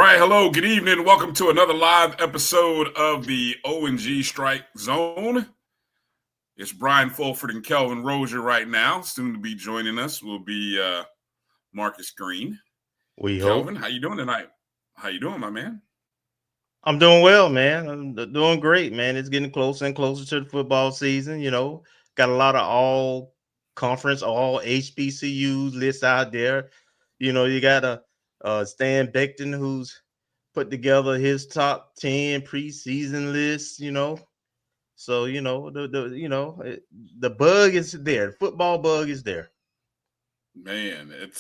right, hello, good evening. Welcome to another live episode of the O&G StrikeZone. It's Bryan Fulford and Kelvin Rozier right now. Soon to be joining us will be Marcus Green. Kelvin, how you doing tonight? How you doing, my man? I'm doing well, man. I'm doing great, man. It's getting closer and closer to the football season. Got a lot of all conference, all HBCUs lists out there. You got Stan Becton who's put together his top 10 preseason lists. So the bug is there. The football bug is there. Man, it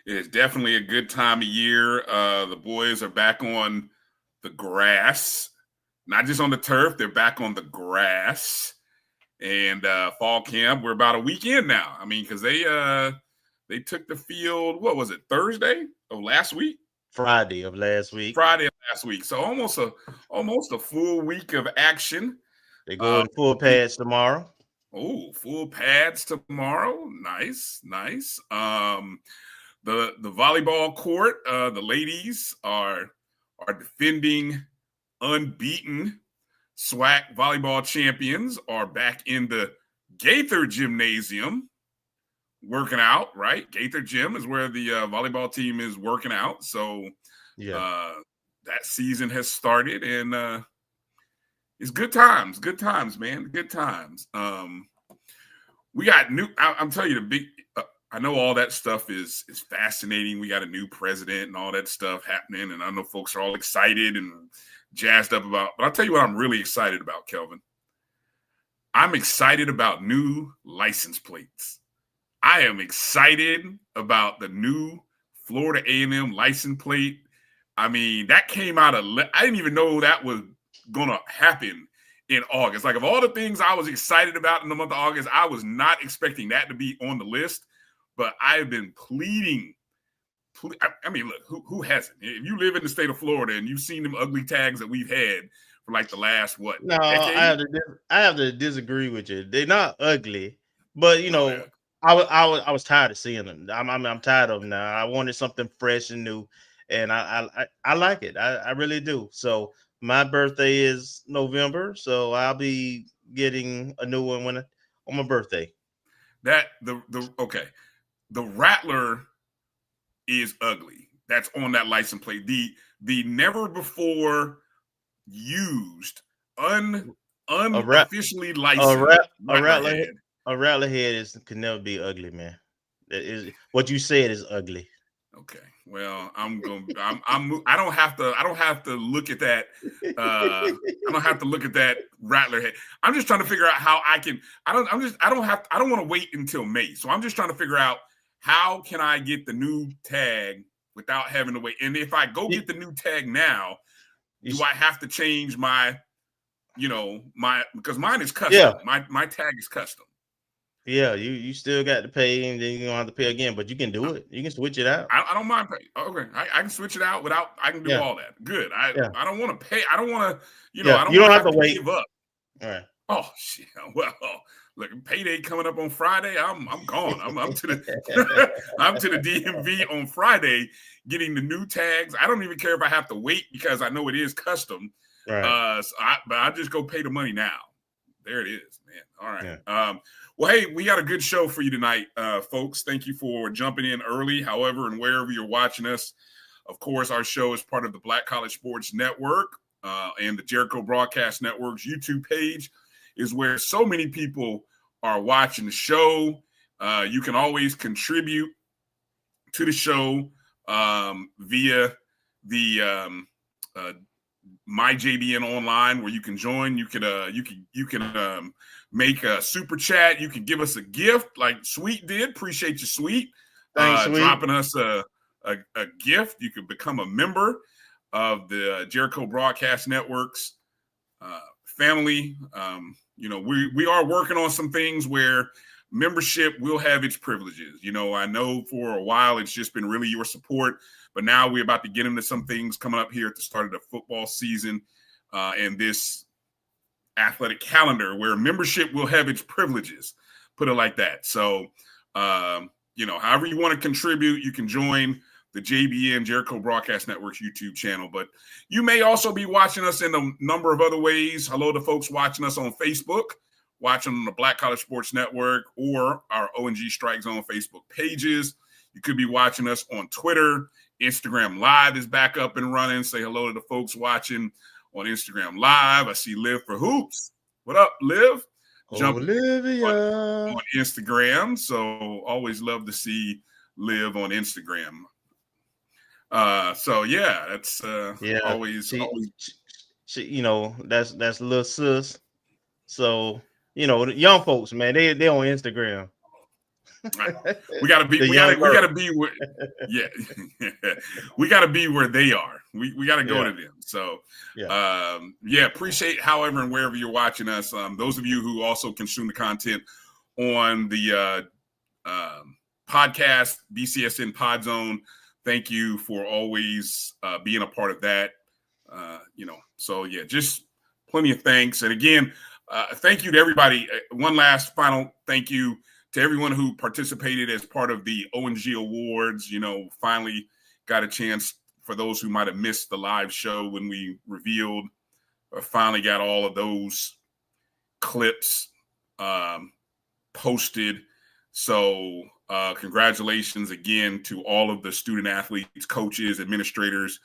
is definitely a good time of year. The boys are back on the grass, not just on the turf. They're back on the grass. And fall camp, we're about a week in now. I mean, because they took the field, what was it, Thursday of last week? Friday of last week. So almost a full week of action. They go in full pads tomorrow. Oh, full pads tomorrow. Nice. The volleyball court, the ladies are defending unbeaten SWAC volleyball champions, are back in the Gaither Gymnasium working out, right? Gaither Gym is where the volleyball team is working out. So that season has started, and it's good times, man. Good times. We got new, I'm telling you, I know all that stuff is fascinating. We got a new president and all that stuff happening, and I know folks are all excited and jazzed up about, but I'll tell you what I'm really excited about, Kelvin. I'm excited about new license plates. I am excited about the new Florida A&M license plate. I mean, that came out I didn't even know that was going to happen in August. Like, of all the things I was excited about in the month of August, I was not expecting that to be on the list, but I've been pleading. I mean, look, who hasn't? If you live in the state of Florida and you've seen them ugly tags that we've had for like the last, No, decade? I have to disagree with you. They're not ugly, but I was tired of seeing them. I'm tired of them now. I wanted something fresh and new, and I like it. I really do. So my birthday is November, so I'll be getting a new one on my birthday. The Rattler is ugly. That's on that license plate. The never before used unofficially licensed a Rattler head can never be ugly, man. What you said is ugly. Okay. Well, I don't have to look at that. I don't have to look at that Rattler head. I'm just trying to figure out how I can. I don't want to wait until May. So I'm just trying to figure out how can I get the new tag without having to wait. And if I go get the new tag now, do I have to change my, because mine is custom. Yeah. My tag is custom. Yeah, you still got to pay, and then you're gonna have to pay again, but you can do it. You can switch it out. I don't mind paying. Okay, I can switch it out without. I can do all that. Good. I don't want to pay. I don't want to. I don't have to wait. Give up. All right. Oh shit. Well, look, payday coming up on Friday. I'm gone. I'm to the I'm to the DMV on Friday getting the new tags. I don't even care if I have to wait because I know it is custom. Right. But I just go pay the money now. There it is, man. All right. Yeah. Well, hey, we got a good show for you tonight, folks. Thank you for jumping in early, however, and wherever you're watching us. Of course, our show is part of the Black College Sports Network and the Jericho Broadcast Network's YouTube page is where so many people are watching the show. You can always contribute to the show via the MyJBN online, where you can join. You can make a super chat. You can give us a gift like Sweet did. Appreciate you, Sweet. Thanks, Sweet. Dropping us a gift. You can become a member of the Jericho Broadcast Network's family. We are working on some things where membership will have its privileges. I know for a while it's just been really your support, but now we're about to get into some things coming up here at the start of the football season and this athletic calendar where membership will have its privileges, put it like that. So, however you want to contribute, you can join the JBN Jericho Broadcast Network's YouTube channel. But you may also be watching us in a number of other ways. Hello to folks watching us on Facebook, watching on the Black College Sports Network or our O&G StrikeZone Facebook pages. You could be watching us on Twitter. Instagram Live is back up and running. Say hello to the folks watching on Instagram Live. I see Liv for Hoops. What up, Liv? Jump Olivia on Instagram. So always love to see Liv on Instagram. So yeah, that's always. She, you know, that's little sis. So the young folks, man, they on Instagram. We gotta be where, yeah, we gotta be where they are. We gotta go to them. So appreciate however and wherever you're watching us. Those of you who also consume the content on the podcast BCSN Pod Zone, thank you for always being a part of that. So yeah, just plenty of thanks. And again, thank you to everybody. One last final thank you to everyone who participated as part of the O&G Awards. Finally got a chance, for those who might have missed the live show when we revealed, finally got all of those clips posted. So congratulations again to all of the student athletes, coaches, administrators,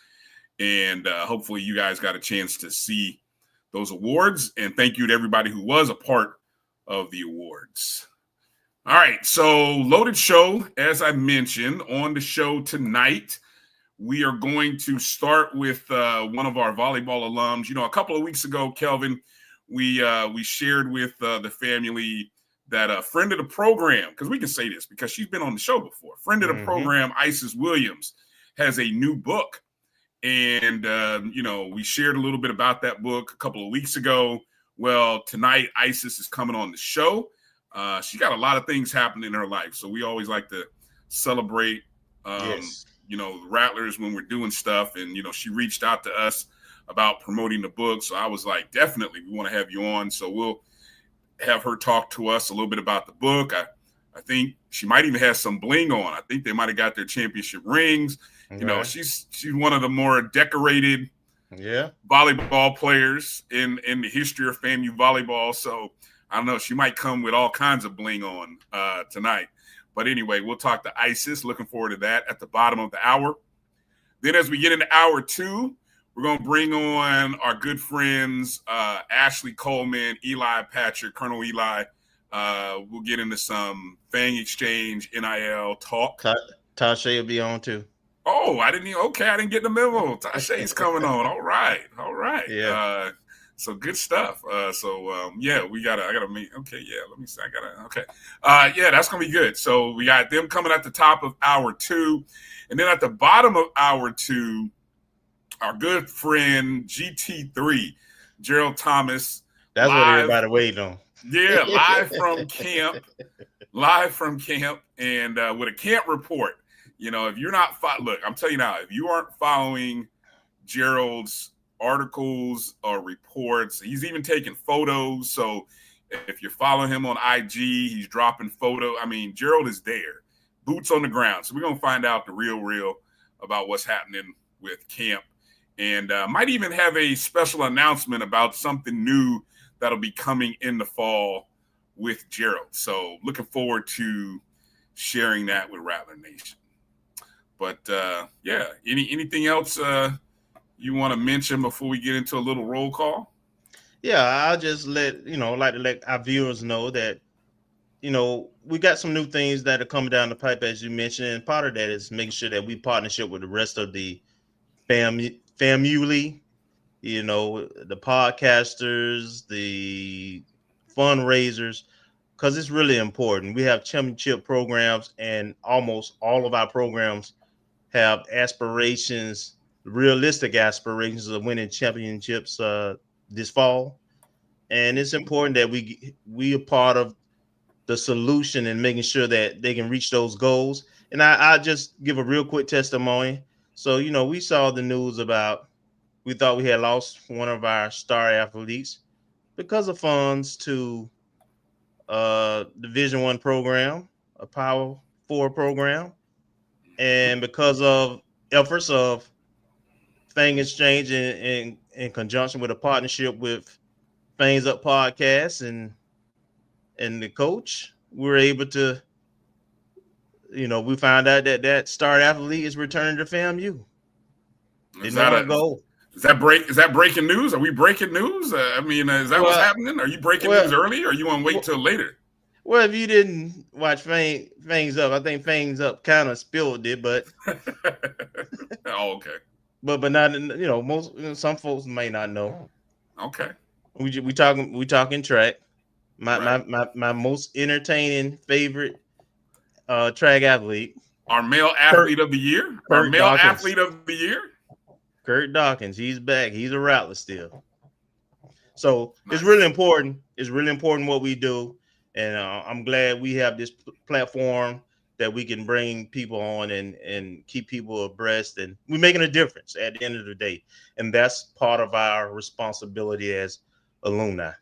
and hopefully you guys got a chance to see those awards. And thank you to everybody who was a part of the awards. All right, so loaded show, as I mentioned. On the show tonight, we are going to start with one of our volleyball alums. A couple of weeks ago, Kelvin, we shared with the family that a friend of the program, because we can say this because she's been on the show before, friend of the program, Isis Williams, has a new book. And, we shared a little bit about that book a couple of weeks ago. Well, tonight, Isis is coming on the show. She got a lot of things happening in her life. So we always like to celebrate, the Rattlers when we're doing stuff. And, she reached out to us about promoting the book. So I was like, definitely, we want to have you on. So we'll have her talk to us a little bit about the book. I think she might even have some bling on. I think they might have got their championship rings. Okay. She's one of the more decorated volleyball players in the history of FAMU volleyball. So I don't know, she might come with all kinds of bling on tonight. But anyway, we'll talk to Isis. Looking forward to that at the bottom of the hour. Then as we get into hour two, we're going to bring on our good friends, Ashley Coleman, Eli Patrick, Colonel Eli. We'll get into some Fang Exchange, NIL talk. Tasha will be on too. Oh, I didn't get the memo. Tasha's coming on. All right. Yeah. So good stuff. I gotta meet. Okay. Yeah. Let me see. Okay. That's going to be good. So we got them coming at the top of hour two. And then at the bottom of hour two, our good friend GT3, Gerald Thomas. That's what everybody waiting on. Yeah. Live from camp, and with a camp report. If you're not, look, I'm telling you now, if you aren't following Gerald's articles or reports, he's even taking photos. So if you're following him on IG, he's dropping photos. I mean, Gerald is there, boots on the ground. So we're going to find out the real about what's happening with camp, and might even have a special announcement about something new that'll be coming in the fall with Gerald. So looking forward to sharing that with Rattler Nation. But anything else you want to mention before we get into a little roll call? Yeah, I'll just like to let our viewers know that, we got some new things that are coming down the pipe, as you mentioned. And part of that is making sure that we partnership with the rest of the FAMU, the podcasters, the fundraisers, because it's really important. We have championship programs, and almost all of our programs have aspirations, realistic aspirations of winning championships this fall. And it's important that we are part of the solution and making sure that they can reach those goals. And I just give a real quick testimony. So, we saw the news about, we thought we had lost one of our star athletes because of funds to Division I program, a Power 4 program. And because of efforts of Fang Exchange in conjunction with a partnership with Fangs Up Podcast and the coach, we were able to, we found out that star athlete is returning to FAMU. Is Didn't that want to a go. is that breaking news? Are we breaking news? Is that what's Well, happening? Are you breaking well, news early, or you want to wait well, till later? well, if you didn't watch Fangs Up, I think Fangs Up kind of spilled it, but Oh, okay. but not, most, some folks may not know. Okay. We talking track. My Right. my my, my most entertaining favorite track athlete, Our male Kurt athlete of the year. Our Kurt male Dawkins. athlete of the year. Kurt Dawkins, he's back. He's a Rattler still. So it's really Nice. important. It's really important what we do, and I'm glad we have this platform that we can bring people on and keep people abreast, and we're making a difference at the end of the day, and that's part of our responsibility as alumni.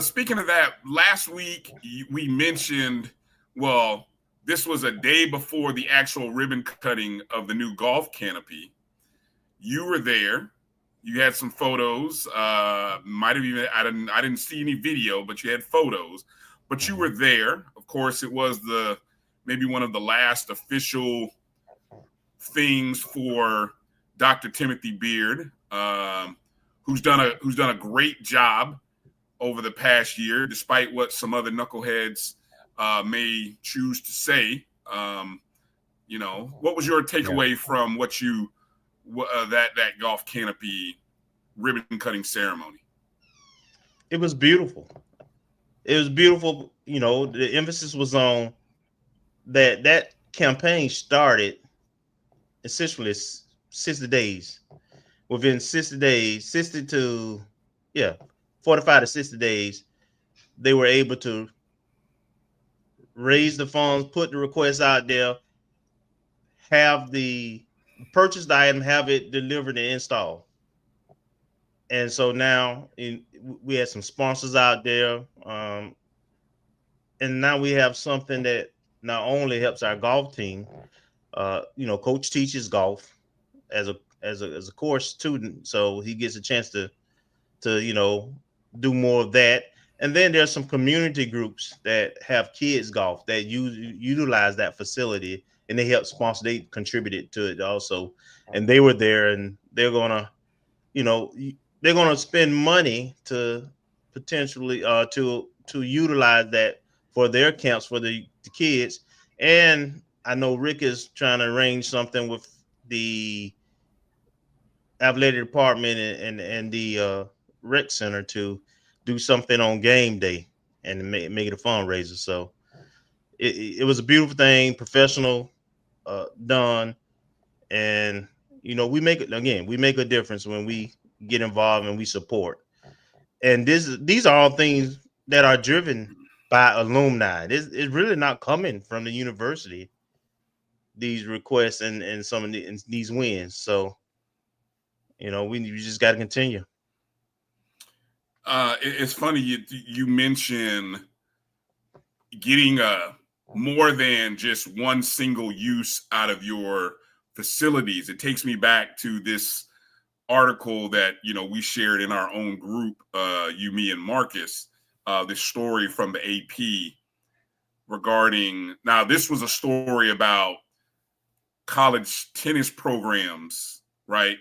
Speaking of that, last week we mentioned, well, this was a day before the actual ribbon cutting of the new golf canopy. You were there. You had some photos. Might have even I didn't see any video, but you had photos. But you were there. Of course, it was maybe one of the last official things for Dr. Timothy Beard, who's done a great job over the past year, despite what some other knuckleheads may choose to say. What was your takeaway from that golf canopy ribbon cutting ceremony? It was beautiful. It was beautiful. The emphasis was on that campaign started essentially 60 days. Within 60 days, 60 to 45 to 60 days, they were able to raise the funds, put the request out there, have the purchased item, have it delivered and installed. And so now we had some sponsors out there, and now we have something that not only helps our golf team. Coach teaches golf as a course student, so he gets a chance to do more of that. And then there's some community groups that have kids golf that utilize that facility, and they help sponsor. They contributed to it also, and they were there, and they're gonna spend money to potentially to utilize that for their camps for the kids. And I know Rick is trying to arrange something with the athletic department and the rec center to do something on game day and make it a fundraiser. So it was a beautiful thing, professional, done, and we make a difference when we get involved and we support. And these are all things that are driven by alumni. It's really not coming from the university, these requests and some of these wins. So we just got to continue. It's funny you mention getting more than just one single use out of your facilities. It takes me back to this article that we shared in our own group, you, me, and Marcus. This story from the AP regarding. Now, this was a story about college tennis programs, right?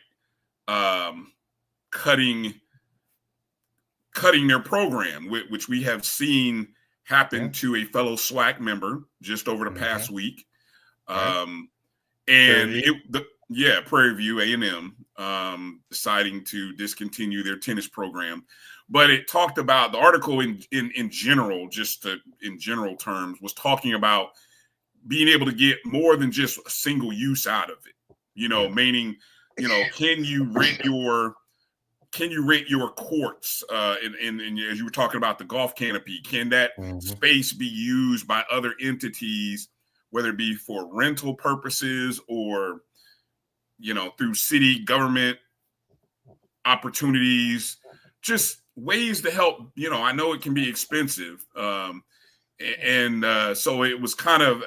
Cutting their program, which we have seen happen to a fellow SWAC member just over the past week. And Prairie View A&M deciding to discontinue their tennis program. But it talked about the article in general, in general terms, was talking about being able to get more than just a single use out of it. Meaning, can you rent your courts? And as you were talking about the golf canopy, can that space be used by other entities, whether it be for rental purposes or, through city government opportunities, just ways to help. I know it can be expensive. and so it was kind of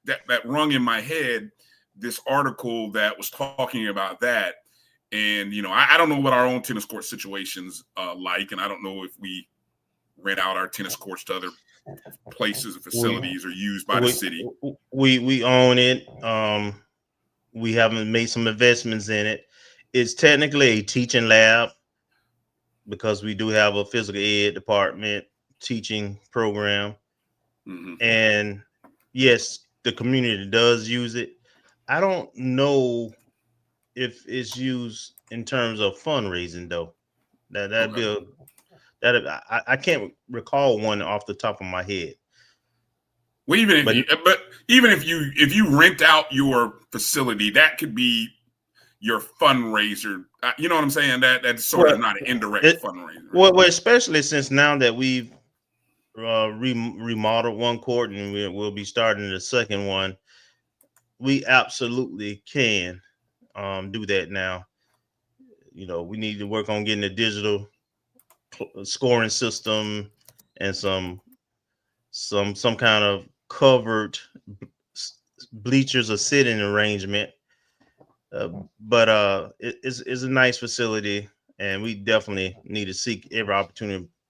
that rung in my head, this article that was talking about that. And I don't know what our own tennis court situations like, and I don't know if we rent out our tennis courts to other places or facilities or used by the city. We own it. We haven't made some investments in it. It's technically a teaching lab because we do have a physical ed department teaching program. Mm-hmm. And yes, the community does use it. I don't know if it's used in terms of fundraising though. I can't recall one off the top of my head. Well, even if you rent out your facility, that could be your fundraiser. You know what I'm saying? That's sort of not an indirect fundraiser. Well, especially since now that we've remodeled one court and we'll be starting the second one, we absolutely can do that now. We need to work on getting a digital scoring system and some kind of covered bleachers or sitting arrangement. But it's a nice facility, and we definitely need to seek every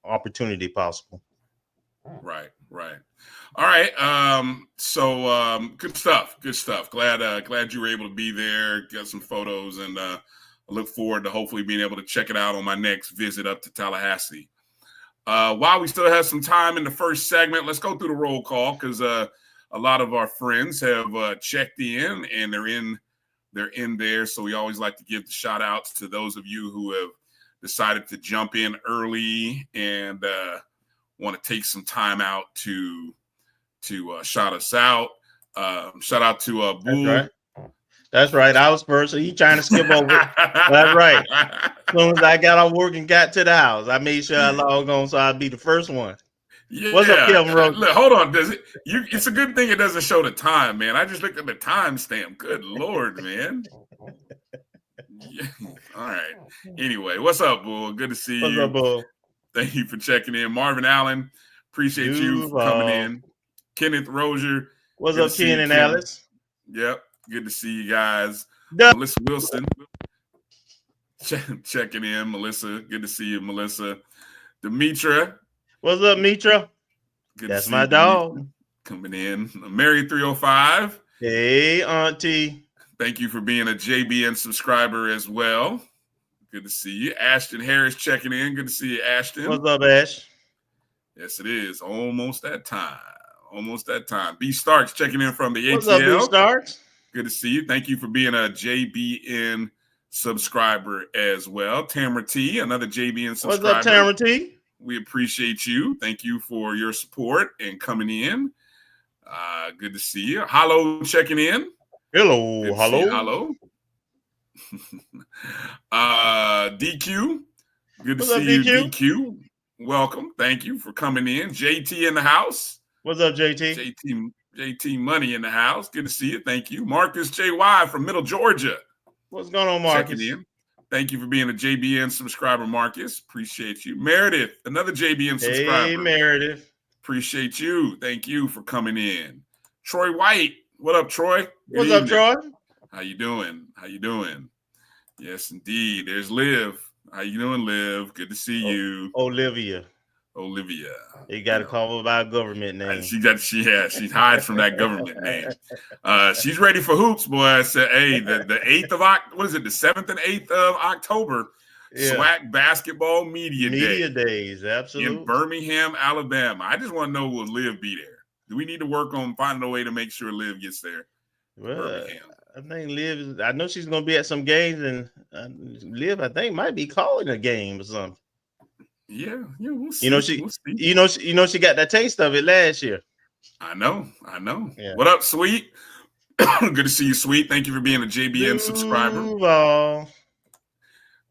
opportunity possible. Right. All right. So good stuff. Glad you were able to be there, get some photos, and I look forward to hopefully being able to check it out on my next visit up to Tallahassee. While we still have some time in the first segment, let's go through the roll call because a lot of our friends have checked in and they're in there. So we always like to give the shout outs to those of you who have decided to jump in early and want to take some time out to shout us out. Shout out to Bull. That's right. I was first, so you trying to skip over. That's right. As soon as I got off work and got to the house, I made sure I logged on so I'd be the first one. Yeah. What's up, Kelvin? Look, hold on. It's a good thing it doesn't show the time, man. I just looked at the timestamp. Good Lord, man. Yeah. All right. Anyway, what's up, Bull? Good to see you. What's up, Bull? Thank you for checking in. Marvin Allen, appreciate you for coming in. Kenneth Rozier. What's up, Ken and Alice? Yep. Good to see you guys. Melissa Wilson checking in. Melissa, good to see you, Melissa. Demetra. What's up, Mitra? That's my dog. Coming in. Mary 305. Hey, Auntie. Thank you for being a JBN subscriber as well. Good to see you. Ashton Harris checking in. Good to see you, Ashton. What's up, Ash? Yes, it is. Almost that time. B Starks checking in from the ATL. What's up, B Starks? Good to see you. Thank you for being a JBN subscriber as well. Tamara T, another JBN subscriber. What's up, Tamara T? We appreciate you. Thank you for your support and coming in. Good to see you. Hello, checking in. Hello. DQ. Good to see you, DQ. Welcome. Thank you for coming in. JT in the house. What's up, JT? JT Money in the house. Good to see you. Thank you. Marcus JY from Middle Georgia. What's going on, Marcus? Checking in. Thank you for being a JBN subscriber, Marcus. Appreciate you. Meredith, another JBN subscriber. Hey, Meredith. Appreciate you. Thank you for coming in. Troy White. What up, Troy? What's up, Troy? How you doing? Yes, indeed. There's Liv. How you doing, Liv? Good to see you. Olivia. You got to call her by a government name. She hides from that government name. She's ready for hoops, boy. I said, hey, the 8th of what is it? The 7th and 8th of October. Yeah. SWAC basketball media days, absolutely. In Birmingham, Alabama. I just want to know, will Liv be there? Do we need to work on finding a way to make sure Liv gets there? Well, I think Liv. I know she's going to be at some games, and Liv, I think, might be calling a game or something. Yeah, we'll see. She got that taste of it last year. I know. Yeah. What up, Sweet? Good to see you, Sweet. Thank you for being a JBN subscriber.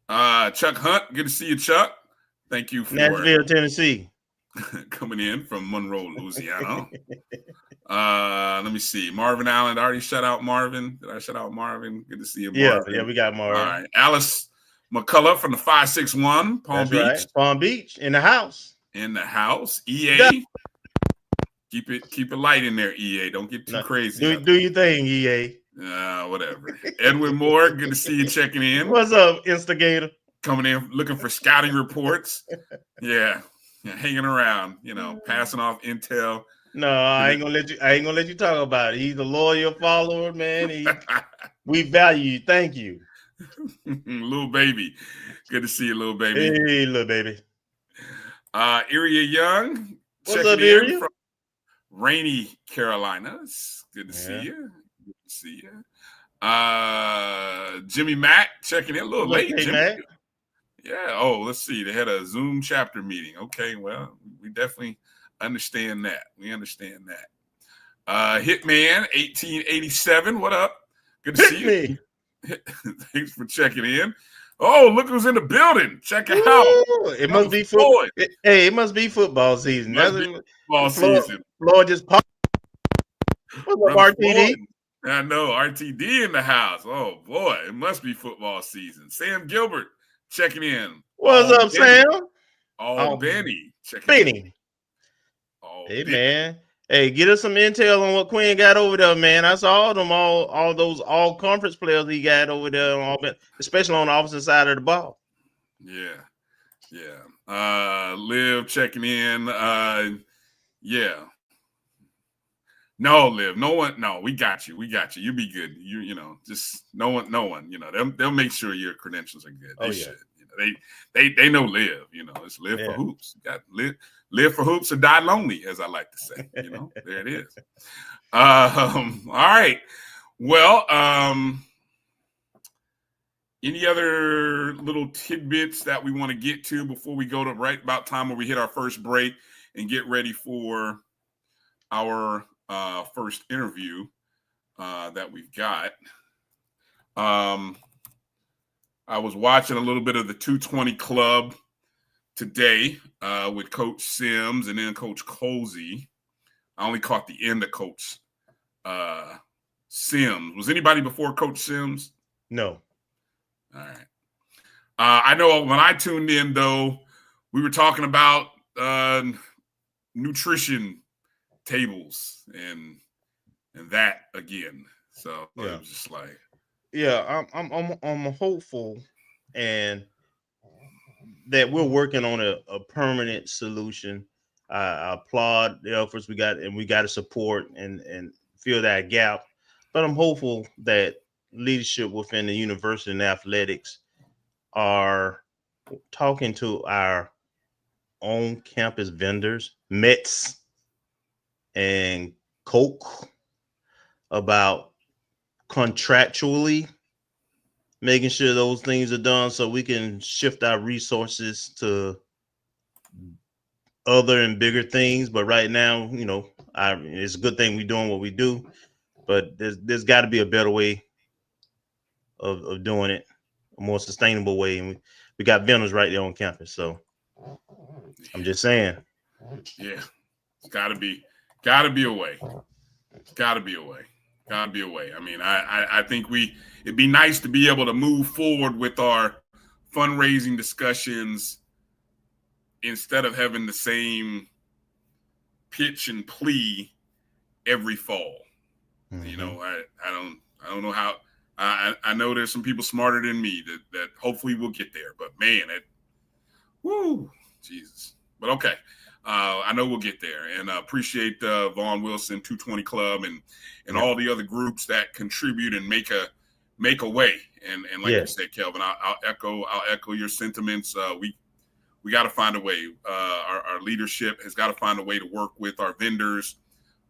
Chuck Hunt, good to see you, Chuck. Thank you for Nashville, Tennessee. Coming in from Monroe, Louisiana. Let me see. Marvin Allen, I already shut out Marvin. Did I shut out Marvin? Good to see you, Marvin. Yeah, we got Marvin. All right. Alice McCullough from the 561 Palm Beach. Right. Palm Beach in the house. EA. Keep it light in there, EA. Don't get too crazy. Do your thing, EA. Whatever. Edwin Moore, good to see you checking in. What's up, Instigator? Coming in, looking for scouting reports. Yeah, hanging around, passing off intel. No, I ain't gonna let you talk about it. He's a loyal follower, man. We value you. Thank you. Little baby. Good to see you, little baby. Hey, little baby. Iria Young. What's up, Iria? From rainy Carolinas. Good to see you. Good to see you. Jimmy Mack checking in a little late. Jimmy. Mac. Yeah. Oh, let's see. They had a Zoom chapter meeting. Okay. Well, we definitely understand that. We understand that. Hitman 1887. What up? Good to see you. Thanks for checking in. Oh, look who's in the building. Check it out. It must be football. Hey, it must be football season. Football season. Floyd just popped. What's up, RTD? Floyd. I know, RTD in the house. Oh, boy, it must be football season. Sam Gilbert checking in. What's up, Sam? Benny checking in. Hey, man. Hey, get us some intel on what Quinn got over there, man. I saw all those all-conference players he got over there, especially on the opposite side of the ball. Yeah. Liv checking in. Yeah. No, Liv. No, we got you. You'll be good. Just no one. They'll make sure your credentials are good. They should. They know Liv. It's Liv for hoops. You got live for hoops or die lonely, as I like to say. There it is. All right. Well, any other little tidbits that we want to get to before we go to right about time where we hit our first break and get ready for our first interview that we've got? I was watching a little bit of the 220 Club today with Coach Sims and then Coach Colsey. I only caught the end of Coach Sims. Was anybody before Coach Sims? No. All right. I know when I tuned in, though, we were talking about nutrition tables and that again. So it was just like, I'm hopeful and that we're working on a permanent solution. I applaud the efforts we got, and we got to support and fill that gap. But I'm hopeful that leadership within the university and athletics are talking to our own campus vendors, Mets and Coke, about contractually making sure those things are done so we can shift our resources to other and bigger things. But right now, it's a good thing we're doing what we do, but there's got to be a better way of doing it, a more sustainable way. And we got vendors right there on campus. So I'm just saying. Yeah, it's got to be a way. Got to be a way. I mean, I think it'd be nice to be able to move forward with our fundraising discussions instead of having the same pitch and plea every fall. Mm-hmm. I don't know how. I know there's some people smarter than me that hopefully we'll get there. But man, Jesus. But okay. I know we'll get there, and appreciate Vaughn Wilson, 220 Club, and all the other groups that contribute and make a way. And like you said, Kelvin, I'll echo your sentiments. We got to find a way. Our leadership has got to find a way to work with our vendors.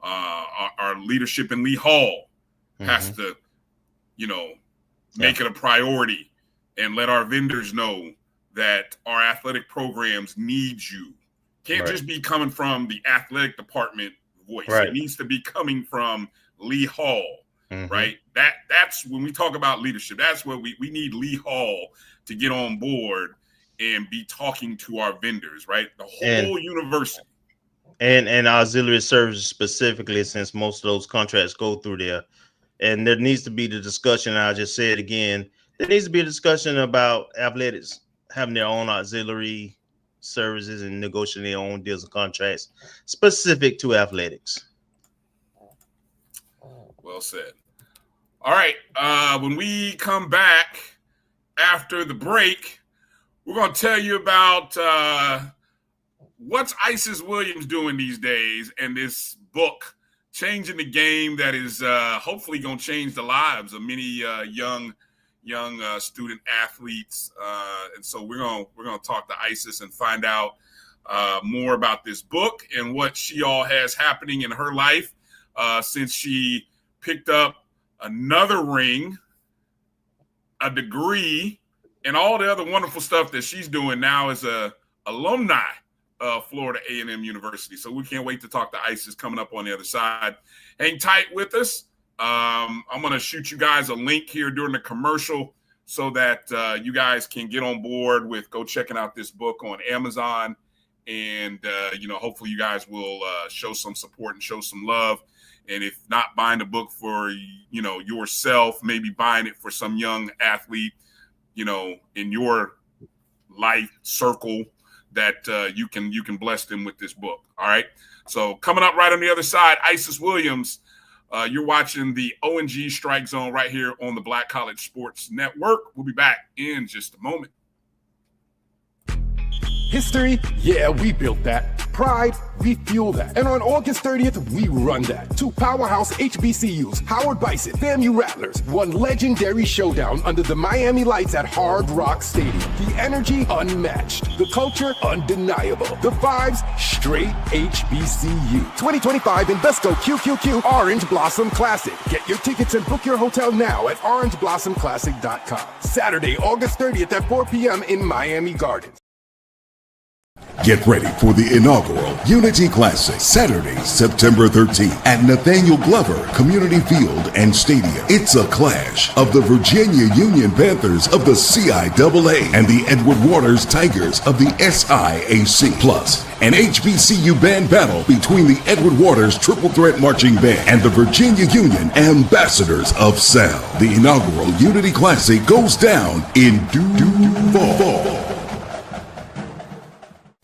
Our leadership in Lee Hall has to, make it a priority and let our vendors know that our athletic programs need you. Can't just be coming from the athletic department voice. Right. It needs to be coming from Lee Hall, right? That's when we talk about leadership. That's what we need Lee Hall to get on board and be talking to our vendors, right? The whole university. And auxiliary services specifically, since most of those contracts go through there. And there needs to be the discussion, I'll just say it again, there needs to be a discussion about athletics having their own auxiliary services and negotiating their own deals and contracts specific to athletics. Well said. All right. When we come back after the break, we're going to tell you about what's Isis Williams doing these days and this book, Changing the Game, that is hopefully going to change the lives of many young student athletes. And so we're going to talk to Isis and find out more about this book and what she all has happening in her life since she picked up another ring, a degree, and all the other wonderful stuff that she's doing now as a alumni of Florida A&M University. So we can't wait to talk to Isis coming up on the other side. Hang tight with us. I'm going to shoot you guys a link here during the commercial so that you guys can get on board with go checking out this book on Amazon. And, hopefully you guys will show some support and show some love. And if not buying the book for, yourself, maybe buying it for some young athlete, in your life circle that you can bless them with this book. All right. So coming up right on the other side, Isis Williams, you're watching the O&G StrikeZone right here on the Black College Sports Network. We'll be back in just a moment. History? Yeah, we built that. Pride? We fuel that. And on August 30th, we run that. Two powerhouse HBCUs, Howard Bison, FAMU Rattlers, one legendary showdown under the Miami lights at Hard Rock Stadium. The energy unmatched. The culture undeniable. The vibes straight HBCU. 2025 Invesco QQQ Orange Blossom Classic. Get your tickets and book your hotel now at orangeblossomclassic.com. Saturday, August 30th at 4 p.m. in Miami Gardens. Get ready for the inaugural Unity Classic, Saturday, September 13th at Nathaniel Glover Community Field and Stadium. It's a clash of the Virginia Union Panthers of the CIAA and the Edward Waters Tigers of the SIAC. Plus, an HBCU band battle between the Edward Waters Triple Threat Marching Band and the Virginia Union Ambassadors of Sound. The inaugural Unity Classic goes down in Duval.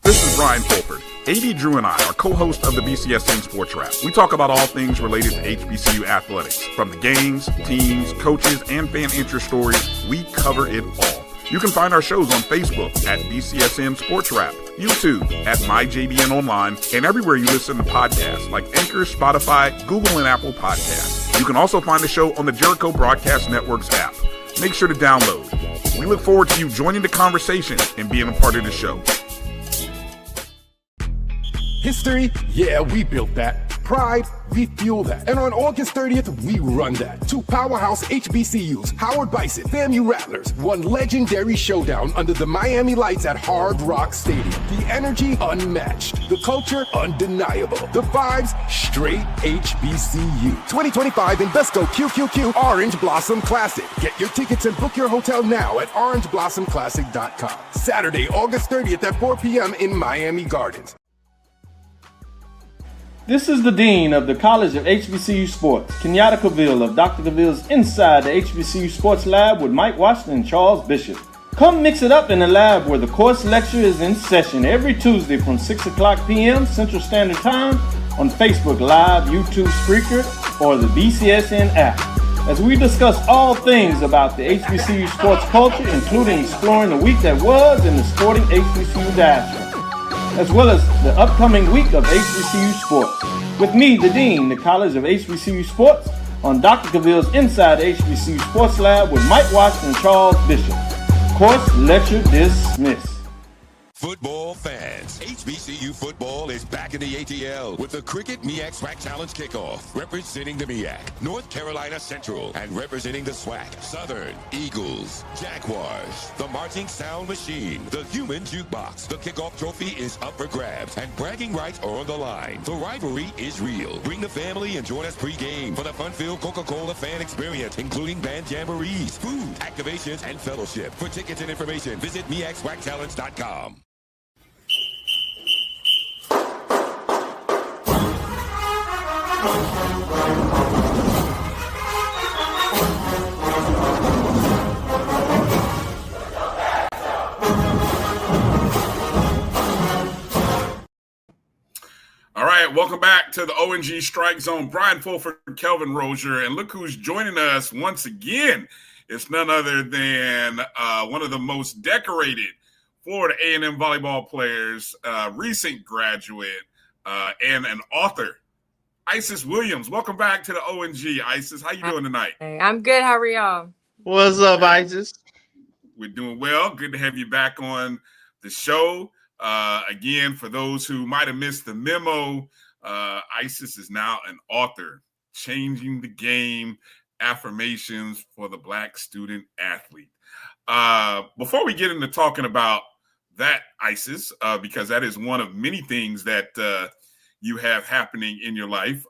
This is Bryan Fulford. AD Drew and I are co-hosts of the BCSN Sports Wrap. We talk about all things related to HBCU athletics. From the games, teams, coaches, and fan interest stories, we cover it all. You can find our shows on Facebook at BCSN Sports Wrap, YouTube at MyJBN Online, and everywhere you listen to podcasts like Anchor, Spotify, Google, and Apple Podcasts. You can also find the show on the Jericho Broadcast Network's app. Make sure to download. We look forward to you joining the conversation and being a part of the show. History? Yeah, we built that. Pride? We fuel that. And on August 30th, we run that. Two powerhouse HBCUs, Howard Bison, FAMU Rattlers, one legendary showdown under the Miami lights at Hard Rock Stadium. The energy unmatched. The culture undeniable. The vibes straight HBCU. 2025 Invesco QQQ Orange Blossom Classic. Get your tickets and book your hotel now at orangeblossomclassic.com. Saturday, August 30th at 4 p.m. in Miami Gardens. This is the Dean of the College of HBCU Sports, Kenyatta Cavill of Dr. Cavill's Inside the HBCU Sports Lab with Mike Washington and Charles Bishop. Come mix it up in the lab where the course lecture is in session every Tuesday from 6 o'clock p.m. Central Standard Time on Facebook Live, YouTube Spreaker, or the BCSN app, as we discuss all things about the HBCU sports culture, including exploring the week that was in the sporting HBCU diaspora, as well as the upcoming week of HBCU sports. With me, the Dean, the College of HBCU Sports, on Dr. Cavill's Inside the HBCU Sports Lab with Mike Washington and Charles Bishop. Course lecture dismissed. Football fans, HBCU football is back in the ATL with the Cricket MEAC SWAC Challenge Kickoff. Representing the MEAC, North Carolina Central, and representing the SWAC, Southern Eagles, Jaguars, the Marching Sound Machine, the Human Jukebox. The kickoff trophy is up for grabs, and bragging rights are on the line. The rivalry is real. Bring the family and join us pre-game for the fun-filled Coca-Cola fan experience, including band jamborees, food, activations, and fellowship. For tickets and information, visit MEACSWACChallenge.com. back to the O&G StrikeZone. Bryan Fulford, Kelvin Rozier, and look who's joining us once again. It's none other than one of the most decorated Florida A&M volleyball players, recent graduate, and an author, Isis Williams. Welcome back to the O&G, Isis. How you doing tonight? Hey, I'm good. How are y'all? What's up, Isis? We're doing well. Good to have you back on the show. Again, for those who might have missed the memo, Isis is now an author, Changing the Game, Affirmations for the Black Student Athlete. Before we get into talking about that, Isis, because that is one of many things that you have happening in your life,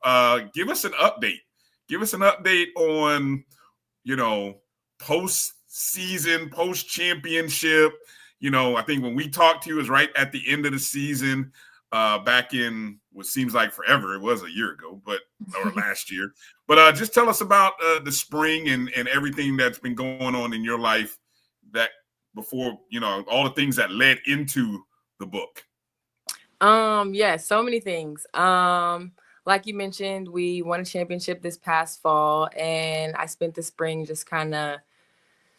give us an update. Give us an update on, post-season, post-championship. I think when we talked to you, it was right at the end of the season, back in what seems like forever. It was a year ago, or last year. But just tell us about the spring and everything that's been going on in your life that before, all the things that led into the book. Yeah, so many things. Like you mentioned, we won a championship this past fall, and I spent the spring just kind of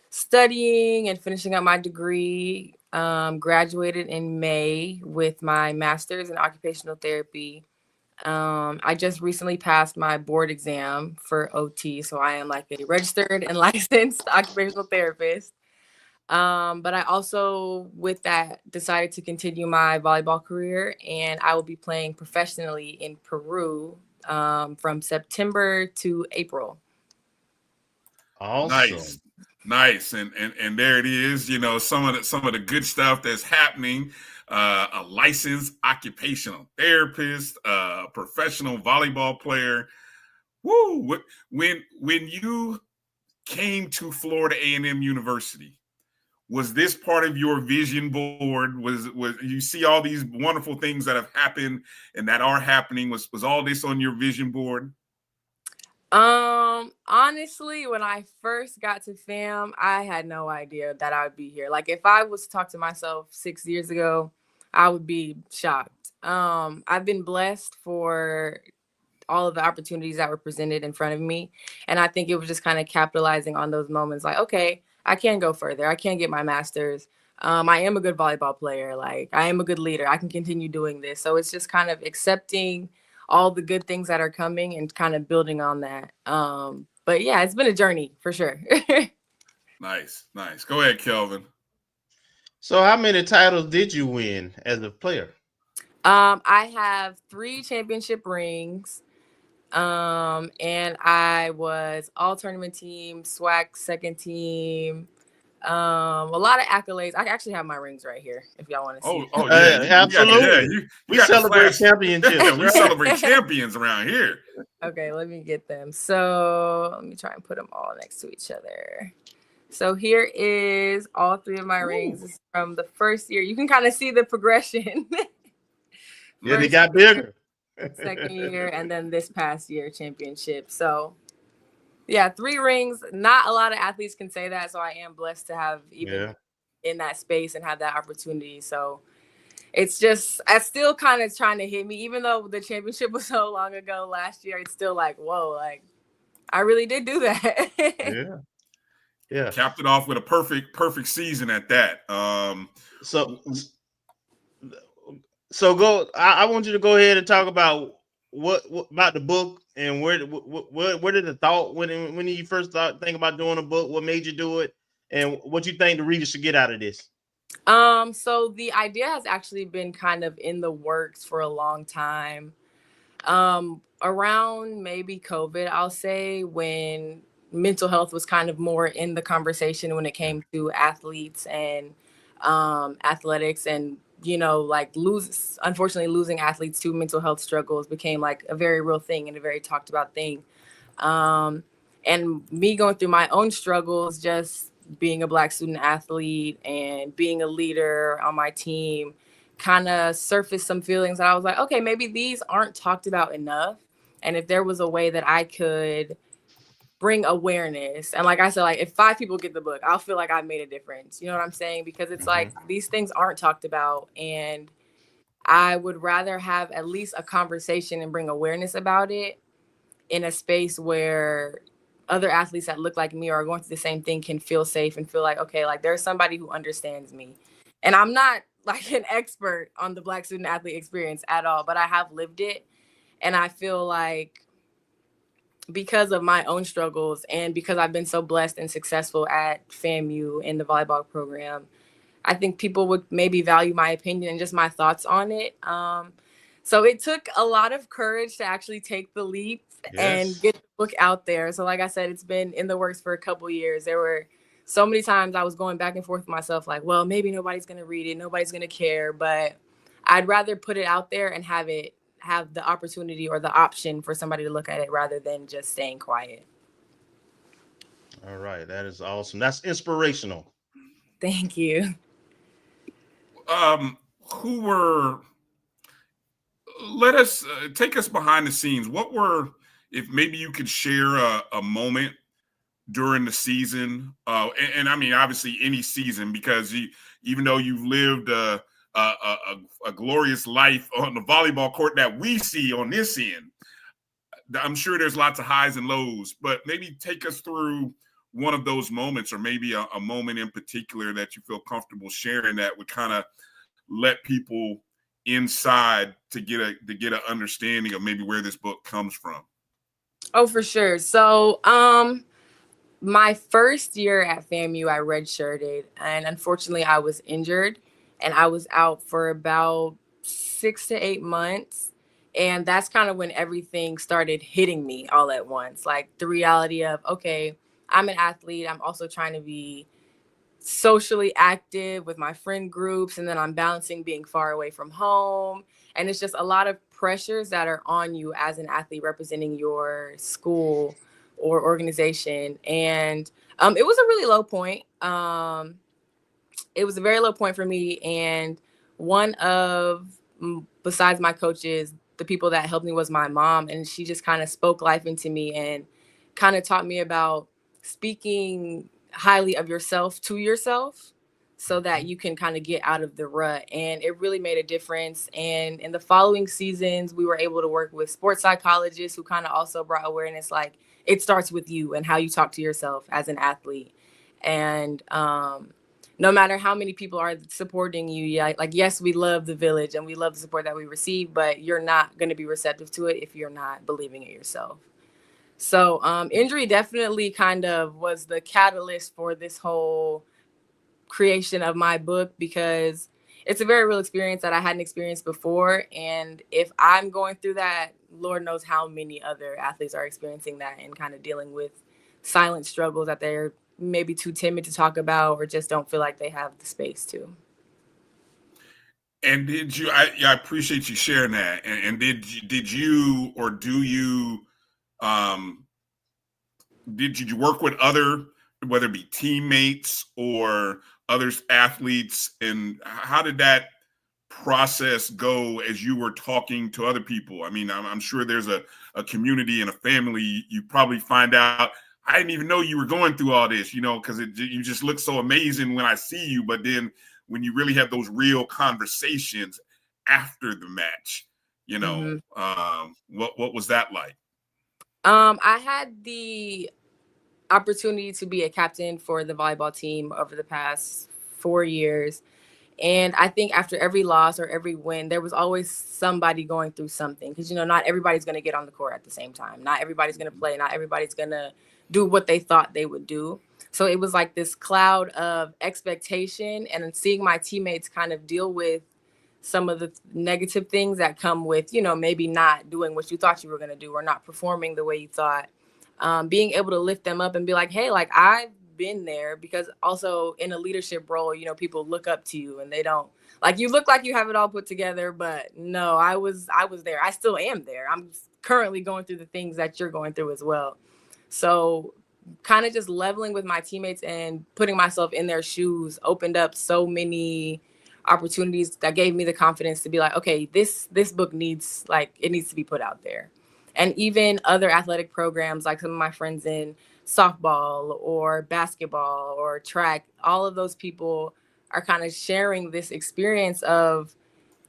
studying and finishing up my degree. Graduated in May with my master's in occupational therapy. I just recently passed my board exam for OT, so I am like a registered and licensed occupational therapist. But I also, with that, decided to continue my volleyball career, and I will be playing professionally in Peru from September to April. Awesome. Nice. And there it is, some of the good stuff that's happening. A licensed occupational therapist, a professional volleyball player. Woo! When you came to Florida A&M University, was this part of your vision board? Was you see all these wonderful things that have happened and that are happening? Was all this on your vision board? Honestly, when I first got to FAM, I had no idea that I would be here. Like, if I was to talk to myself 6 years ago, I would be shocked. I've been blessed for all of the opportunities that were presented in front of me. And I think it was just kind of capitalizing on those moments. Like, okay, I can go further. I can get my master's. I am a good volleyball player. Like, I am a good leader. I can continue doing this. So it's just kind of accepting all the good things that are coming and kind of building on that. But yeah, it's been a journey for sure. Nice. Go ahead, Kelvin. So how many titles did you win as a player? I have 3 championship rings. And I was all tournament team, SWAC second team. A lot of accolades. I actually have my rings right here if y'all want to see. Oh yeah, absolutely. We celebrate championships. Yeah, we celebrate champions around here. Okay, let me get them. So let me try and put them all next to each other. So here is all 3 of my rings. This is from the first year. You can kind of see the progression. Yeah, they got bigger. Second year, and then this past year championship. So yeah, 3 rings. Not a lot of athletes can say that, so I am blessed to have even in that space and have that opportunity. So it's still kind of trying to hit me, even though the championship was so long ago last year. It's still like, whoa, like I really did do that. Yeah. Capped it off with a perfect season at that. So go. I want you to go ahead and talk about what about the book and where did the thought when you first thought think about doing a book? What made you do it, and what you think the reader should get out of this? So the idea has actually been kind of in the works for a long time. Around maybe COVID, I'll say, when mental health was kind of more in the conversation when it came to athletes and athletics, and unfortunately losing athletes to mental health struggles became like a very real thing and a very talked about thing. And me going through my own struggles, just being a Black student athlete and being a leader on my team, kind of surfaced some feelings that I was like, okay, maybe these aren't talked about enough. And if there was a way that I could bring awareness, and like I said, like if 5 people get the book, I'll feel like I made a difference. You know what I'm saying? Because it's like these things aren't talked about, and I would rather have at least a conversation and bring awareness about it in a space where other athletes that look like me or are going through the same thing can feel safe and feel like, okay, like there's somebody who understands me. And I'm not like an expert on the Black student athlete experience at all, but I have lived it. And I feel like because of my own struggles and because I've been so blessed and successful at FAMU in the volleyball program, I think people would maybe value my opinion and just my thoughts on it. So it took a lot of courage to actually take the leap and get the book out there. So like I said, it's been in the works for a couple years. There were so many times I was going back and forth with myself, like, well, maybe nobody's going to read it. Nobody's going to care. But I'd rather put it out there and have the opportunity or the option for somebody to look at it rather than just staying quiet. All right. That is awesome. That's inspirational. Thank you. Let us take us behind the scenes. What were, if maybe you could share a moment during the season, and I mean, obviously any season, because even though you've lived a glorious life on the volleyball court that we see on this end, I'm sure there's lots of highs and lows, but maybe take us through one of those moments, or maybe a moment in particular that you feel comfortable sharing that would kind of let people inside to get an understanding of maybe where this book comes from. Oh, for sure. So my first year at FAMU, I redshirted, and unfortunately I was injured and I was out for about 6 to 8 months. And that's kind of when everything started hitting me all at once. Like the reality of, okay, I'm an athlete. I'm also trying to be socially active with my friend groups, and then I'm balancing being far away from home, and it's just a lot of pressures that are on you as an athlete representing your school or organization. And it was a really low point. It was a very low point for me, and one of, besides my coaches, the people that helped me was my mom, and she just kind of spoke life into me and kind of taught me about speaking highly of yourself to yourself so that you can kind of get out of the rut. And it really made a difference. And in the following seasons, we were able to work with sports psychologists who kind of also brought awareness, like it starts with you and how you talk to yourself as an athlete. And no matter how many people are supporting you, like, yes, we love the village and we love the support that we receive, but you're not going to be receptive to it if you're not believing it yourself. So injury definitely kind of was the catalyst for this whole creation of my book, because it's a very real experience that I hadn't experienced before. And if I'm going through that, Lord knows how many other athletes are experiencing that and kind of dealing with silent struggles that they're maybe too timid to talk about or just don't feel like they have the space to. And did you, I appreciate you sharing that. And did you, or do you, did you work with other, whether it be teammates or others, athletes, and how did that process go as you were talking to other people? I mean, I'm sure there's a community and a family. You probably find out, I didn't even know you were going through all this, because you just look so amazing when I see you. But then when you really have those real conversations after the match, what was that like? I had the opportunity to be a captain for the volleyball team over the past 4 years. And I think after every loss or every win, there was always somebody going through something, because, not everybody's going to get on the court at the same time. Not everybody's going to play. Not everybody's going to do what they thought they would do. So it was like this cloud of expectation, and seeing my teammates kind of deal with some of the negative things that come with, maybe not doing what you thought you were going to do or not performing the way you thought. Being able to lift them up and be like, hey, like I've been there, because also in a leadership role, people look up to you and they don't, like, you look like you have it all put together, but no, I was there. I still am there. I'm currently going through the things that you're going through as well. So kind of just leveling with my teammates and putting myself in their shoes opened up so many opportunities that gave me the confidence to be like, okay, this book needs to be put out there. And even other athletic programs, like some of my friends in softball or basketball or track, all of those people are kind of sharing this experience of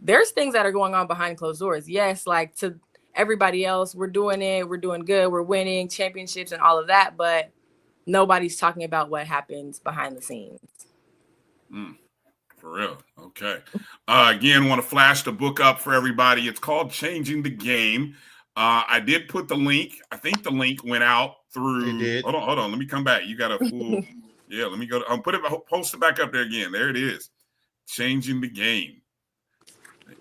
there's things that are going on behind closed doors. Yes, like to everybody else, we're doing it, we're doing good, we're winning championships and all of that, but nobody's talking about what happens behind the scenes. For real. Okay. Again, want to flash the book up for everybody. It's called Changing the Game. I did put the link. I think the link went out through. It did. Hold on. Let me come back. You got a full. Yeah. Let me go. Post it back up there again. There it is. Changing the Game,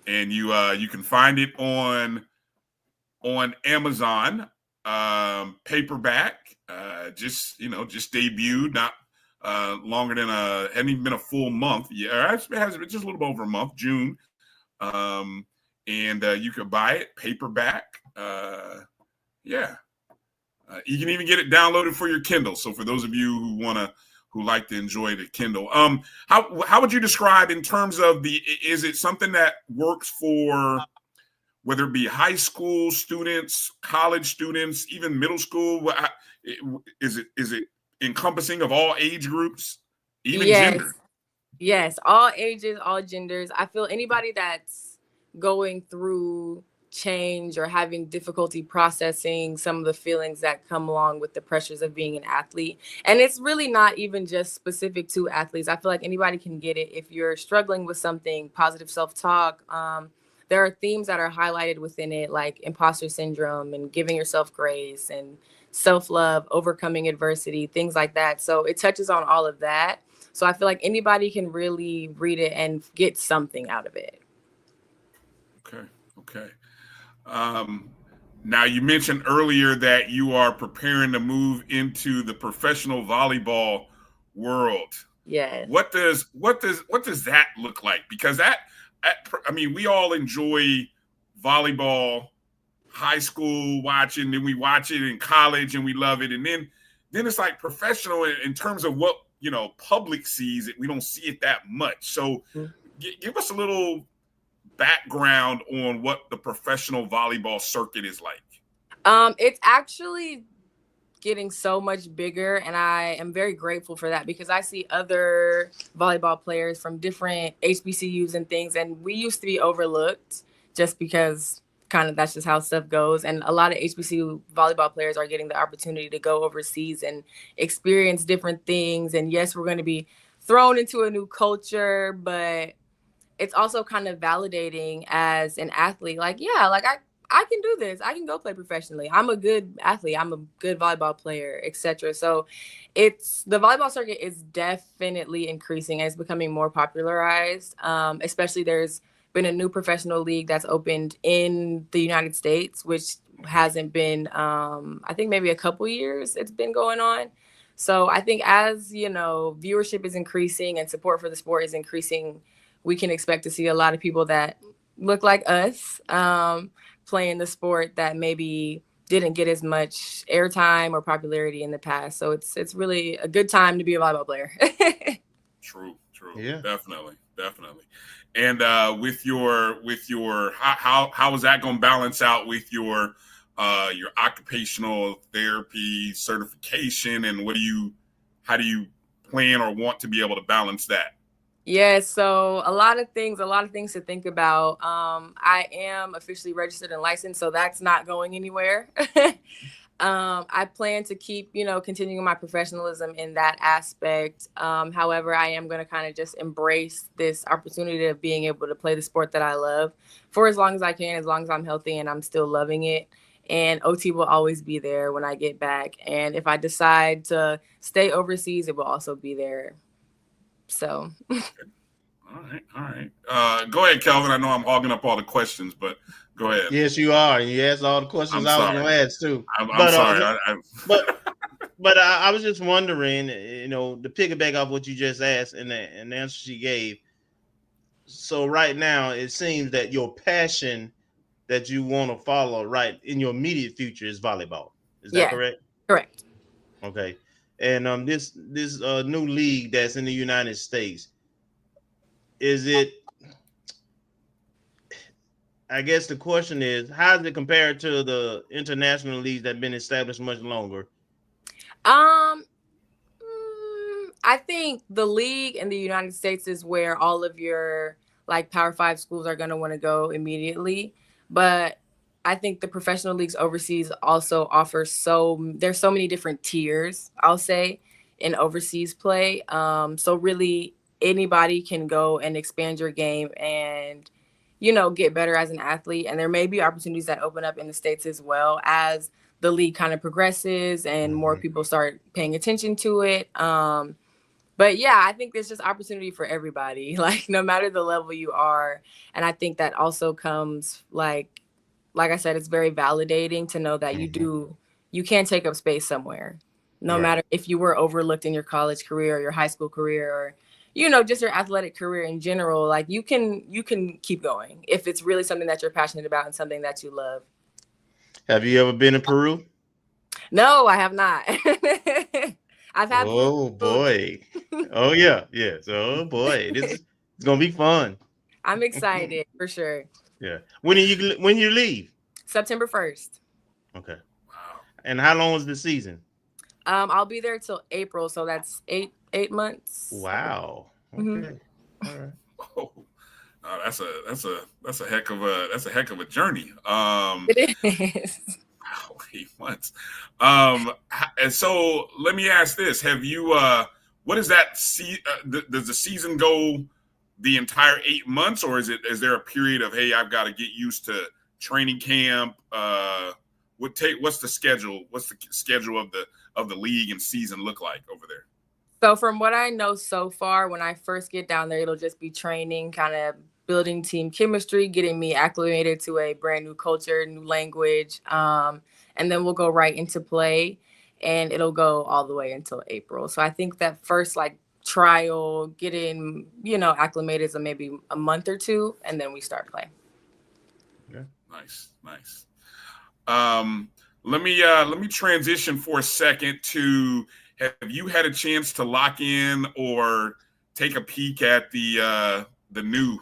and you can find it on Amazon, paperback. Just debuted, not longer than hadn't even been a full month. Yeah, it has been just a little bit over a month, June. And you can buy it paperback. You can even get it downloaded for your Kindle. So for those of you who like to enjoy the Kindle, how would you describe in terms of is it something that works for whether it be high school students, college students, even middle school? Is it encompassing of all age groups, even gender? Yes, all ages, all genders. I feel anybody that's going through change or having difficulty processing some of the feelings that come along with the pressures of being an athlete. And it's really not even just specific to athletes. I feel like anybody can get it. If you're struggling with something, positive self-talk, there are themes that are highlighted within it, like imposter syndrome and giving yourself grace and self-love, overcoming adversity, things like that. So it touches on all of that. So I feel like anybody can really read it and get something out of it. Okay. Now you mentioned earlier that you are preparing to move into the professional volleyball world. Yes. What does that look like? Because we all enjoy volleyball, high school watching, then we watch it in college and we love it. And then it's like professional in terms of what, public sees it. We don't see it that much. So give us a little background on what the professional volleyball circuit is like. It's actually getting so much bigger, and I am very grateful for that because I see other volleyball players from different HBCUs and things, and we used to be overlooked just because kind of that's just how stuff goes. And a lot of HBCU volleyball players are getting the opportunity to go overseas and experience different things. And yes, we're going to be thrown into a new culture, but it's also kind of validating as an athlete. Like, yeah, like I can do this. I can go play professionally. I'm a good athlete. I'm a good volleyball player, etc. So the volleyball circuit is definitely increasing and it's becoming more popularized. Especially there's been a new professional league that's opened in the United States, which hasn't been, I think maybe a couple years it's been going on. So I think as, viewership is increasing and support for the sport is increasing, we can expect to see a lot of people that look like us playing the sport that maybe didn't get as much airtime or popularity in the past. So it's really a good time to be a volleyball player. True. Yeah, definitely. And with your how is that going to balance out with your occupational therapy certification, and how do you plan or want to be able to balance that? Yeah, so a lot of things to think about. I am officially registered and licensed, so that's not going anywhere. I plan to keep, continuing my professionalism in that aspect. However, I am going to kind of just embrace this opportunity of being able to play the sport that I love for as long as I can, as long as I'm healthy and I'm still loving it. And OT will always be there when I get back. And if I decide to stay overseas, it will also be there. So. All right. Go ahead, Kelvin. I know I'm hogging up all the questions, but go ahead. Yes, you are. You asked all the questions I was going to ask too. I'm sorry. But I was just wondering, to piggyback off what you just asked and the answer she gave. So right now, it seems that your passion that you want to follow right in your immediate future is volleyball. Is that correct? Correct. Okay. And this new league that's in the United States, is it? I guess the question is, how does it compare to the international leagues that have been established much longer? I think the league in the United States is where all of your like Power 5 schools are going to want to go immediately. But I think the professional leagues overseas also offer there's so many different tiers, I'll say, in overseas play. So really anybody can go and expand your game and, get better as an athlete. And there may be opportunities that open up in the States as well as the league kind of progresses and more people start paying attention to it. But yeah, I think there's just opportunity for everybody, like no matter the level you are. And I think that also comes like I said, it's very validating to know that you can take up space somewhere, no matter if you were overlooked in your college career or your high school career or, just your athletic career in general. Like you can keep going if it's really something that you're passionate about and something that you love. Have you ever been in Peru? No, I have not. I've had. Oh boy. Oh yeah. Yes. Oh boy. It's gonna be fun. I'm excited for sure. Yeah. When you leave? September 1st. Okay. Wow. And how long is the season? I'll be there till April, so that's eight months. Wow. Okay. All right. Oh, that's a heck of a journey. It is. Wow, 8 months. And so let me ask this: have you? What is that? Does the season go the entire 8 months, or is there a period of, hey, I've got to get used to training camp? What's the schedule? What's the schedule of the league and season look like over there? So from what I know so far, when I first get down there, it'll just be training, kind of building team chemistry, getting me acclimated to a brand new culture, new language. And then we'll go right into play, and it'll go all the way until April. So I think that first trial, getting, acclimated is maybe a month or two, and then we start play. Yeah. Nice. Let me transition for a second to, have you had a chance to lock in or take a peek at the new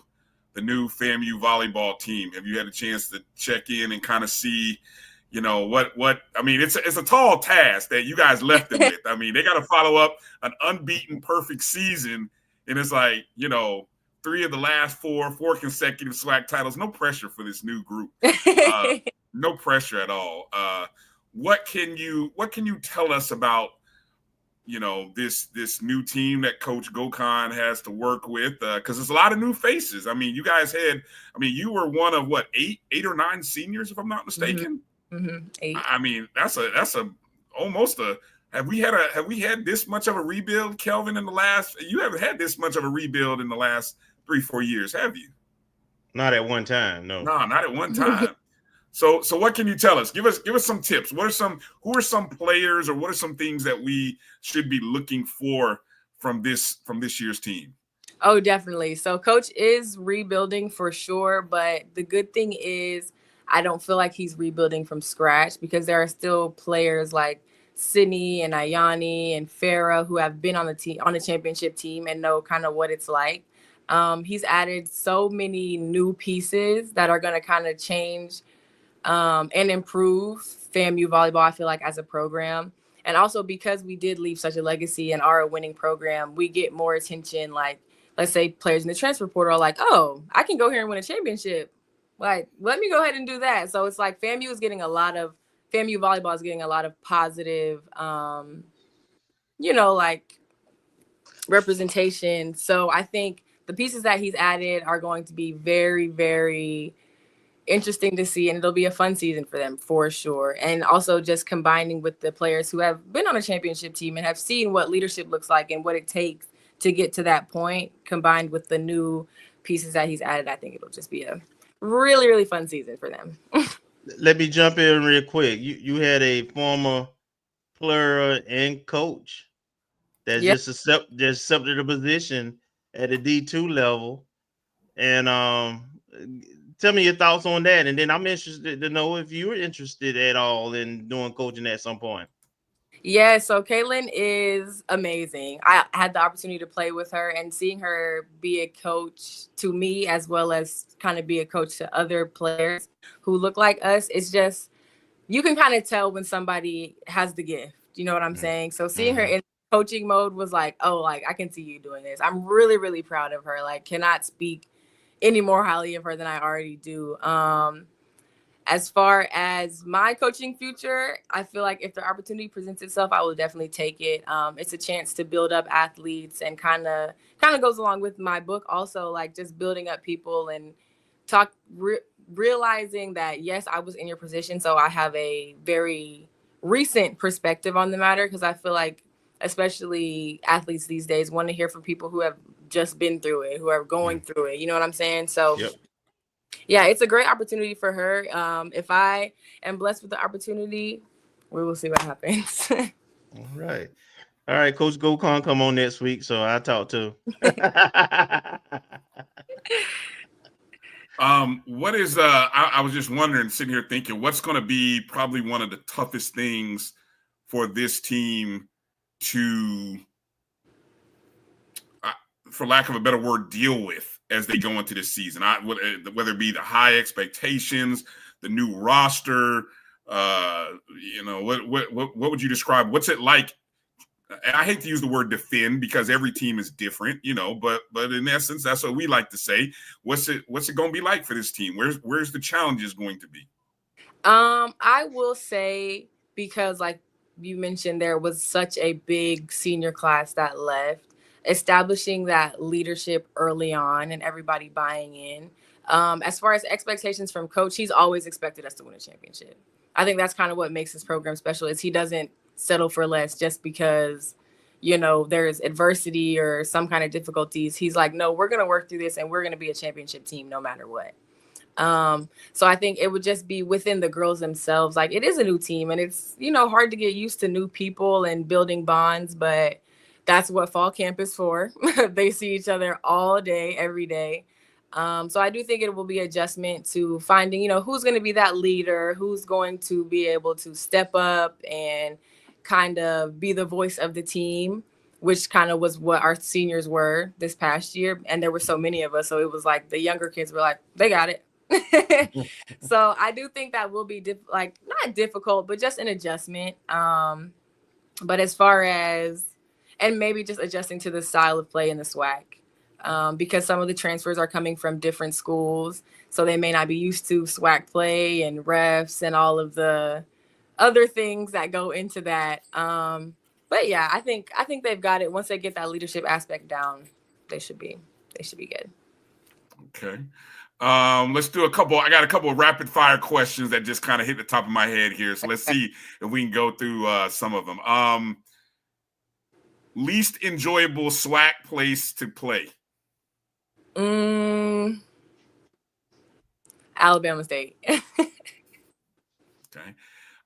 FAMU volleyball team? Have you had a chance to check in and kind of see, what I mean? It's a tall task that you guys left it with. I mean, they got to follow up an unbeaten perfect season, and it's like, 3 of the last 4 consecutive SWAC titles. No pressure for this new group. No pressure at all. What can you tell us about, this new team that Coach Gokhan has to work with? Because there's a lot of new faces. I mean, you were one of 8 or 9 seniors, if I'm not mistaken. 8. I mean, that's almost a. Have we had this much of a rebuild, Kelvin? You haven't had this much of a rebuild in the last 3-4 years, have you? Not at one time, no. No, not at one time. So what can you tell us? Give us some tips. Who are some players, or what are some things that we should be looking for from this year's team? Oh, definitely. So Coach is rebuilding for sure, but the good thing is I don't feel like he's rebuilding from scratch, because there are still players like Sydney and Ayani and Farah who have been on the championship team and know kind of what it's like. He's added so many new pieces that are going to kind of change and improve FAMU volleyball, I feel like, as a program. And also because we did leave such a legacy and are a winning program, we get more attention. Like, let's say players in the transfer portal are like, oh, I can go here and win a championship. Like, let me go ahead and do that. So it's like FAMU volleyball is getting a lot of positive, representation. So I think the pieces that he's added are going to be very, very interesting to see, and it'll be a fun season for them for sure. And also just combining with the players who have been on a championship team and have seen what leadership looks like and what it takes to get to that point, combined with the new pieces that he's added, I think it'll just be a really, really fun season for them. Let me jump in real quick. You had a former player and coach that just accepted a position at a D2 level. And tell me your thoughts on that. And then I'm interested to know if you were interested at all in doing coaching at some point. Yeah, so Kaylin is amazing. I had the opportunity to play with her, and seeing her be a coach to me as well as kind of be a coach to other players who look like us, it's just, you can kind of tell when somebody has the gift. You know what I'm saying? So seeing her in coaching mode was like, oh, like I can see you doing this. I'm really, really proud of her. Like, cannot speak any more highly of her than I already do. As far as my coaching future, I feel like if the opportunity presents itself, I will definitely take it. It's a chance to build up athletes, and kind of goes along with my book also, like just building up people and realizing that, yes, I was in your position, so I have a very recent perspective on the matter, because I feel like especially athletes these days want to hear from people who have just been through it, who are going through it. You know what I'm saying? So Yep. yeah, it's a great opportunity for her. If I am blessed with the opportunity, we will see what happens. All right. All right, Coach Gokon, come on next week, so I'll talk to. What is I was just wondering, sitting here thinking, what's going to be probably one of the toughest things for this team to, for lack of a better word, deal with as they go into this season? Whether it be the high expectations, the new roster, what would you describe? What's it like? I hate to use the word defend because every team is different, but in essence, that's what we like to say. What's it going to be like for this team? Where's the challenges going to be? I will say, because like you mentioned, there was such a big senior class that left, establishing that leadership early on and everybody buying in. As far as expectations from coach, he's always expected us to win a championship. I think that's kind of what makes his program special, is he doesn't settle for less just because, there's adversity or some kind of difficulties. He's like, no, we're going to work through this and we're going to be a championship team no matter what. So I think it would just be within the girls themselves. Like, it is a new team, and it's, hard to get used to new people and building bonds, but that's what fall camp is for. They see each other all day, every day. So I do think it will be adjustment to finding, who's going to be that leader, who's going to be able to step up and kind of be the voice of the team, which kind of was what our seniors were this past year. And there were so many of us. So it was like the younger kids were like, they got it. So I do think that will be not difficult, but just an adjustment. But as far as, and maybe just adjusting to the style of play in the SWAC, because some of the transfers are coming from different schools, so they may not be used to SWAC play and refs and all of the other things that go into that. But yeah, I think they've got it. Once they get that leadership aspect down, they should be good. Okay. Let's do I got a couple of rapid fire questions that just kind of hit the top of my head here. So let's see if we can go through some of them. Least enjoyable SWAC place to play? Alabama State. Okay.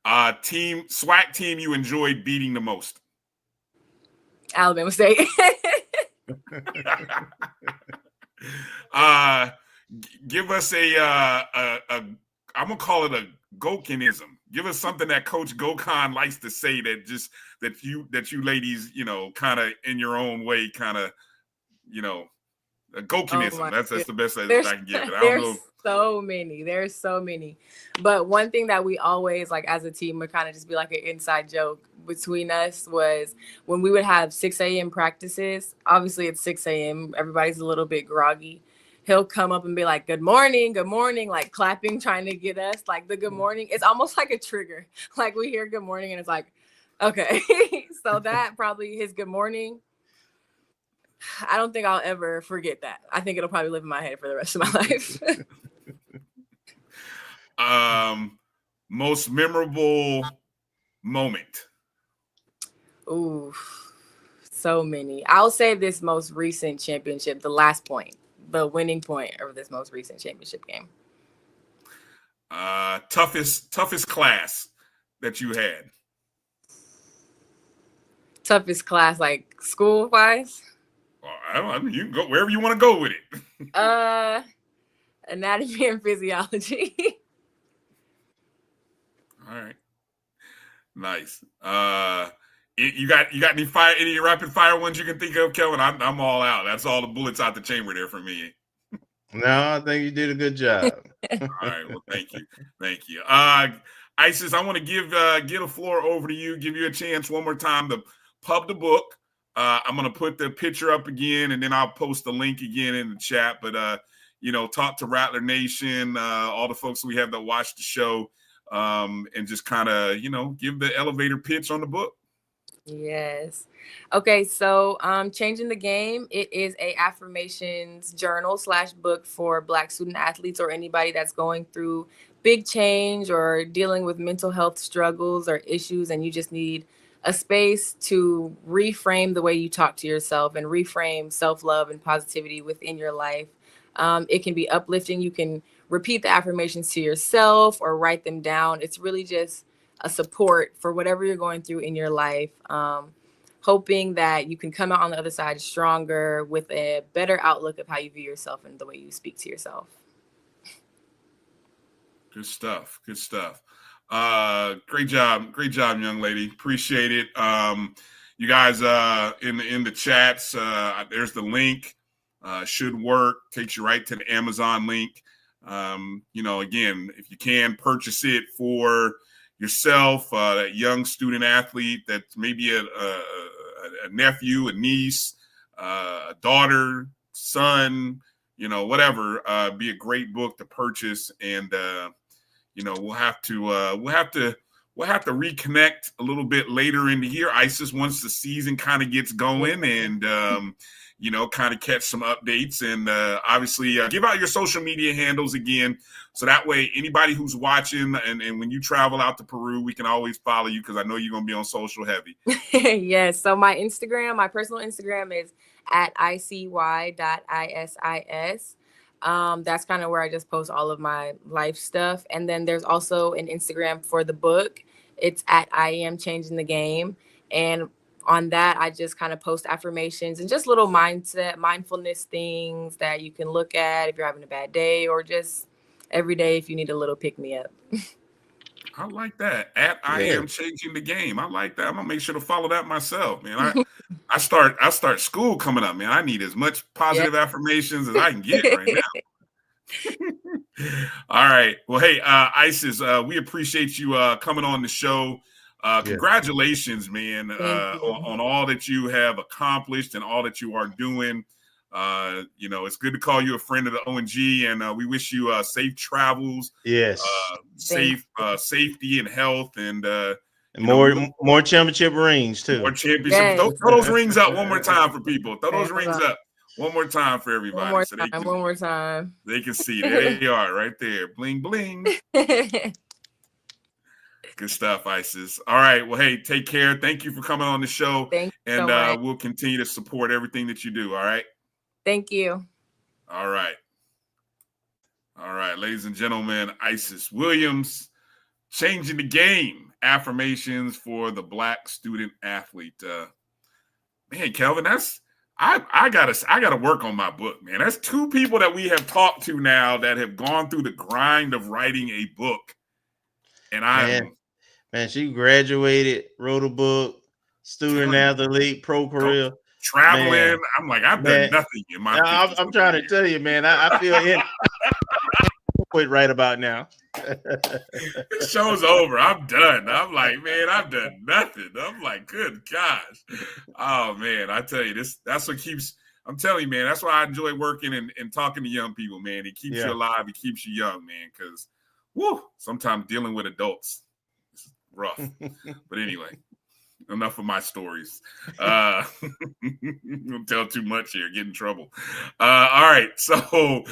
SWAC team you enjoyed beating the most? Alabama State. Give us I'm gonna call it a Gokinism. Give us something that Coach Gokon likes to say that you ladies, kind of in your own way, kind of, a Gokinism. That's the best I can give it. I don't know. There's so many. But one thing that we always, like, as a team, would kind of just be like an inside joke between us was when we would have 6 a.m. practices. Obviously, it's 6 a.m. Everybody's a little bit groggy. He'll come up and be like, good morning, like clapping, trying to get us, like the good morning. It's almost like a trigger. Like, we hear good morning and it's like, okay. So that probably his good morning. I don't think I'll ever forget that. I think it'll probably live in my head for the rest of my life. Most memorable moment? Ooh, so many. I'll say this most recent championship, the last point, the winning point of this most recent championship game. Toughest class that you had? Toughest class, like school-wise? I don't know. You can go wherever you want to go with it. Anatomy and physiology. All right. Nice. You got any rapid fire ones you can think of, Kelvin? I'm all out. That's all the bullets out the chamber there for me. No, I think you did a good job. All right. Well, thank you. Isis, I want to give the floor over to you. Give you a chance one more time to pub the book. I'm going to put the picture up again, and then I'll post the link again in the chat. But talk to Rattler Nation, all the folks we have that watch the show, and just kind of, give the elevator pitch on the book. Yes. Okay, so Changing the Game, it is a affirmations journal / book for Black student athletes or anybody that's going through big change or dealing with mental health struggles or issues, and you just need a space to reframe the way you talk to yourself and reframe self-love and positivity within your life. It can be uplifting. You can repeat the affirmations to yourself or write them down. It's really just a support for whatever you're going through in your life, hoping that you can come out on the other side stronger with a better outlook of how you view yourself and the way you speak to yourself. Good stuff. Good stuff. Great job, young lady. Appreciate it. You guys in the chats, there's the link. Should work. Takes you right to the Amazon link. Again, if you can purchase it for yourself, that young student athlete that's maybe a nephew, a niece, a daughter, son, whatever, be a great book to purchase. And we'll have to reconnect a little bit later in the year, Isis, once the season kind of gets going, and kind of catch some updates, and obviously give out your social media handles again, so that way anybody who's watching and when you travel out to Peru, we can always follow you, because I know you're going to be on social heavy. Yes. So my personal Instagram is @icy.isis. That's kind of where I just post all of my life stuff. And then there's also an Instagram for the book. It's @I am changing the game. And on that, I just kind of post affirmations and just little mindfulness things that you can look at if you're having a bad day, or just every day if you need a little pick me up. I like that. I am changing the game. I like that. I'm gonna make sure to follow that myself, man. I start school coming up, man. I need as much positive affirmations as I can get right now. All right. Well, hey, Isis, we appreciate you coming on the show. Congratulations, man, on all that you have accomplished and all that you are doing. It's good to call you a friend of the O&G, and we wish you safe travels. Yes. Safety and health, and more championship rings too. More championships. Yes. Throw those rings up one more time for people. Throw those rings up one more time for everybody. One more time. They can see. There they are right there. Bling, bling. Good stuff, Isis. All right. Well, hey, take care. Thank you for coming on the show. Thank you and so much. We'll continue to support everything that you do. All right. Thank you. All right. Ladies and gentlemen, Isis Williams, changing the game. Affirmations for the Black student athlete. Man, Kelvin, I gotta work on my book, man. That's two people that we have talked to now that have gone through the grind of writing a book. And Man, she graduated, wrote a book, student athlete, pro career. Traveling. Man. I'm like, I've done nothing in my I'm trying to tell you, man. I feel in quit right about now. The show's over. I'm done. I'm like, man, I've done nothing. I'm like, good gosh. Oh man, I tell you, that's what keeps. I'm telling you, man, that's why I enjoy working and talking to young people, man. It keeps you alive, it keeps you young, man, because sometimes dealing with adults is rough. But anyway, enough of my stories. Don't tell too much here, get in trouble. All right, so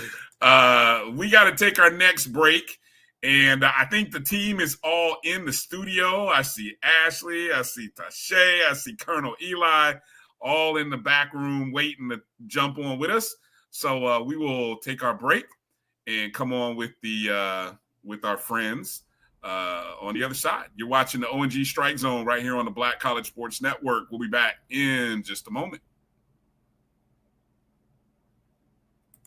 we got to take our next break, and I think the team is all in the studio. I see Ashley, I see Tashay, I see Colonel Eli, all in the back room waiting to jump on with us. So we will take our break and come on with our friends on the other side. You're watching the O&G StrikeZone right here on the Black College Sports Network. We'll be back in just a moment.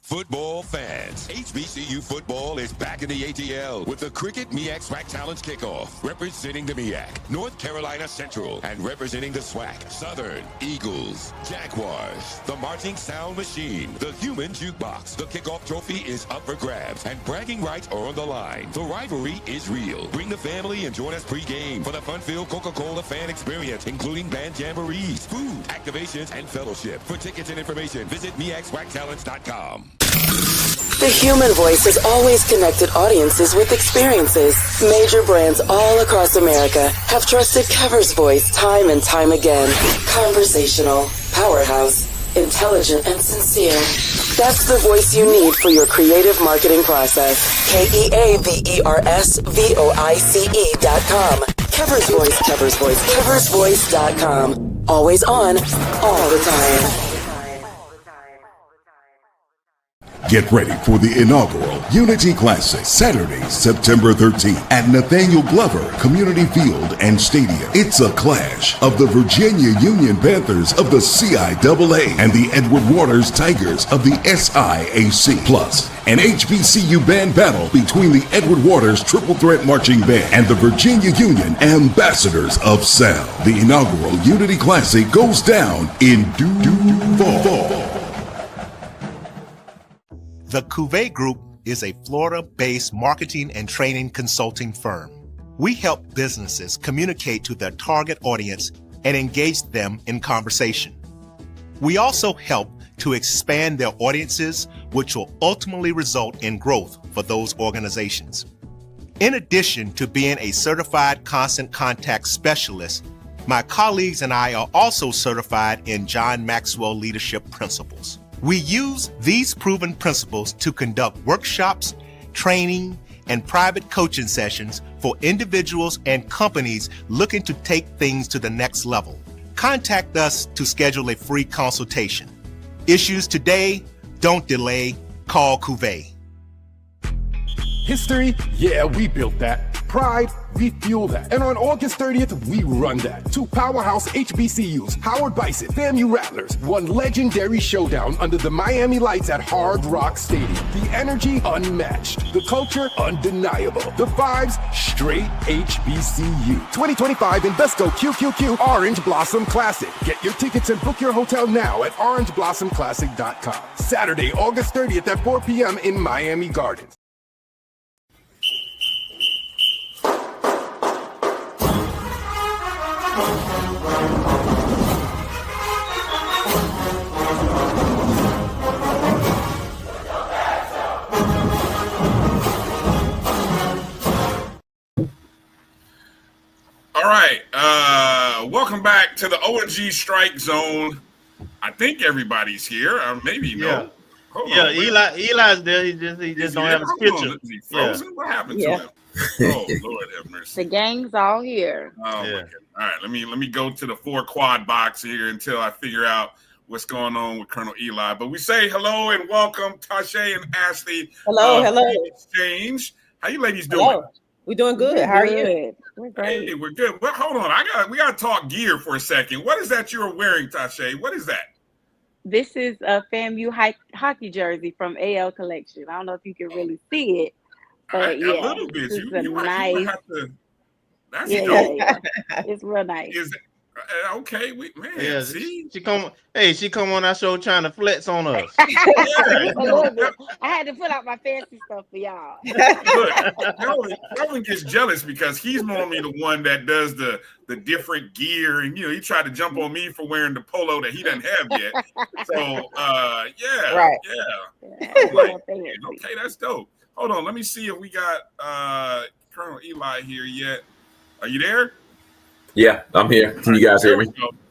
Football fans, HBCU football is back in the ATL with the Cricket MEAC SWAC Challenge Kickoff. Representing the MEAC, North Carolina Central, and representing the SWAC, Southern, Eagles, Jaguars, the Marching Sound Machine, the Human Jukebox. The kickoff trophy is up for grabs, and bragging rights are on the line. The rivalry is real. Bring the family and join us pre-game for the fun-filled Coca-Cola fan experience, including band jamborees, food, activations, and fellowship. For tickets and information, visit MEACSWACchallenge.com. The human voice has always connected audiences with experiences. Major brands all across America have trusted Kever's voice time and time again. Conversational, powerhouse, intelligent, and sincere. That's the voice you need for your creative marketing process. KEAVERSVOICE.com. Kever's Voice, Kever's Voice, KeversVoice.com. Always on, all the time. Get ready for the inaugural Unity Classic, Saturday, September 13th at Nathaniel Glover Community Field and Stadium. It's a clash of the Virginia Union Panthers of the CIAA and the Edward Waters Tigers of the SIAC. Plus, an HBCU band battle between the Edward Waters Triple Threat Marching Band and the Virginia Union Ambassadors of Sound. The inaugural Unity Classic goes down in due fall. The Cuvée Group is a Florida-based marketing and training consulting firm. We help businesses communicate to their target audience and engage them in conversation. We also help to expand their audiences, which will ultimately result in growth for those organizations. In addition to being a certified constant contact specialist, my colleagues and I are also certified in John Maxwell Leadership Principles. We use these proven principles to conduct workshops, training, and private coaching sessions for individuals and companies looking to take things to the next level. Contact us to schedule a free consultation. Issues today, don't delay, call Cuvée. History? Yeah, we built that. Pride? We fuel that. And on August 30th, we run that. Two powerhouse HBCUs, Howard Bison, FAMU Rattlers, one legendary showdown under the Miami lights at Hard Rock Stadium. The energy unmatched. The culture undeniable. The vibes straight HBCU. 2025 Invesco QQQ Orange Blossom Classic. Get your tickets and book your hotel now at orangeblossomclassic.com. Saturday, August 30th at 4 p.m. in Miami Gardens. All right. Welcome back to the O&G StrikeZone. I think everybody's here. Maybe no. Yeah. Hold Yeah, on, Eli's there. He just don't have his picture. Is he frozen? What happened to him? Oh, Lord have mercy. The gang's all here. Oh, my goodness. All right, let me go to the 4 quad box here until I figure out what's going on with Colonel Eli. But we say hello and welcome, Tasha and Ashley. Hello. Fang Exchange. How you ladies doing? Hello. We're doing good. How are you? We're great. Hey, we're good. Well, hold on. We got to talk gear for a second. What is that you're wearing, Tasha? What is that? This is a FAMU hockey jersey from AL Collection. I don't know if you can really see it, but yeah, a little bit. It's nice. That's dope. Yeah. It's real nice. Okay, Yeah, see, she come on our show trying to flex on us. A little bit. I had to put out my fancy stuff for y'all. Look, Kelvin gets jealous because he's normally the one that does the different gear, and he tried to jump on me for wearing the polo that he doesn't have yet. So, right. Okay, that's dope. Hold on, let me see if we got Colonel Eli here yet. Are you there? Yeah, I'm here. Can you guys hear me?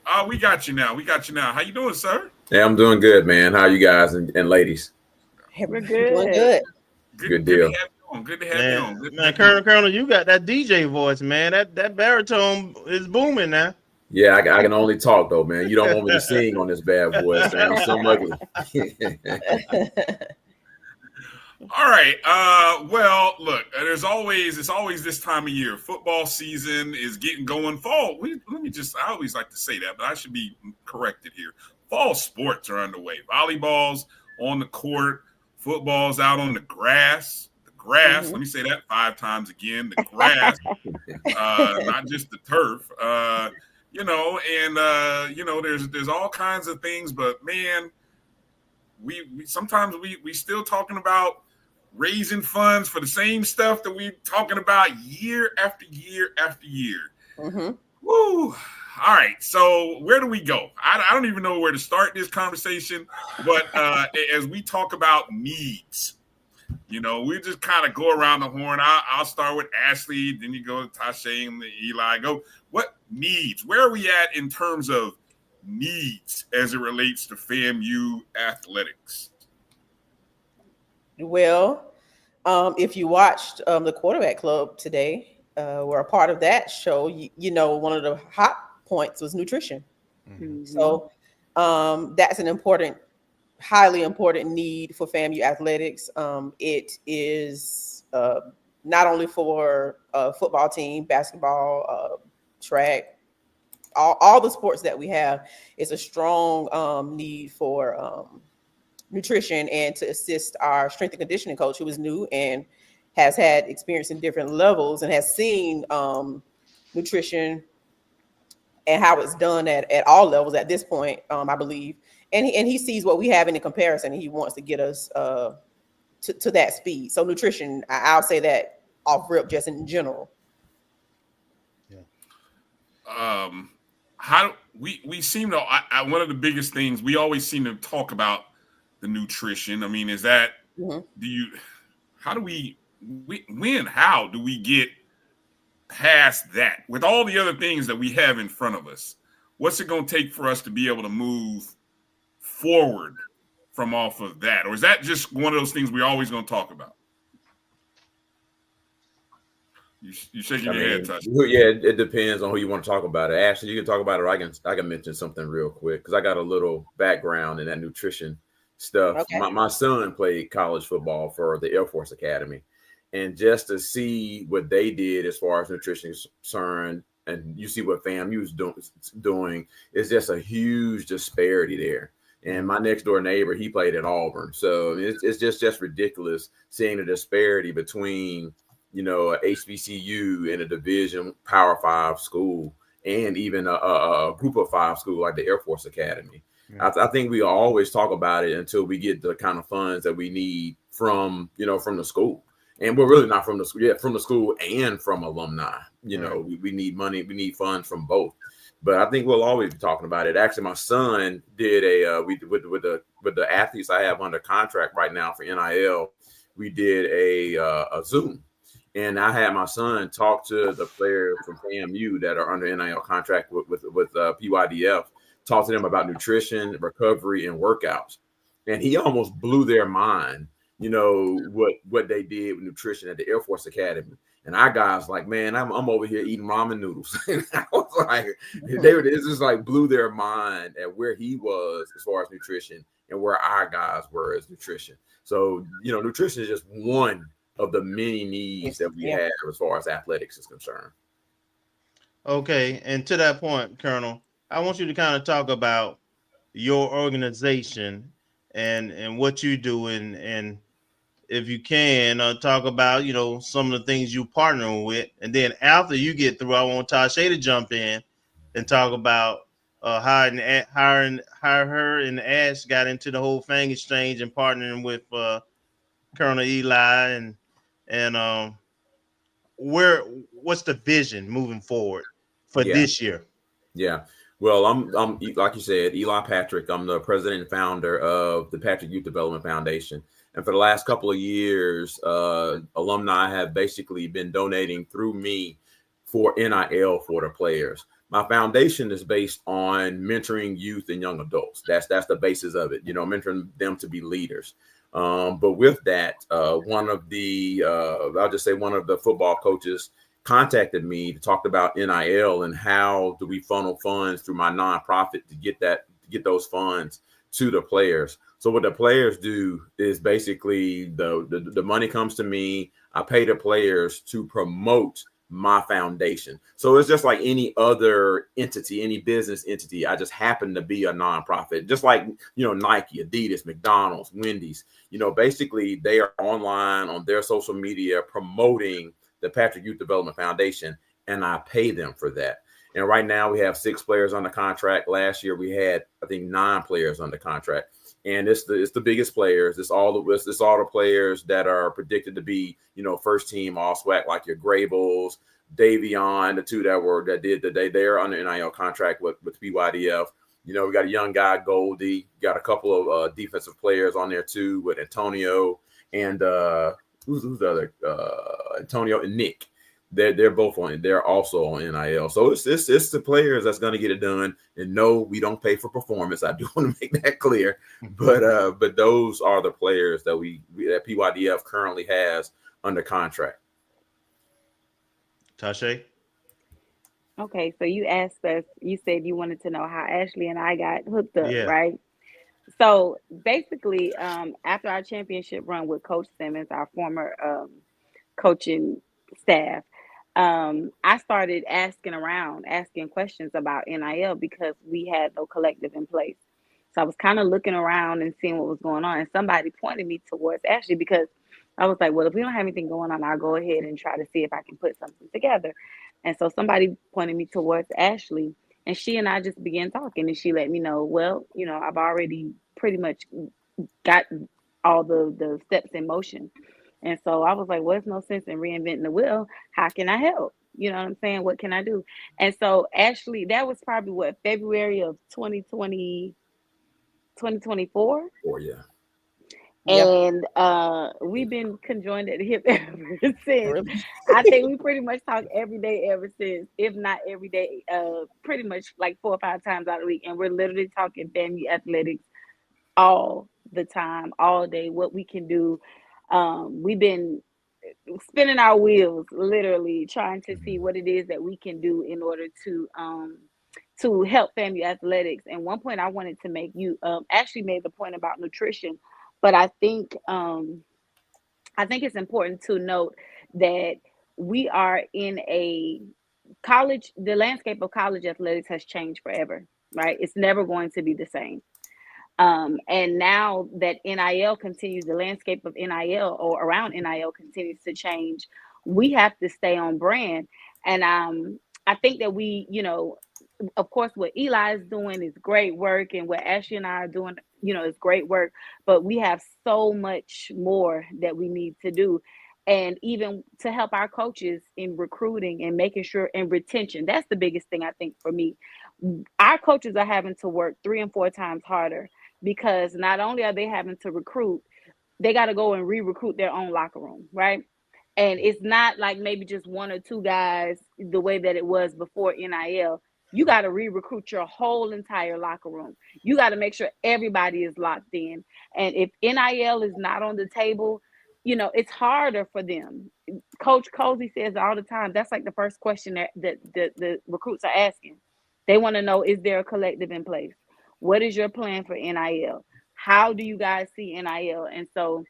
Oh, we got you now. How you doing, sir? Yeah, I'm doing good, man. How are you guys and ladies? We're good. Doing good. Good deal. Good to have you on. Man, Colonel, you got that DJ voice, man. That baritone is booming now. Yeah, I can only talk though, man. You don't want me to sing on this bad boy. It sounds so ugly. All right. Well, look, it's always this time of year. Football season is getting going. Fall. I always like to say that, but I should be corrected here. Fall sports are underway. Volleyball's on the court. Football's out on the grass. Let me say that 5 times again. The grass, not just the turf. There's all kinds of things, but man, we sometimes still talking about raising funds for the same stuff that we're talking about year after year after year. Mm-hmm. Woo. All right. So where do we go? I don't even know where to start this conversation, but as we talk about needs, You know, we just kind of go around the horn. I'll start with Ashley, then you go to Tasha and Eli. Go, what needs? Where are we at in terms of needs as it relates to FAMU athletics? Well, if you watched the Quarterback Club today, we're a part of that show. You know, one of the hot points was nutrition. Mm-hmm. So that's an important, highly important need for FAMU athletics. It is not only for football team, basketball, track, all the sports that we have. It's a strong need for nutrition, and to assist our strength and conditioning coach, who is new and has had experience in different levels and has seen nutrition and how it's done at all levels at this point, I believe. And he sees what we have in the comparison, and he wants to get us to that speed. So nutrition, I'll say that off rip, just in general. Yeah. How we seem to, one of the biggest things, we always seem to talk about the nutrition. I mean, is that, how do we get past that with all the other things that we have in front of us? What's it going to take for us to be able to move forward from off of that? Or is that just one of those things we're always going to talk about? You shaking your head, Touch. Yeah, it depends on who you want to talk about it. Ashley, you can talk about it, or I can mention something real quick, because I got a little background in that nutrition stuff. Okay. My son played college football for the Air Force Academy, and just to see what they did as far as nutrition is concerned, and you see what FAMU is doing, is just a huge disparity there. And my next door neighbor, he played at Auburn, so it's just ridiculous seeing the disparity between, you know, a HBCU in a Division Power 5 school, and even a Group of 5 school like the Air Force Academy. I think we always talk about it until we get the kind of funds that we need from the school. And we're really not from the school, from the school and from alumni. You know, we need money, we need funds from both. But I think we'll always be talking about it. Actually, my son did with the athletes I have under contract right now for NIL, we did a Zoom. And I had my son talk to the players from FAMU that are under NIL contract with PYDF, talk to them about nutrition, recovery, and workouts. And he almost blew their mind, you know, what they did with nutrition at the Air Force Academy. And our guys like, man, I'm over here eating ramen noodles. And I was like, it just like blew their mind at where he was as far as nutrition and where our guys were as nutrition. So, you know, nutrition is just one of the many needs that we have as far as athletics is concerned. Okay, and to that point, Colonel, I want you to kind of talk about your organization and what you do, and if you can, talk about, you know, some of the things you partner with, and then after you get through, I want Tasha to jump in and talk about how her and Ash got into the whole Fang Exchange and partnering with Colonel Eli, and what's the vision moving forward for this year? Yeah. Well, I'm like you said, Eli Patrick. I'm the president and founder of the Patrick Youth Development Foundation. And for the last couple of years, alumni have basically been donating through me for NIL for the players. My foundation is based on mentoring youth and young adults. That's the basis of it, you know, mentoring them to be leaders. But with that, one of the football coaches contacted me to talk about NIL and how do we funnel funds through my nonprofit to get those funds to the players. So what the players do is basically the money comes to me. I pay the players to promote my foundation. So it's just like any other entity, any business entity. I just happen to be a nonprofit, just like, you know, Nike, Adidas, McDonald's, Wendy's. You know, basically they are online on their social media promoting the Patrick Youth Development Foundation, and I pay them for that. And right now we have 6 players under contract. Last year we had, I think, 9 players under contract. And it's the biggest players. It's all the players that are predicted to be, you know, first team all SWAC, like your Graybulls, Davion, the 2 that did today. They're under NIL contract with PYDF. You know, we got a young guy, Goldie. Got a couple of defensive players on there too with Antonio. and who's the other Antonio and Nick. They're both on. They're also on NIL. So it's the players that's going to get it done. And no, we don't pay for performance. I do want to make that clear. But those are the players that that PYDF currently has under contract. Tasha? Okay, so you asked us, you said you wanted to know how Ashley and I got hooked up, Yeah. right? So basically, after our championship run with Coach Simmons, our former coaching staff, I started asking questions about NIL because we had no collective in place. So I was kind of looking around and seeing what was going on. And somebody pointed me towards Ashley because I was like, well, if we don't have anything going on, I'll go ahead and try to see if I can put something together. And so somebody pointed me towards Ashley, and she and I just began talking, and she let me know, well, I've already pretty much got all the steps in motion. And so I was like, well, there's no sense in reinventing the wheel. How can I help? You know what I'm saying? What can I do? And so Ashley, that was probably February of 2024? Oh, yeah. And we've been conjoined at the hip ever since. I think we pretty much talk every day ever since, if not every day, pretty much like 4 or 5 times out of the week. And we're literally talking FAMU athletics all the time, all day, what we can do. We've been spinning our wheels, literally trying to see what it is that we can do in order to help FAMU athletics. And one point I wanted to make, you actually made the point about nutrition. But I think it's important to note that we are in a college. The landscape of college athletics has changed forever, right? It's never going to be the same. And now that NIL continues, the landscape of NIL or around NIL continues to change, we have to stay on brand. And I think that we, of course, what Eli is doing is great work, and what Ashley and I are doing, is great work, but we have so much more that we need to do. And even to help our coaches in recruiting and making sure and retention, that's the biggest thing I think for me. Our coaches are having to work 3 and 4 times harder because not only are they having to recruit, they got to go and re-recruit their own locker room, right? And it's not like maybe just 1 or 2 guys the way that it was before NIL. You got to re-recruit your whole entire locker room. You got to make sure everybody is locked in. And if NIL is not on the table, it's harder for them. Coach Cozy says all the time, that's like the first question that the recruits are asking. They want to know, is there a collective in place? What is your plan for NIL? How do you guys see NIL? And so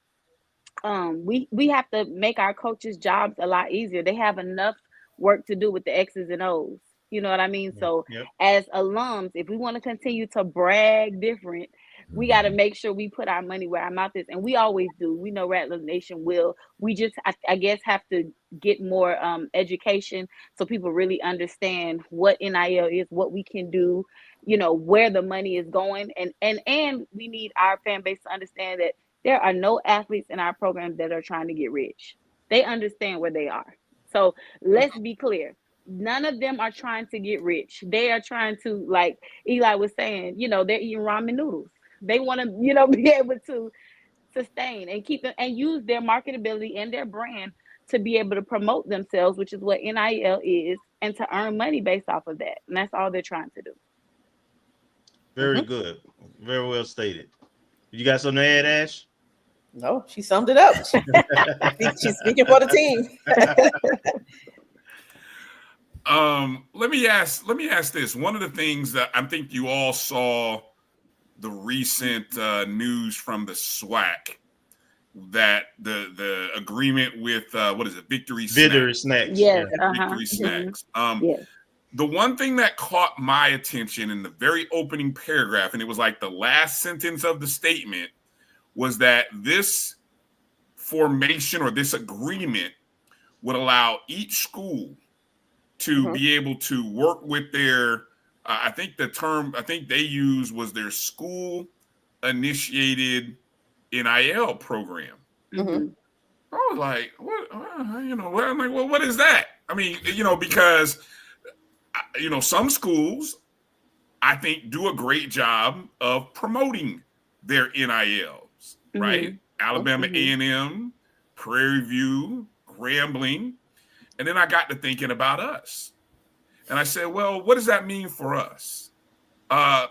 we have to make our coaches' jobs a lot easier. They have enough work to do with the X's and O's. You know what I mean? So as alums, if we want to continue to brag different, we got to make sure we put our money where our mouth is. And we always do. We know Rattlers Nation will. We just, I guess, have to get more education so people really understand what NIL is, what we can do, where the money is going. And we need our fan base to understand that there are no athletes in our program that are trying to get rich. They understand where they are. So let's be clear. None of them are trying to get rich. They are trying to, like Eli was saying, they're eating ramen noodles. They want to, be able to sustain and keep them and use their marketability and their brand to be able to promote themselves, which is what NIL is, and to earn money based off of that. And that's all they're trying to do. Very good. Very well stated. You got something to add, Ash? No, she summed it up. She's speaking for the team. Let me ask this. One of the things that I think you all saw the recent news from the SWAC, that the agreement with what is it, Victory Snacks. Yes, Victory Snacks. Yes. The one thing that caught my attention in the very opening paragraph, and it was like the last sentence of the statement, was that this formation or this agreement would allow each school to be able to work with their, I think the term I think they used was their school initiated NIL program. Mm-hmm. I was like, what? I'm like, well, what is that? I mean, because some schools, I think, do a great job of promoting their NILs, right? Alabama A&M, Prairie View, Grambling. And then I got to thinking about us. And I said, well, what does that mean for us?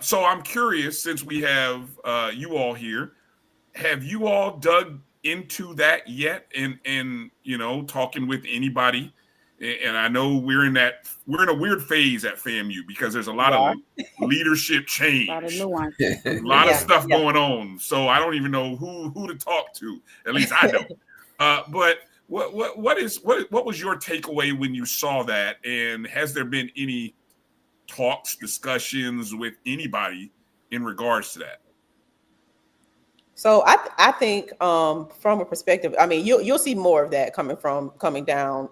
So I'm curious, since we have you all here, have you all dug into that yet? And talking with anybody? And I know we're in a weird phase at FAMU because there's a lot of leadership change, a lot of nuance, a lot of stuff going on. So I don't even know who to talk to. At least I don't. But what was your takeaway when you saw that? And has there been any talks, discussions with anybody in regards to that? So I think from a perspective, I mean, you'll see more of that coming down,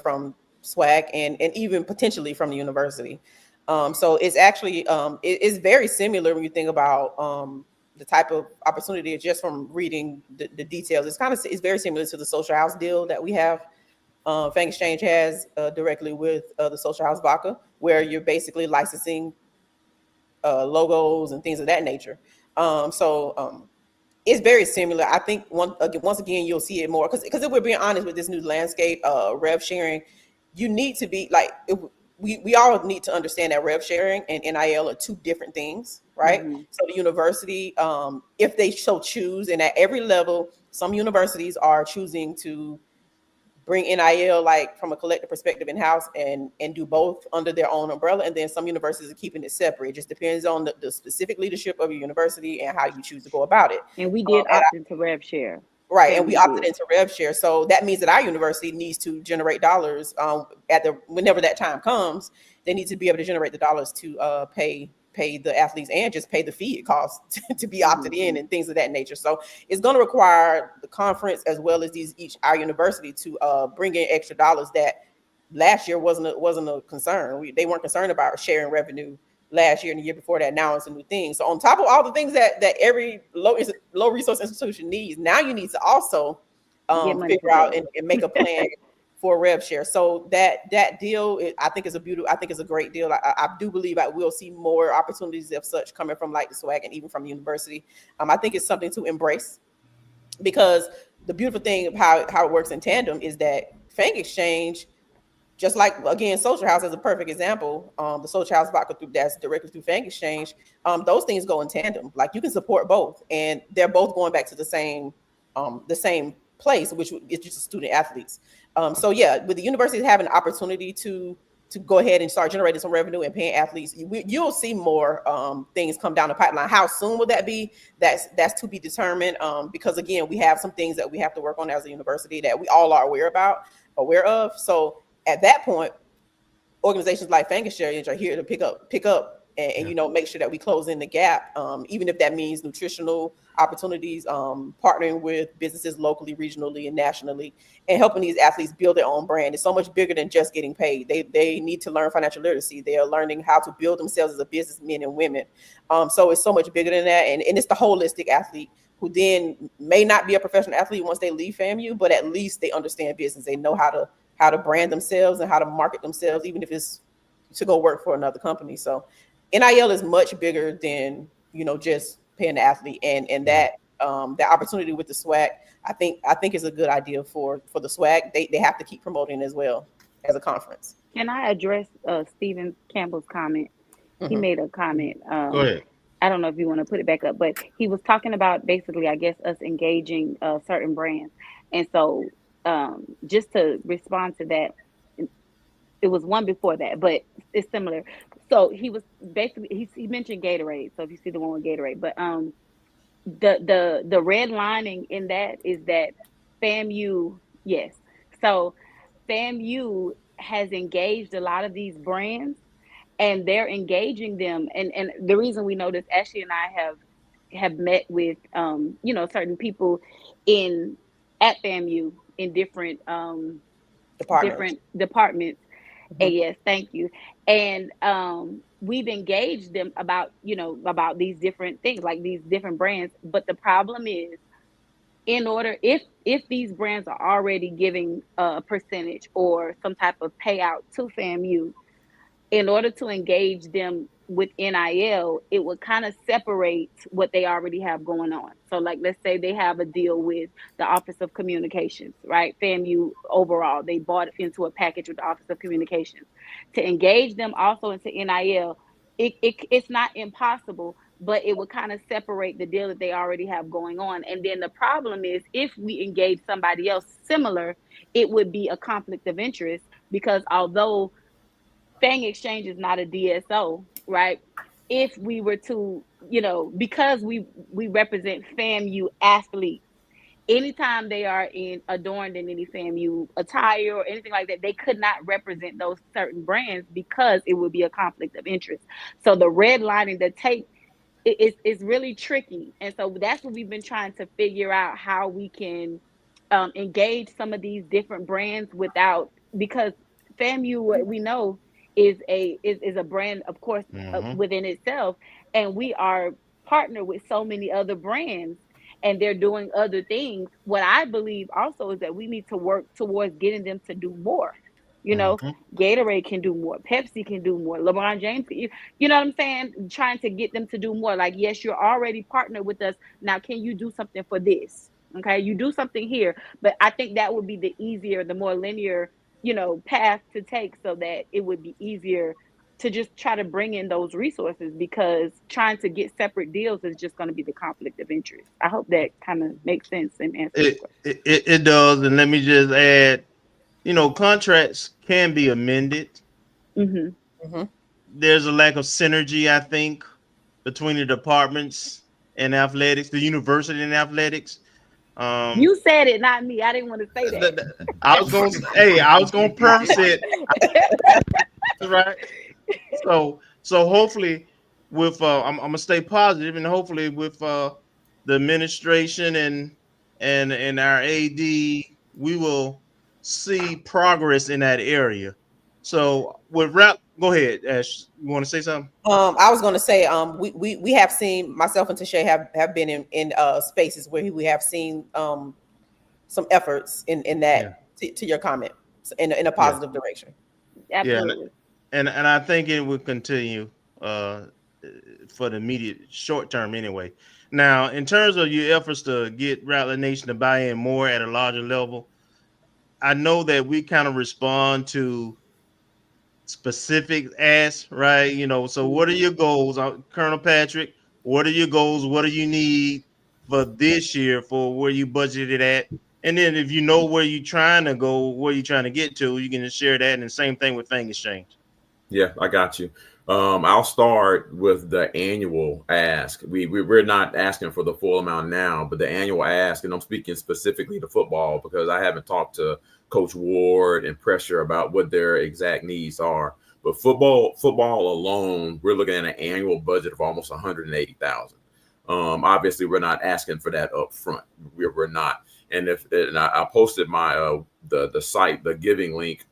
from SWAC and even potentially from the university. So it's actually it's very similar when you think about the type of opportunity just from reading the details. It's very similar to the social house deal that we have. Fang Exchange has directly with the social house vodka, where you're basically licensing logos and things of that nature. It's very similar. I think once again you'll see it more because if we're being honest with this new landscape, rev sharing, you need to be like we all need to understand that rev sharing and NIL are two different things, right? Mm-hmm. So the university, if they so choose, and at every level, some universities are choosing to bring NIL like from a collective perspective in-house and do both under their own umbrella. And then some universities are keeping it separate. It just depends on the specific leadership of your university and how you choose to go about it. And we did opt into rev share. Right. And we opted into rev share. So that means that our university needs to generate dollars whenever that time comes. They need to be able to generate the dollars to pay the athletes and just pay the fee it costs to be opted in and things of that nature. So it's going to require the conference as well as our university to bring in extra dollars that last year wasn't a concern. They weren't concerned about sharing revenue last year and the year before that. Now it's a new thing. So on top of all the things that every low resource institution needs, now you need to also figure out and make a plan for rev share. So that deal, I think is a great deal. I do believe I will see more opportunities of such coming from like the SWAC and even from the university. I think it's something to embrace because the beautiful thing of how it works in tandem is that Fang Exchange, just like again, Social House is a perfect example. The Social House vodka that's directly through Fang Exchange. Those things go in tandem. Like you can support both, and they're both going back to the same place, which is just student athletes. So yeah, with the universities having an opportunity to go ahead and start generating some revenue and paying athletes, you'll see more things come down the pipeline. How soon will that be? That's to be determined. Because again, we have some things that we have to work on as a university that we all are aware of. So at that point, organizations like Fang Exchange are here to pick up and make sure that we close in the gap, even if that means nutritional opportunities, partnering with businesses locally, regionally, and nationally, and helping these athletes build their own brand. It's so much bigger than just getting paid. They need to learn financial literacy. They are learning how to build themselves as a businessmen and women. So it's so much bigger than that, and it's the holistic athlete who then may not be a professional athlete once they leave FAMU, but at least they understand business. They know how to brand themselves and how to market themselves, even if it's to go work for another company. So NIL is much bigger than, just paying the athlete, and that opportunity with the SWAC, I think is a good idea for the SWAC. They have to keep promoting as well as a conference. Can I address Stephen Campbell's comment? Mm-hmm. He made a comment. Go ahead. I don't know if you want to put it back up, but he was talking about basically, I guess, us engaging certain brands. And so just to respond to that, it was one before that, but it's similar. So he was basically, he mentioned Gatorade. So if you see the one with Gatorade, but the redlining in that is that FAMU, yes. So FAMU has engaged a lot of these brands, and they're engaging them. And the reason we know this, Ashley and I have met with certain people at FAMU in different departments. Mm-hmm. And yes, thank you. And we've engaged them about these different things, like these different brands. But the problem is, if these brands are already giving a percentage or some type of payout to FAMU, in order to engage them with NIL, it would kind of separate what they already have going on. So like, let's say they have a deal with the Office of Communications, right? FAMU overall, they bought into a package with the Office of Communications. To engage them also into NIL, it's not impossible, but it would kind of separate the deal that they already have going on. And then the problem is, if we engage somebody else similar, it would be a conflict of interest, because although Fang Exchange is not a DSO, right? If we were to, because we represent FAMU athletes, anytime they are adorned in any FAMU attire or anything like that, they could not represent those certain brands because it would be a conflict of interest. So the redlining, the tape, is really tricky. And so that's what we've been trying to figure out, how we can engage some of these different brands without, because FAMU, what we know, is a brand, of course, within itself, and we are partnered with so many other brands, and they're doing other things. What I believe also is that we need to work towards getting them to do more. Gatorade can do more, Pepsi can do more, LeBron James, you know what I'm saying? Trying to get them to do more. Like, yes, you're already partnered with us. Now, can you do something for this? Okay, you do something here. But I think that would be the easier, the more linear, path to take, so that it would be easier to just try to bring in those resources, because trying to get separate deals is just going to be the conflict of interest. I hope that kind of makes sense and answers it does. And let me just add, contracts can be amended. There's a lack of synergy, I think, between the departments and athletics, the university and athletics. You said it, not me. I didn't want to say that. I was going to preface it. Right. So hopefully with I'm gonna stay positive, and hopefully with the administration and our AD, we will see progress in that area. So with go ahead, Ash. You want to say something? I was going to say, we have seen, myself and Tashay have been in spaces where we have seen some efforts in that, to your comment, in a positive direction. Absolutely. Yeah, and I think it will continue for the immediate short term anyway. Now, in terms of your efforts to get Rattler Nation to buy in more at a larger level, I know that we kind of respond to specific asks, right? So what are your goals, Colonel Patrick? What are your goals? What do you need for this year for where you budgeted at? And then if you know where you're trying to go, where you're trying to get to, you can just share that. And the same thing with Fang Exchange. Yeah, I got you. I'll start with the annual ask. We're not asking for the full amount now, but the annual ask, and I'm speaking specifically to football because I haven't talked to Coach Ward and Pressure about what their exact needs are. But football alone, we're looking at an annual budget of almost $180,000. Obviously, we're not asking for that up front. We're not. And I posted my the site, the giving link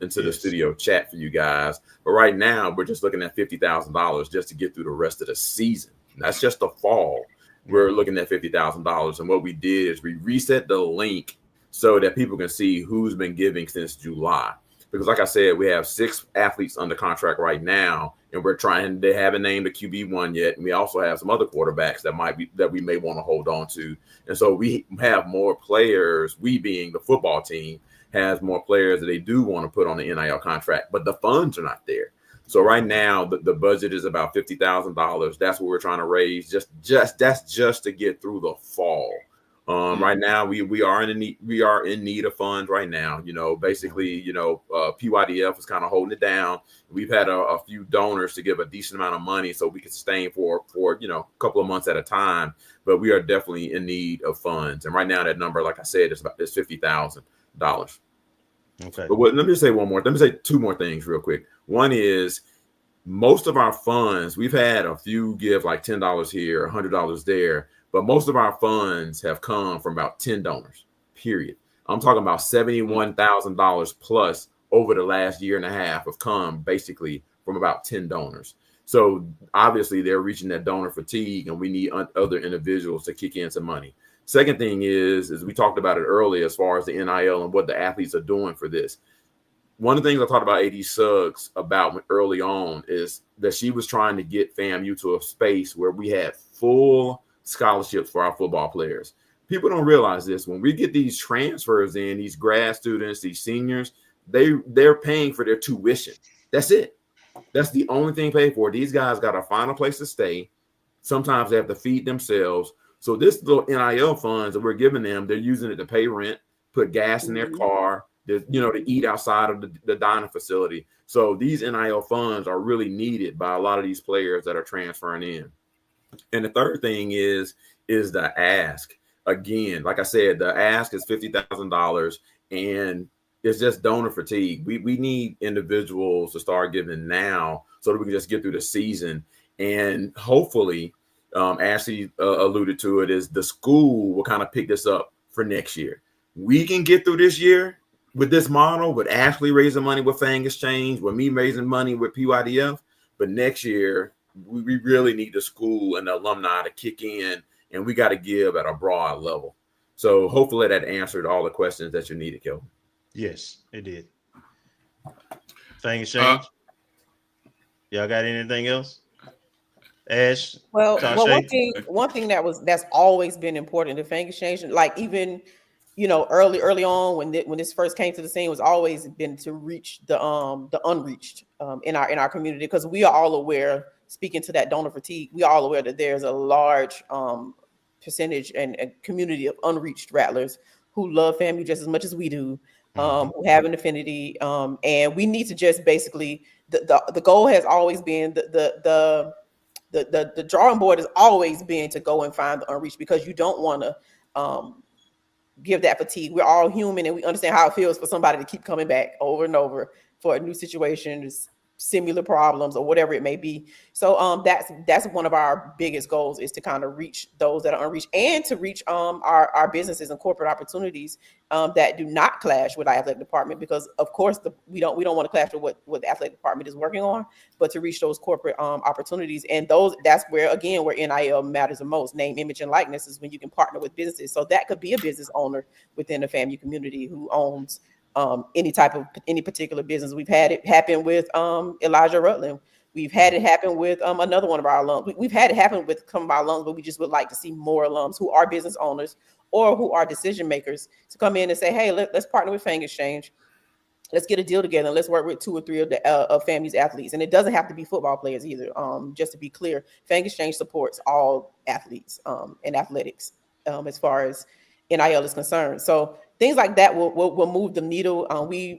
into the studio chat for you guys. But right now, we're just looking at $50,000 just to get through the rest of the season. That's just the fall. We're looking at $50,000. And what we did is we reset the link so that people can see who's been giving since July. Because like I said, we have 6 athletes under contract right now, and they haven't named a QB1 yet. And we also have some other quarterbacks that we may want to hold on to. And so we have more players, we being the football team, has more players that they do want to put on the NIL contract, but the funds are not there. So right now the budget is about $50,000. That's what we're trying to raise. That's just to get through the fall. Right now we are in need of funds right now. Basically, PYDF is kind of holding it down. We've had a few donors to give a decent amount of money so we can sustain for a couple of months at a time. But we are definitely in need of funds. And right now that number, like I said, is $50,000. Okay. But let me say one more. Let me say 2 more things real quick. One is most of our funds, we've had a few give like $10 here, $100 there, but most of our funds have come from about 10 donors, period. I'm talking about $71,000 plus over the last year and a half have come basically from about 10 donors. So obviously they're reaching that donor fatigue, and we need other individuals to kick in some money. Second thing is we talked about it earlier as far as the NIL and what the athletes are doing for this. one of the things I talked about AD Suggs about early on is that she was trying to get FAMU to a space where we had full scholarships for our football players. People don't realize this. When we get these transfers in, these grad students, these seniors, they're paying for their tuition. That's it. That's the only thing paid for. These guys got to find a place to stay. Sometimes they have to feed themselves. So this little NIL funds that we're giving them, they're using it to pay rent, put gas in their car, to eat outside of the dining facility. So these NIL funds are really needed by a lot of these players that are transferring in. And the third thing is the ask. Again, like I said, the ask is $50,000, and it's just donor fatigue. We need individuals to start giving now so that we can just get through the season. And hopefully, Ashley alluded to it, is the school will kind of pick this up for next year. We can get through this year with this model, with Ashley raising money with Fang Exchange, with me raising money with PYDF. But next year, we really need the school and the alumni to kick in, and we got to give at a broad level. So hopefully that answered all the questions that you needed, Kelvin. Yes, it did. Fang Exchange. Y'all got anything else? Ash? Well, one thing that's always been important to Fang Exchange, like even early on when this first came to the scene, was always been to reach the unreached in our community, because we are all aware, speaking to that donor fatigue, we are all aware that there's a large percentage and a community of unreached Rattlers who love FAMU just as much as we do, who have an affinity, and we need to just basically the goal has always been the drawing board has always been to go and find the unreached, because you don't want to give that fatigue. We're all human, and we understand how it feels for somebody to keep coming back over and over for a new situation, similar problems, or whatever it may be. So that's one of our biggest goals, is to kind of reach those that are unreached, and to reach our businesses and corporate opportunities that do not clash with our athletic department, because of course we don't want to clash with what the athletic department is working on, but to reach those corporate opportunities. And that's where NIL matters the most. Name, image, and likeness is when you can partner with businesses. So that could be a business owner within the FAMU community who owns any particular business. We've had it happen with Elijah Rutland. We've had it happen with another one of our alums. We've had it happen with some of our alums, but we just would like to see more alums who are business owners or who are decision makers to come in and say, hey, let's partner with Fang Exchange. Let's get a deal together, and let's work with 2 or 3 of FAMU's athletes. And it doesn't have to be football players either. Just to be clear, Fang Exchange supports all athletes and athletics as far as NIL is concerned. So things like that will move the needle.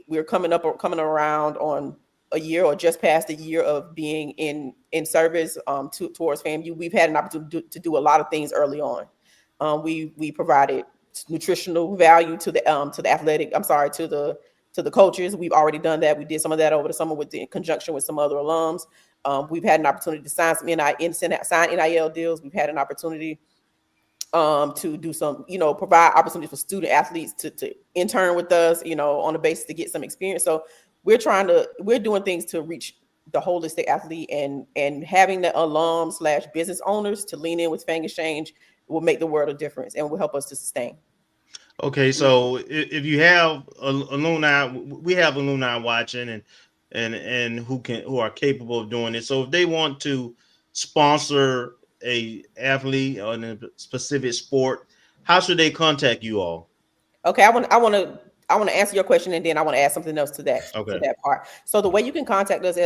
We're coming around on a year, or just past a year, of being in service towards FAMU. We've had an opportunity to do a lot of things early on. We provided nutritional value to the coaches. We've already done that. We did some of that over the summer in conjunction with some other alums. We've had an opportunity to sign sign NIL deals. We've had an opportunity to do some, provide opportunities for student athletes to intern with us, on the basis to get some experience. So we're doing things to reach the holistic athlete, and having the alum / business owners to lean in with Fang Exchange will make the world a difference and will help us to sustain. Okay, so if you have alumni, we have alumni watching and who are capable of doing it. So if they want to sponsor a athlete in a specific sport, how should they contact you all? Okay, I want to answer your question, and then I want to add something else to that. Okay. To that part. So the way you can contact us,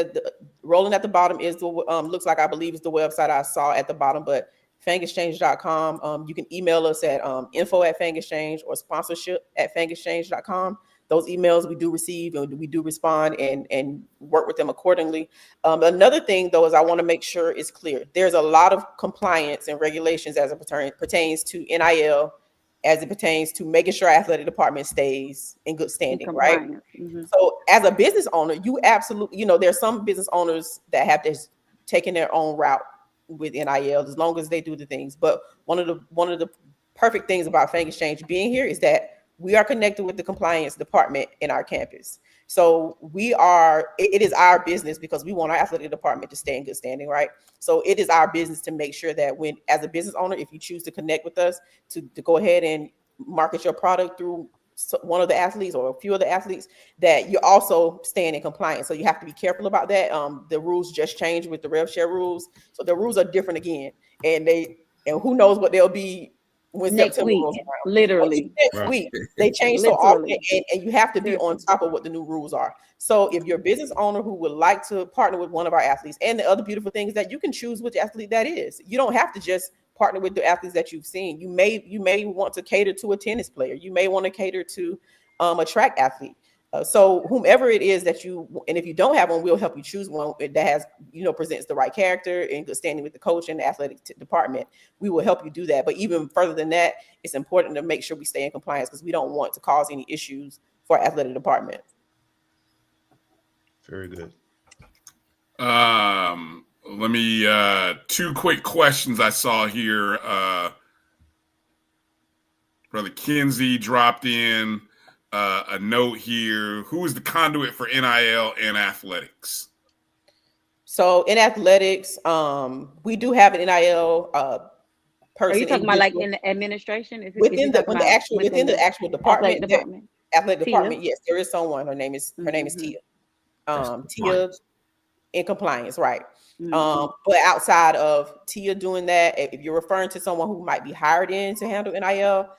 rolling at the bottom is the looks like, I believe, is the website I saw at the bottom, but FangExchange.com. You can email us at info@FangExchange or sponsorship@FangExchange.com. Those emails we do receive, and we do respond and work with them accordingly. Another thing, though, is I want to make sure it's clear. There's a lot of compliance and regulations as it pertains to NIL, as it pertains to making sure our athletic department stays in good standing, right? Mm-hmm. So as a business owner, you absolutely, there's some business owners that have just taken their own route with NIL, as long as they do the things. But one of the perfect things about Fang Exchange being here is that we are connected with the compliance department in our campus. So it is our business, because we want our athletic department to stay in good standing, right? So it is our business to make sure that as a business owner, if you choose to connect with us to go ahead and market your product through one of the athletes or a few of the athletes, that you're also staying in compliance. So you have to be careful about that. The rules just changed with the rev share rules, so the rules are different again, and who knows what they'll be when next September week, rolls around. literally Next week they change so often, and you have to be on top of what the new rules are. So if you're a business owner who would like to partner with one of our athletes, and the other beautiful thing is that you can choose which athlete that is. You don't have to just partner with the athletes that you've seen. You may want to cater to a tennis player. You may want to cater to a track athlete. So whomever it is that and if you don't have one, we'll help you choose one that has, presents the right character and good standing with the coach and the athletic department. We will help you do that. But even further than that, it's important to make sure we stay in compliance, because we don't want to cause any issues for our athletic department. Very good. Let me, 2 quick questions I saw here. Brother Kinsey dropped in a note here. Who is the conduit for NIL and athletics? So in athletics, we do have an NIL person. Are you talking about like in the administration? Within the actual department? Athletic department, yes, there is someone. Her name is Tia. Tia in compliance, right? But outside of Tia doing that, if you're referring to someone who might be hired in to handle NIL,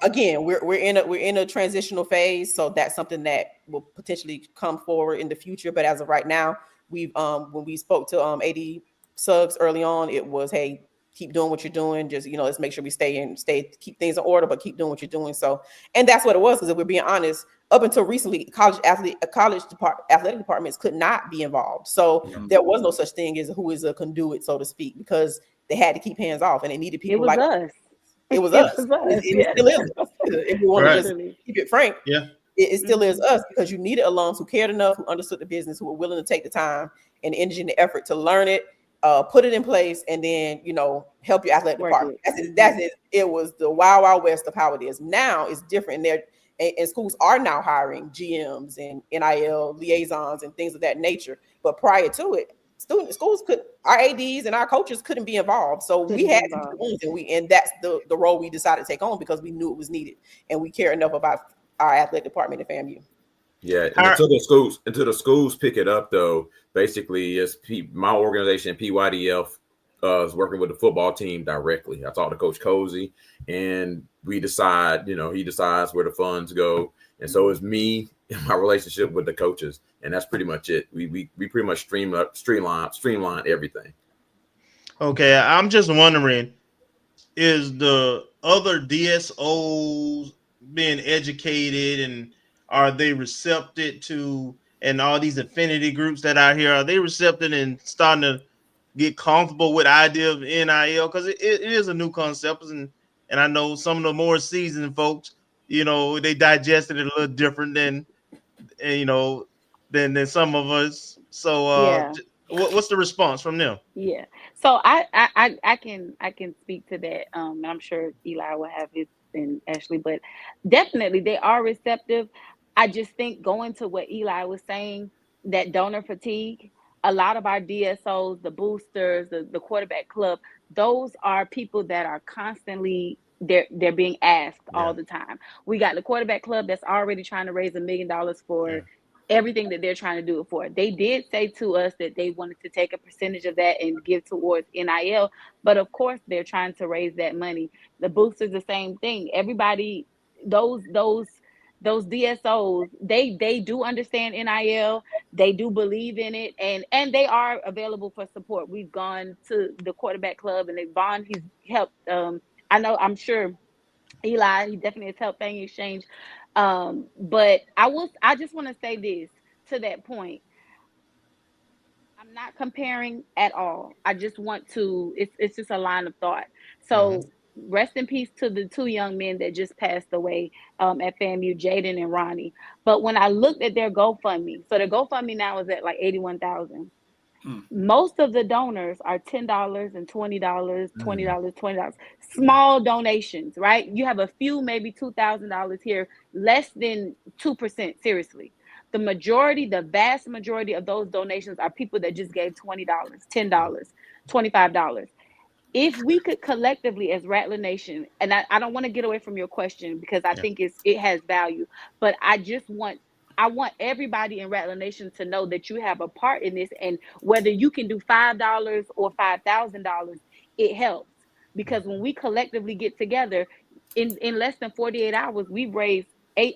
again, we're in a transitional phase, so that's something that will potentially come forward in the future. But as of right now, we've when we spoke to AD Suggs early on, it was, hey, keep doing what you're doing. Just, let's make sure we keep things in order, but keep doing what you're doing. So, and that's what it was, because if we're being honest, up until recently, athletic departments could not be involved. So there was no such thing as who is a conduit, so to speak, because they had to keep hands off, and they needed people like us. It was us. It still is us. If we want to just keep it frank, it still is us, because you needed alums who cared enough, who understood the business, who were willing to take the time and the energy and the effort to learn it, put it in place, and then, help your athletic department. That's it. It was the wild, wild west of how it is. Now it's different. And schools are now hiring GMs and NIL liaisons and things of that nature. But prior to it, our ADs and our coaches couldn't be involved. So we had to be the ones, and that's the role we decided to take on, because we knew it was needed, and we care enough about our athletic department at FAMU. Yeah, until the schools pick it up, though, basically, it's my organization, PYDF, is working with the football team directly. I talked to Coach Cozy, and we decide, he decides where the funds go. And so it's me and my relationship with the coaches. And that's pretty much it. We pretty much streamline everything. Okay, I'm just wondering, is the other DSOs being educated, and are they receptive to, and all these affinity groups that are here, are they receptive and starting to get comfortable with the idea of NIL? Because it is a new concept, and I know some of the more seasoned folks, they digested it a little different than some of us. So what's the response from them? Yeah, so I can speak to that. I'm sure Eli will have his, and Ashley, but definitely they are receptive. I just think, going to what Eli was saying, that donor fatigue, a lot of our DSOs, the boosters, the quarterback club, those are people that are constantly, they're being asked all the time. We got the quarterback club that's already trying to raise $1 million for everything that they're trying to do it for. They did say to us that they wanted to take a percentage of that and give towards NIL, but of course they're trying to raise that money. The boosters, the same thing. Everybody, those DSOs, they do understand NIL. They do believe in it, and they are available for support. We've gone to the quarterback club, and Vaughn, he's helped. I'm sure Eli, he definitely has helped Fang Exchange. But I just want to say this to that point. I'm not comparing at all. I just want to, it's just a line of thought. So rest in peace to the 2 young men that just passed away at FAMU, Jaden and Ronnie. But when I looked at their GoFundMe, so their GoFundMe now is at like $81,000. Most of the donors are $10 and $20, $20. Small donations, right? You have a few, maybe $2,000 here, less than 2%, seriously. The vast majority of those donations are people that just gave $20, $10, $25. if we could collectively as Rattler Nation, and I don't want to get away from your question because I think it has value, but I want everybody in Rattler Nation to know that you have a part in this, and whether you can do $5 or $5,000, it helps, because when we collectively get together in less than 48 hours, we've raised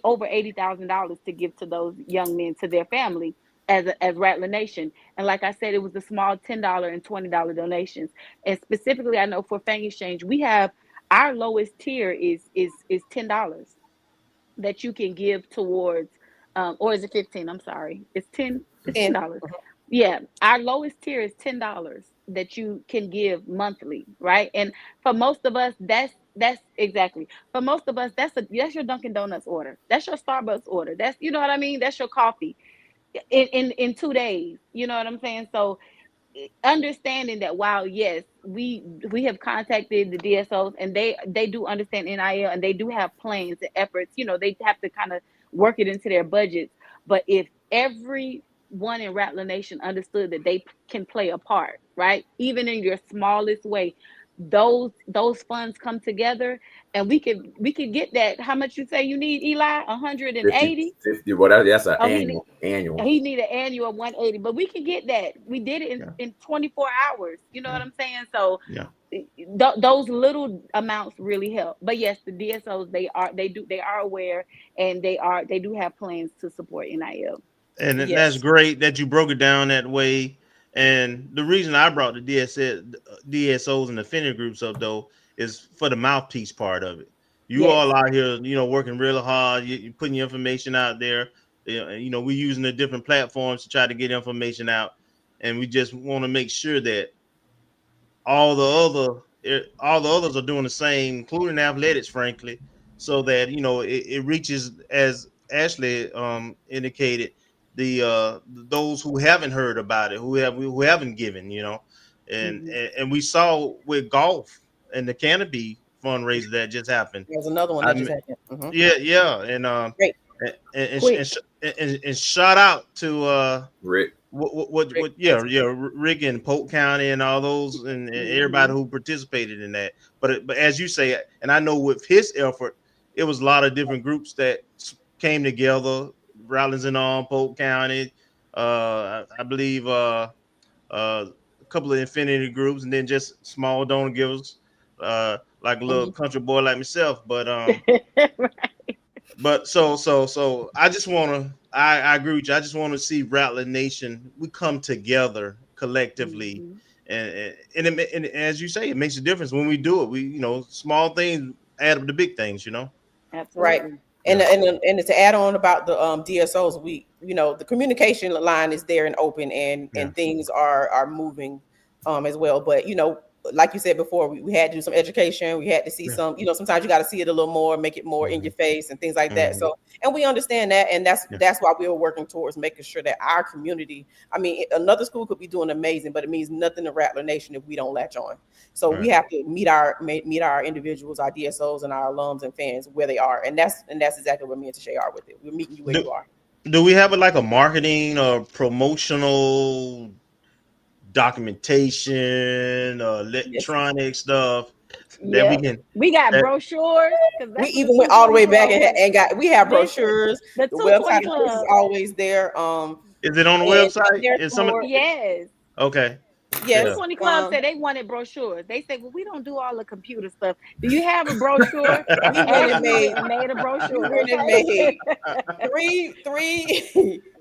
over $80,000 to give to those young men, to their family, as Rattler Nation. And like I said, it was the small $10 and $20 donations. And specifically, I know for Fang Exchange, we have our lowest tier is $10 that you can give towards, or is it 15? I'm sorry, it's 10. It's $10. Yeah, our lowest tier is $10 that you can give monthly, right? And for most of us, that's exactly, for most of us, that's your Dunkin' Donuts order, that's your Starbucks order, that's, you know what I mean, that's your coffee in 2 days. You know what I'm saying? So understanding that, while yes, we have contacted the DSOs and they do understand NIL and they do have plans and efforts, you know, they have to kind of work it into their budgets. But if everyone in Rattler Nation understood that they can play a part, right, even in your smallest way, those funds come together and we could get that. How much you say you need, Eli? 180? 50, well, that's an annual. He need an annual 180, but we can get that. We did it in 24 hours. You know what I'm saying? So those little amounts really help. But yes, the DSOs, they are aware, and they do have plans to support NIL. And that's great that you broke it down that way. And the reason I brought the DSOs and affinity groups up, though, is for the mouthpiece part of it. You all out here, you know, working really hard. You're putting your information out there. You know, we're using the different platforms to try to get information out. And we just want to make sure that all the others are doing the same, including athletics, frankly, so that, you know, it reaches, as Ashley indicated, those who haven't heard about it, who haven't given, you know, and we saw with golf and the Canopy fundraiser that just happened. There's another one that just happened. And shout out to Rick. Rick in Polk County and all those and everybody who participated in that. But as you say, and I know with his effort, it was a lot of different groups that came together. Rollins and Polk County, I believe a couple of infinity groups, and then just small donor givers, like a little country boy like myself. But but so I just want to, I agree with you. I just want to see Rattler Nation, we come together collectively, and as you say, it makes a difference when we do it. We, you know, small things add up to big things, you know. Absolutely. Right. And to add on about the DSOs, we, you know, the communication line is there and open, and things are moving as well. But, you know, like you said before, we had to do some education. We had to see some, you know, sometimes you got to see it a little more, make it more in your face and things like that. So, and we understand that. And that's why we were working towards making sure that our community, I mean, another school could be doing amazing, but it means nothing to Rattler Nation if we don't latch on. So we have to meet our individuals, our DSOs and our alums and fans where they are. And that's exactly where me and Tashay are with it. We're meeting you where you are. Do we have a marketing or promotional documentation, electronic stuff that we got brochures? We even went all the way back and we have brochures. The website is always there. Is it on the website? Yes. Okay. Yes. 220 Club said they wanted brochures. They said, well, we don't do all the computer stuff. Do you have a brochure? We made a brochure. We made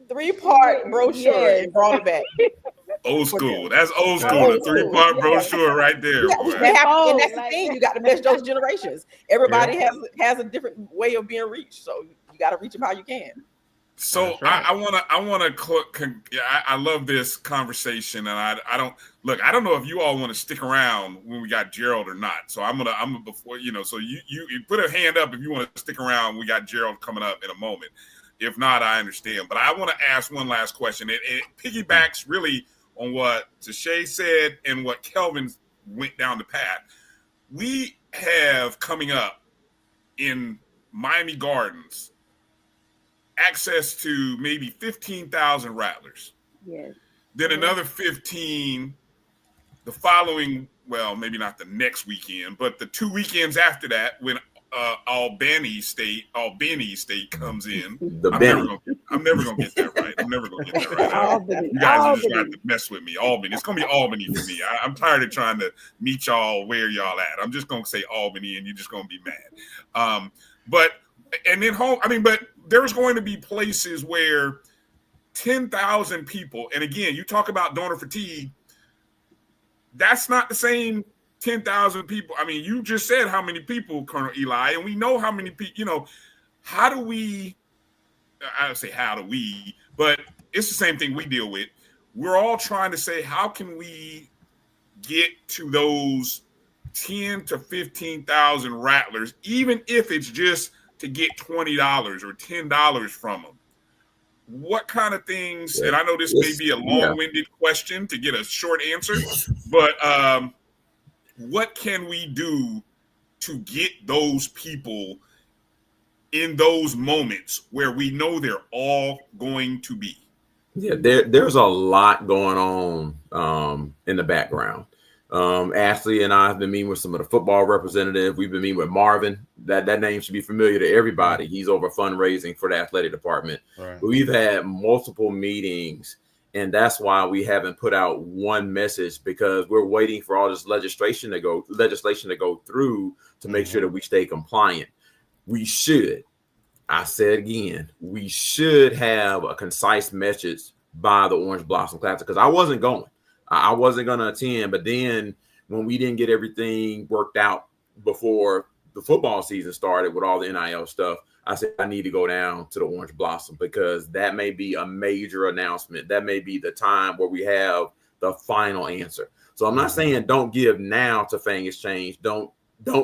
three-part brochure and brought it back. Old school. That's old school. The 3-part brochure right there. And that's the thing. You got to match those generations. Everybody has a different way of being reached. So you got to reach them how you can. So I want to. I love this conversation, and I don't know if you all want to stick around when we got Gerald or not. So I'm gonna before, you know. So you put a hand up if you want to stick around. We got Gerald coming up in a moment. If not, I understand. But I want to ask one last question. It piggybacks really on what Tashay said and what Kelvin went down the path. We have coming up in Miami Gardens access to maybe 15,000 Rattlers. Yes. Then another 15 the following well, maybe not the next weekend, but the 2 weekends after that, when Albany State comes in. I'm never gonna get that right. I'm never gonna get that right. Albany, you guys are just Albany. going to mess with me. Albany. It's gonna be Albany for me. I'm tired of trying to meet y'all where y'all at. I'm just gonna say Albany, and you're just gonna be mad. But there's going to be places where 10,000 people, and again, you talk about donor fatigue. That's not the same 10,000 people. I mean, you just said how many people, Colonel Eli, and we know how many people, how do we, I don't say how do we, but it's the same thing we deal with. We're all trying to say, how can we get to those 10 to 15,000 Rattlers, even if it's just to get $20 or $10 from them? What kind of things, and I know this may be a long-winded question to get a short answer, but what can we do to get those people in those moments where we know they're all going to be? Yeah, there's a lot going on in the background. Ashley and I have been meeting with some of the football representatives. We've been meeting with Marvin. That name should be familiar to everybody. He's over fundraising for the athletic department. Right. We've had multiple meetings, and that's why we haven't put out one message, because we're waiting for all this legislation to go through to make sure that we stay compliant. We should, I said again, we should have a concise message by the Orange Blossom Classic, because I wasn't going to attend, but then when we didn't get everything worked out before the football season started with all the NIL stuff, I said I need to go down to the Orange Blossom, because that may be a major announcement. That may be the time where we have the final answer. So I'm not saying don't give now to Fang Exchange. Don't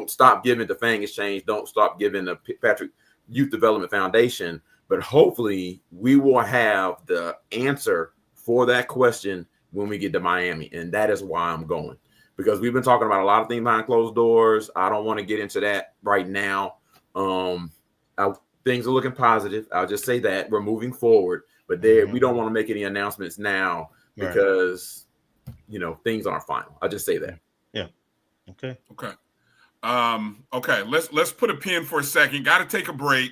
stop giving to Fang Exchange. Don't stop giving to Patrick Youth Development Foundation. But hopefully we will have the answer for that question when we get to Miami. And that is why I'm going, because we've been talking about a lot of things behind closed doors. I don't want to get into that right now. Things are looking positive. I'll just say that we're moving forward, but we don't want to make any announcements now because, things aren't final. I'll just say that. Yeah. Okay. Okay. Let's put a pin for a second. Got to take a break.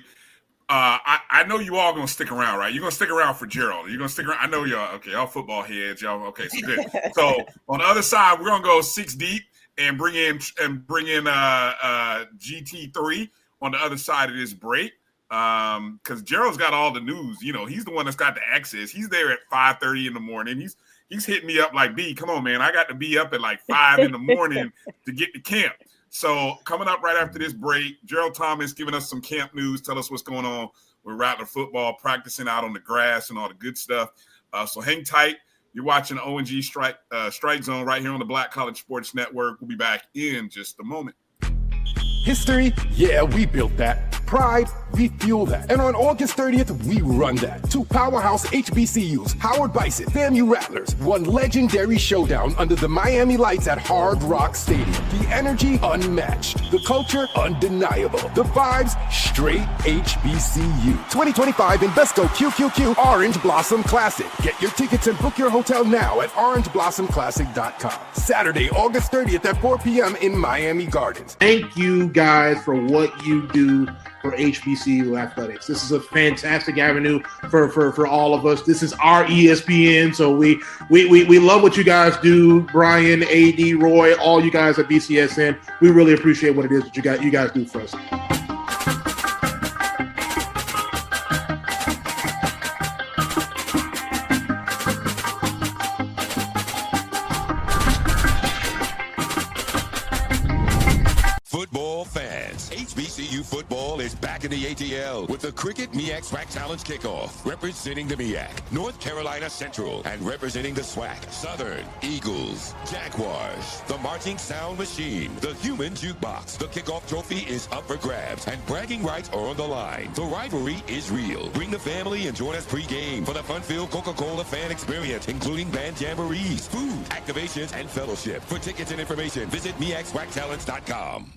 I know you all gonna stick around, right? You're gonna stick around for Gerald. You're gonna stick around. I know y'all. Okay, y'all football heads. Y'all okay? So good. So on the other side, we're gonna go 6 deep and bring in GT3 on the other side of this break. Because Gerald's got all the news. He's the one that's got the access. He's there at 5:30 in the morning. He's hitting me up like, B, come on, man. I got to be up at like 5 in the morning to get to camp. So coming up right after this break, Gerald Thomas giving us some camp news. Tell us what's going on with Rattler football, practicing out on the grass and all the good stuff. So hang tight. You're watching O&G StrikeZone right here on the Black College Sports Network. We'll be back in just a moment. History? Yeah, we built that. Pride? We fuel that. And on August 30th, we run that. 2 powerhouse HBCUs, Howard Bison, FAMU Rattlers, one legendary showdown under the Miami lights at Hard Rock Stadium. The energy unmatched. The culture undeniable. The vibes straight HBCU. 2025 Invesco QQQ Orange Blossom Classic. Get your tickets and book your hotel now at orangeblossomclassic.com. Saturday, August 30th at 4 p.m. in Miami Gardens. Thank you guys for what you do for HBCU athletics. This is a fantastic avenue for all of us. This is our ESPN, so we love what you guys do. Bryan, AD, Roy, all you guys at BCSN. We really appreciate what it is that you guys do for us. Football fans, HBCU football is back in the ATL with the Cricket MEAC SWAC Challenge Kickoff. Representing the MEAC, North Carolina Central, and representing the SWAC, Southern, Eagles, Jaguars, the Marching Sound Machine, the Human Jukebox. The kickoff trophy is up for grabs, and bragging rights are on the line. The rivalry is real. Bring the family and join us pre-game for the fun-filled Coca-Cola fan experience, including band jamborees, food, activations, and fellowship. For tickets and information, visit MEACSWACTalents.com.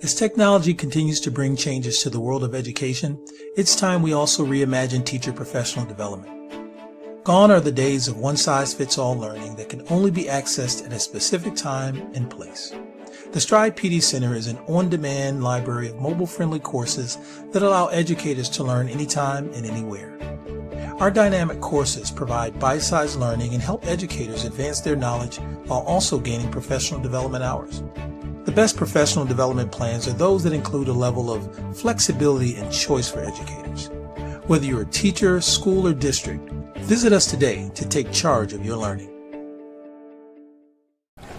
As technology continues to bring changes to the world of education, it's time we also reimagine teacher professional development. Gone are the days of one-size-fits-all learning that can only be accessed at a specific time and place. The Stride PD Center is an on-demand library of mobile-friendly courses that allow educators to learn anytime and anywhere. Our dynamic courses provide bite-sized learning and help educators advance their knowledge while also gaining professional development hours. The best professional development plans are those that include a level of flexibility and choice for educators. Whether you're a teacher, school, or district, visit us today to take charge of your learning.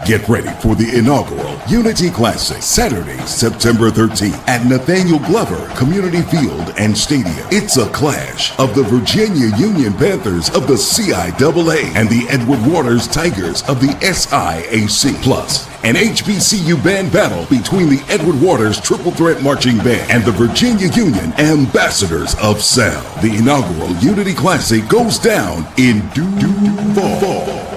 Get ready for the inaugural Unity Classic, Saturday, September 13th at Nathaniel Glover Community Field and Stadium. It's a clash of the Virginia Union Panthers of the CIAA and the Edward Waters Tigers of the SIAC. Plus, an HBCU band battle between the Edward Waters Triple Threat Marching Band and the Virginia Union Ambassadors of Sound. The inaugural Unity Classic goes down in due fall.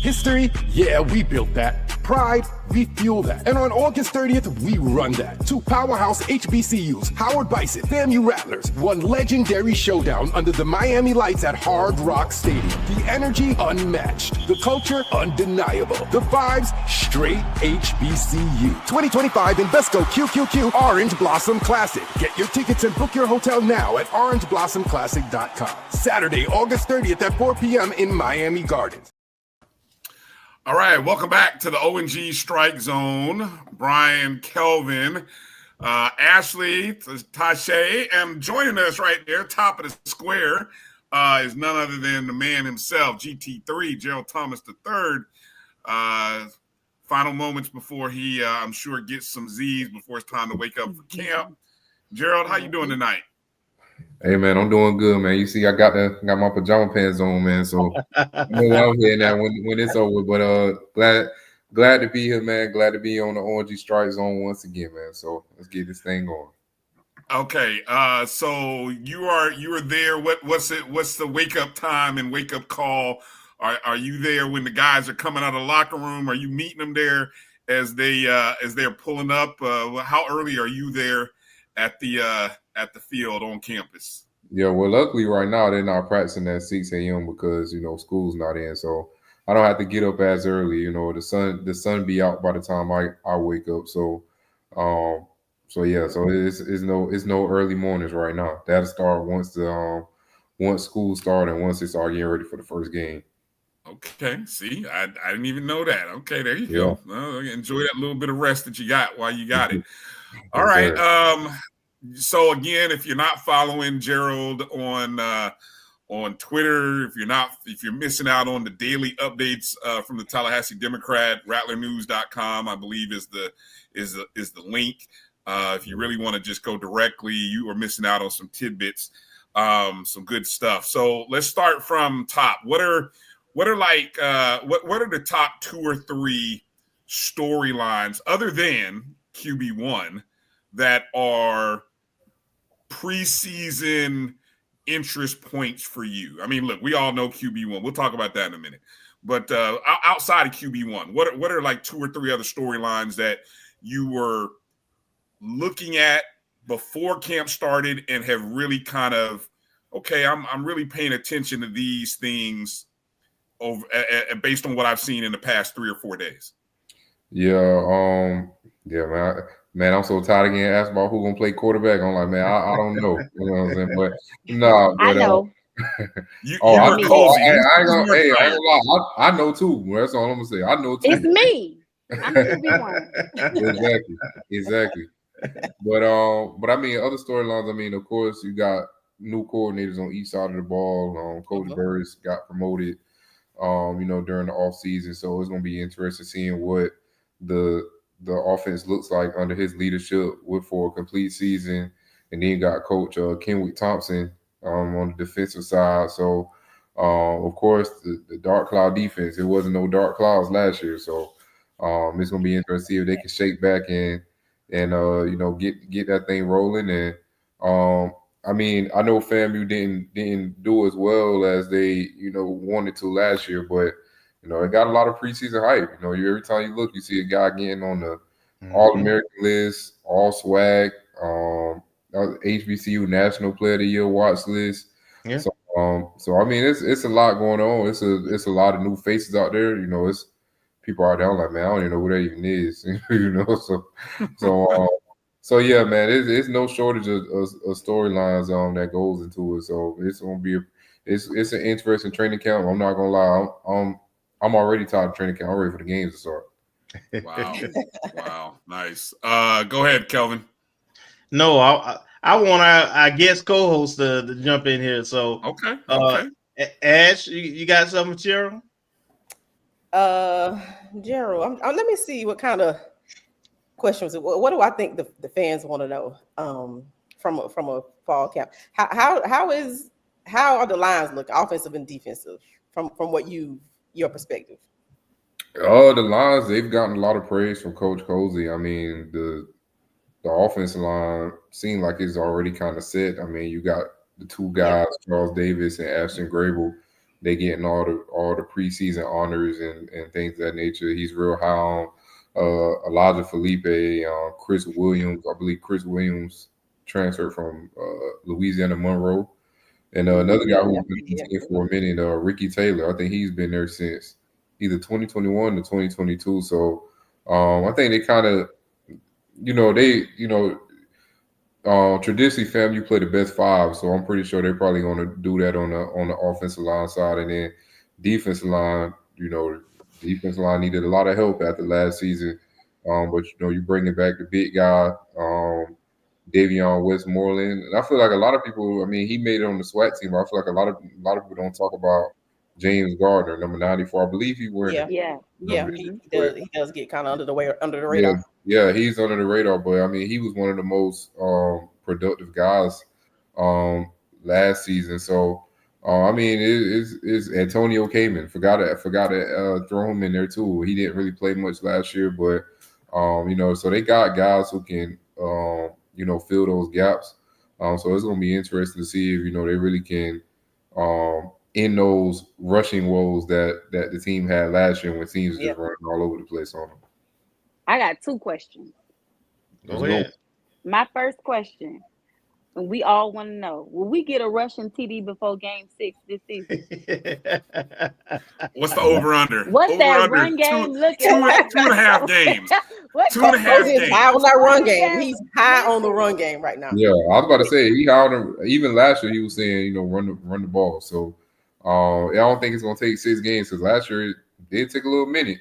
History? Yeah, we built that. Pride? We fuel that. And on August 30th, we run that. Two powerhouse HBCUs, Howard Bison, FAMU Rattlers, one legendary showdown under the Miami lights at Hard Rock Stadium. The energy unmatched. The culture undeniable. The vibes straight HBCU. 2025 Invesco QQQ Orange Blossom Classic. Get your tickets and book your hotel now at orangeblossomclassic.com. Saturday, August 30th at 4 p.m. in Miami Gardens. All right, welcome back to the O&G StrikeZone. Bryan, Kelvin, Ashley, Tashay, and joining us right there, top of the square, is none other than the man himself, GT3, Gerald Thomas III. Final moments before he, I'm sure, gets some Z's before it's time to wake up for camp. Gerald, how you doing tonight? Hey man, I'm doing good, man. You see, I got my pajama pants on, man. So I'm here now when it's over. But glad to be here, man. Glad to be on the O&G StrikeZone once again, man. So let's get this thing going. Okay, so you are there. What's the wake up time and wake up call? Are you there when the guys are coming out of the locker room? Are you meeting them there as they're pulling up? How early are you there at the field on campus? Yeah, well, luckily right now they're not practicing at 6 a.m. because school's not in, so I don't have to get up as early. The sun be out by the time I wake up. So it's no early mornings right now. That'll start once school starts and once they start getting ready for the first game. Okay, see, I didn't even know that. Okay, there you go. Well, enjoy that little bit of rest that you got while you got it. All right. So again, if you're not following Gerald on Twitter, if you're missing out on the daily updates from the Tallahassee Democrat, rattlernews.com, I believe is the link. If you really want to just go directly, you are missing out on some tidbits, some good stuff. So let's start from top. What are the top 2 or 3 storylines other than QB1 that are preseason interest points for you? I mean, look, we all know QB1. We'll talk about that in a minute. But outside of QB1, what are like 2 or 3 other storylines that you were looking at before camp started and have really kind of, okay, I'm really paying attention to these things over based on what I've seen in the past 3 or 4 days? Yeah, man, I'm so tired of getting asked about who's gonna play quarterback. I'm like, man, I don't know. You know what I'm saying? But no, I know. I ain't gonna lie. I know too. That's all I'm gonna say. I know too. It's me. I'm QB1. Exactly. But I mean, other storylines. I mean, of course, you got new coordinators on each side of the ball. Coach Burris got promoted, during the offseason. So it's gonna be interesting seeing what the offense looks like under his leadership for a complete season. And then you got Coach Kenwick Thompson on the defensive side. So, of course, the dark cloud defense, it wasn't no dark clouds last year. So It's gonna be interesting to see if they can shake back and you know, get that thing rolling. And I mean, I know FAMU didn't do as well as they, you know, wanted to last year, but you know, it got a lot of preseason hype. You know, every time you look, you see a guy getting on the All-American list, All SWAC, HBCU National Player of the Year watch list. Yeah. So I mean, it's a lot going on. It's a lot of new faces out there. You know, it's people out there. I'm like, man, I don't even know who that even is. You know, so yeah, man, it's no shortage of storylines that goes into it. So it's gonna be it's an interesting training camp. I'm not gonna lie, I'm already tired of training camp. I'm ready for the games to start. Wow, nice. Go ahead, Kelvin. No, I want our guest co-host to jump in here. So okay. Ash, you got something, Gerald? Gerald, let me see what kind of questions. What do I think the fans want to know from a fall camp? How are the lines look, offensive and defensive, from what your perspective? Oh, the lines, they've gotten a lot of praise from Coach Cozy. I mean, the offensive line seemed like it's already kind of set. I mean, you got the two guys, Charles Davis and Ashton Grable. They getting all the preseason honors and things of that nature. He's real high on Elijah Felipe, Chris Williams. I believe Chris Williams transferred from Louisiana Monroe. And another guy who's been here for a minute, Ricky Taylor. I think he's been there since either 2021 to 2022. So I think they kind of, traditionally FAMU play the best five. So I'm pretty sure they're probably going to do that on the offensive line side. And then defensive line, defensive line needed a lot of help after last season. But you bringing back the big guy, Davion Westmoreland. And I feel like a lot of people, I mean, he made it on the SWAC team, but I feel like a lot of people don't talk about James Gardner, number 94. I believe he wears he does get kind of under the radar. Yeah, he's under the radar, but I mean, he was one of the most productive guys last season. So I mean, it's Antonio Coleman. Forgot to throw him in there too. He didn't really play much last year, but so they got guys who can fill those gaps. So it's gonna be interesting to see if they really can in those rushing woes that the team had last year when teams just running all over the place on them. I got two questions. Go ahead. My first question, and we all want to know, will we get a rushing TD before game 6 this season? What's the over-under? What's that run game looking like? 2.5 games. 2.5 games. He's high on that run game. He's high on the run game right now. Yeah, I was about to say, he high on even last year he was saying, run the ball. So I don't think it's going to take 6 games because last year it did take a little minute.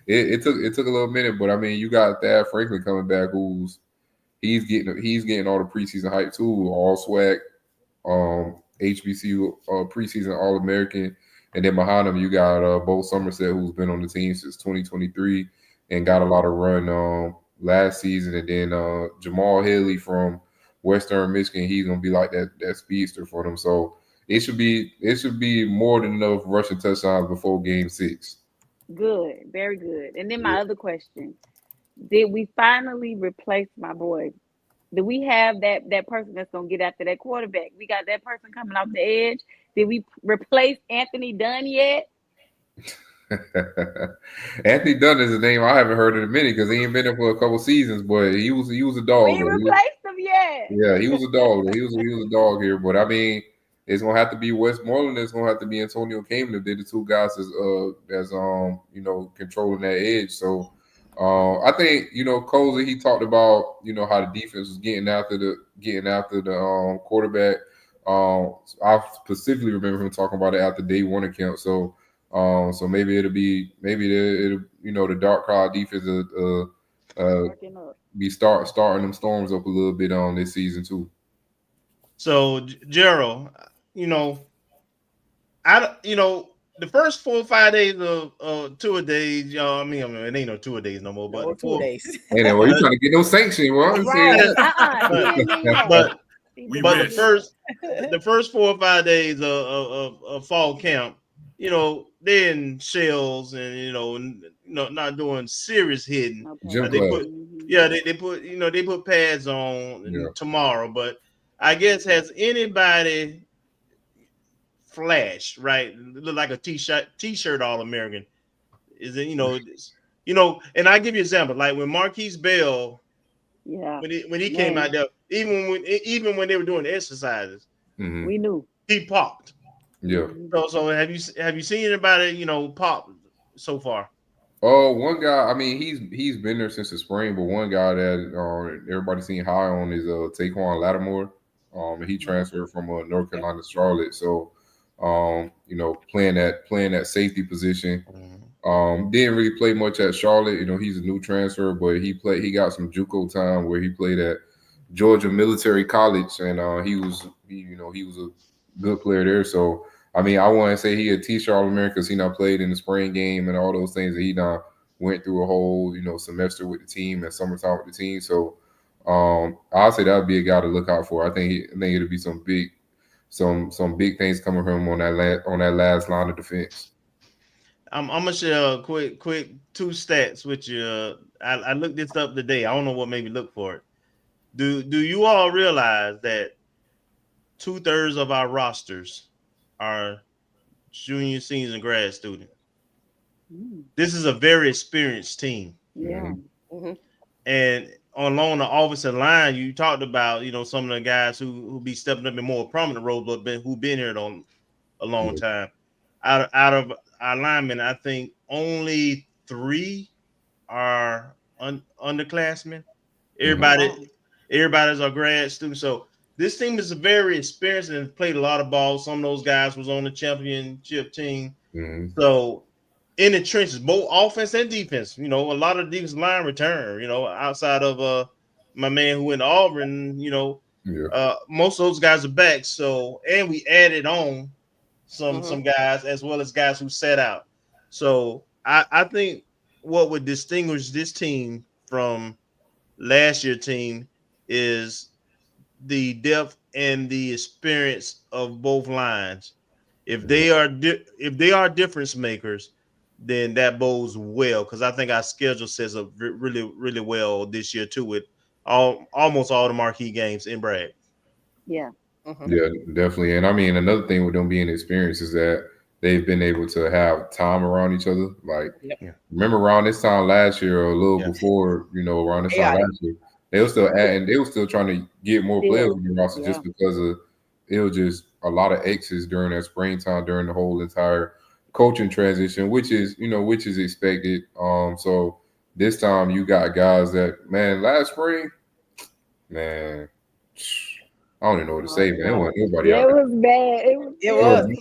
It took a little minute, but I mean, you got Thad Franklin coming back, he's getting all the preseason hype too, all SWAC, HBCU preseason All-American, and then behind him you got Bo Somerset, who's been on the team since 2023 and got a lot of run last season, and then Jamal Haley from Western Michigan, he's gonna be like that speedster for them. So it should be more than enough rushing touchdowns before game 6. Good, very good. And then my other question: did we finally replace my boy? Do we have that person that's gonna get after that quarterback? We got that person coming off the edge. Did we replace Anthony Dunn yet? Anthony Dunn is a name I haven't heard in a minute because he ain't been there for a couple seasons, but he was a dog. We replaced him yet? Yeah, he was a dog. He was a dog here, but I mean, it's gonna have to be Westmoreland. It's gonna have to be Antonio Coleman if they're the two guys that's controlling that edge. So I think Cozy, he talked about how the defense was getting after the quarterback. I specifically remember him talking about it after day 1 of camp. So maybe the dark cloud defense be starting them storms up a little bit on this season too. So Gerald, the first 4 or 5 days of tour days, I mean, it ain't no tour days no more, but 4 days. Hey, you trying to get no sanction, bro? But the first 4 or 5 days of fall camp, they're in shells and not doing serious hitting. They put pads on tomorrow. But I guess has anybody flashed right? Look like a t-shirt All-American. Is it And I give you an example, like when Marquise Bell, when he came out there, even when they were doing the exercises, we knew he popped. Yeah. So have you seen anybody pop so far? Oh, one guy. I mean, he's been there since the spring, but one guy that everybody's seen high on is Taquan Lattimore. He transferred from North Carolina to Charlotte. So, playing that safety position. Didn't really play much at Charlotte. He's a new transfer, but he got some JUCO time where he played at Georgia Military College, and he was a good player there. So I mean, I want to say he a t-shirt All-American because he now played in the spring game and all those things. That he now went through a whole semester with the team and summertime with the team. So I'll say that would be a guy to look out for. I think it'll be some big things coming from him on that last line of defense. I'm gonna share a quick 2 stats with you. I looked this up today. I don't know what made me look for it. Do you all realize that 2/3 of our rosters are junior, seniors, and grad students? This is a very experienced team. Yeah. And along the offensive line, you talked about some of the guys who be stepping up in more prominent roles, but who've been here a long time. Out of our linemen, I think only 3 are underclassmen. Everybody's a grad student. So this team is very experienced and played a lot of ball. Some of those guys was on the championship team. So in the trenches, both offense and defense, a lot of defensive line return, outside of my man who went to Auburn, most of those guys are back. So, and we added on some guys as well as guys who sat out. So I think what would distinguish this team from last year's team is the depth and the experience of both lines. If they are difference makers, then that bodes well, because I think our schedule sets up really, really well this year too, with almost all the marquee games in Bragg. Yeah. Yeah, definitely. And I mean, another thing with them being experienced is that they've been able to have time around each other. Like, remember around this time last year, or a little before, around this time last year, they were still adding, they were still trying to get more players in the roster just because of it was just a lot of X's during that springtime, during the whole entire coaching transition, which is expected. So this time you got guys that, man, last spring, man, I don't even know what to say, man. There wasn't nobody out there. It was bad. It was. And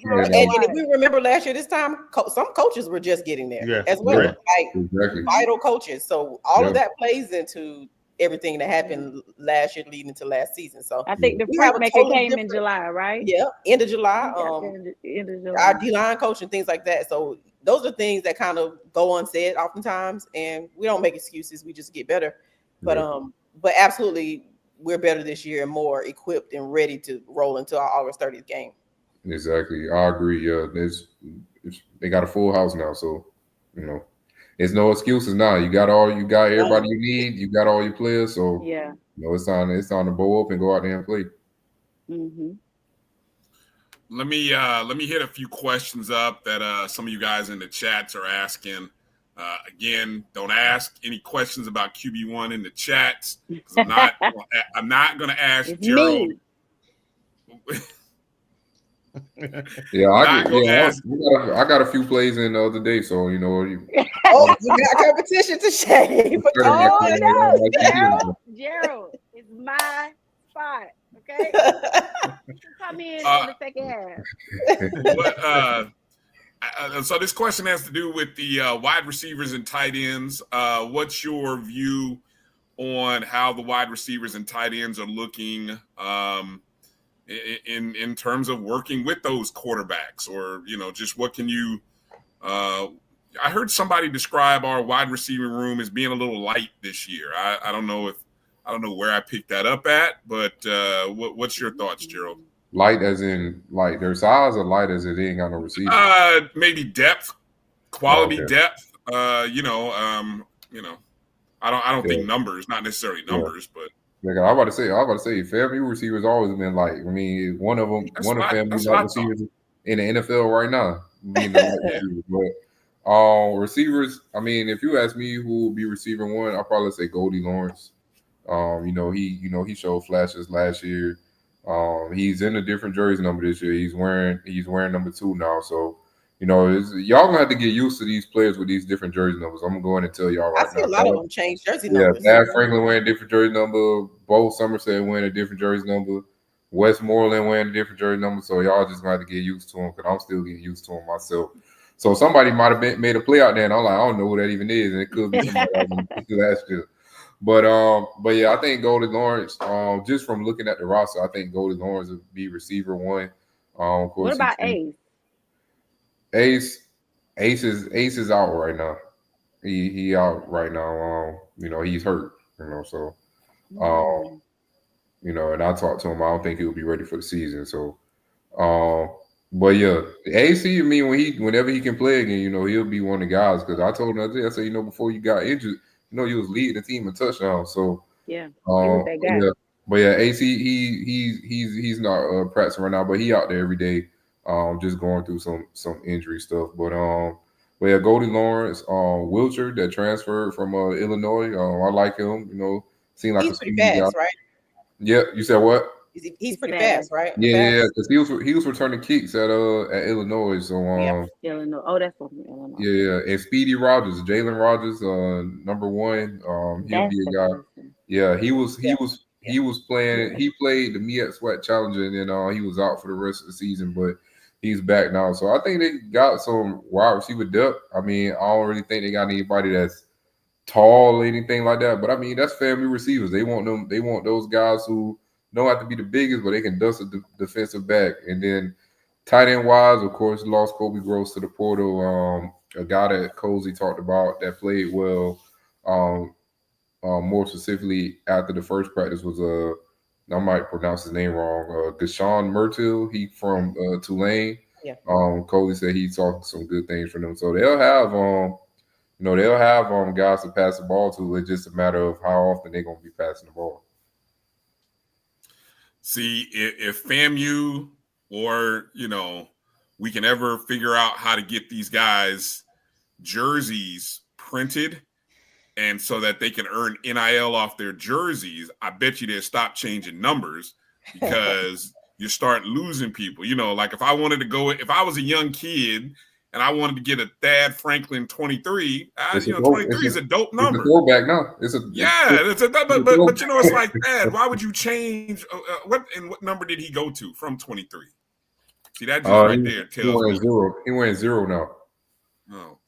if we remember last year, this time, some coaches were just getting there as well, like vital coaches. So all of that plays into everything that happened last year leading into last season. So I think the printmaker came in July, right? Yeah, end of July. End of July. Our D-line coach and things like that. So those are things that kind of go unsaid oftentimes, and we don't make excuses. We just get better. But absolutely, we're better this year and more equipped and ready to roll into our August 30th game. Exactly. I agree. Yeah, they got a full house now, so there's no excuses now. You got everybody you need. You got all your players, so it's time to bow up and go out there and play. Let me hit a few questions up that some of you guys in the chats are asking. Again, don't ask any questions about QB1 in the chats. I'm not going to ask Gerald. I got a few plays in the other day, so you got competition to shame. Gerald, it's my spot. Okay, come in the second half. So this question has to do with the wide receivers and tight ends. What's your view on how the wide receivers and tight ends are looking in terms of working with those quarterbacks, or just what can you? I heard somebody describe our wide receiving room as being a little light this year. I don't know where I picked that up at, but what's your thoughts, Gerald? Light as in like their size, or light as in they ain't got no receivers? Maybe depth, quality okay. depth. I don't think numbers, not necessarily numbers, but yeah, I was about to say, FAMU receivers always been like. I mean, one of FAMU's like receivers in the NFL right now. But receivers. I mean, if you ask me who will be receiving one, I'll probably say Goldie Lawrence. He showed flashes last year. He's in a different jersey number this year. He's wearing number 2 now. So, y'all gonna have to get used to these players with these different jersey numbers. I'm gonna go in and tell y'all right now. I see a lot of them change jersey numbers. Yeah, Thad Franklin wearing a different jersey number. Bo Somerset wearing a different jersey number. Westmoreland wearing a different jersey number. So y'all just gonna have to get used to them, because I'm still getting used to them myself. So somebody might have made a play out there, and I'm like, I don't know who that even is, and it could be somebody else last year. But yeah, I think Goldie Lawrence. Just from looking at the roster, I think Goldie Lawrence would be receiver 1. Of course, what about Ace? Ace is out right now. He out right now. He's hurt. So, and I talked to him. I don't think he'll be ready for the season. So, but yeah, AC. I mean, whenever he can play again, he'll be one of the guys. Because I told him I said, before you got injured, you was leading the team in touchdowns. So yeah, he was that guy. Yeah, but yeah, AC he's not practicing right now, but he out there every day, just going through some injury stuff. But yeah, Goldie Lawrence, Wilcher that transferred from Illinois. I like him. Seemed like he's pretty fast, right? Yeah, you said what? He's pretty fast, right? Yeah, because he was returning kicks at Illinois. So Illinois. Oh, that's from Illinois. Yeah, and Speedy Rogers, Jalen Rogers, number 1. He'll be a guy. Yeah, he was playing. He played the MEAC SWAC Challenger, and then he was out for the rest of the season, but he's back now. So I think they got some wide receiver depth. I mean, I don't really think they got anybody that's tall or anything like that. But I mean, that's family receivers. They want them. They want those guys who don't have to be the biggest, but they can dust a defensive back. And then tight end wise, of course, lost Kobe Gross to the portal. A guy that Cozy talked about that played well. More specifically, after the first practice was I might pronounce his name wrong. Gashawn Myrtle. He from Tulane. Yeah. Cozy said he saw some good things from them. So they'll have they'll have guys to pass the ball to. It's just a matter of how often they're gonna be passing the ball. See, if FAMU or we can ever figure out how to get these guys jerseys printed, and so that they can earn NIL off their jerseys, I bet you they'll stop changing numbers, because you start losing people. Like if I was a young kid and I wanted to get a Thad Franklin 23, 23 is a dope number. It's a throwback now. But it's like that. Why would you change? What number did he go to from 23? See, that just right there tells me. He went 0 now. Oh.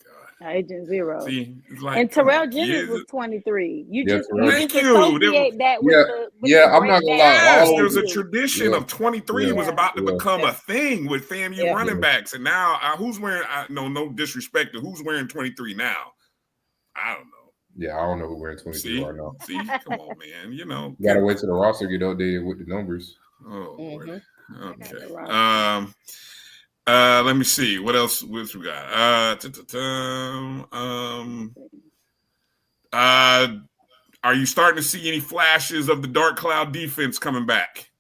Agent 0. See, and Terrell Jennings was 23. You just associate that with I'm not gonna lie. There's a tradition of 23 was about to become a thing with FAMU running backs, and now who's wearing? No disrespect to who's wearing 23 now. I don't know. Yeah, I don't know who's wearing 23 right now. See, come on, man. You gotta wait till the roster get updated with the numbers. Oh, Lord. Okay. Let me see what else we got. Are you starting to see any flashes of the dark cloud defense coming back,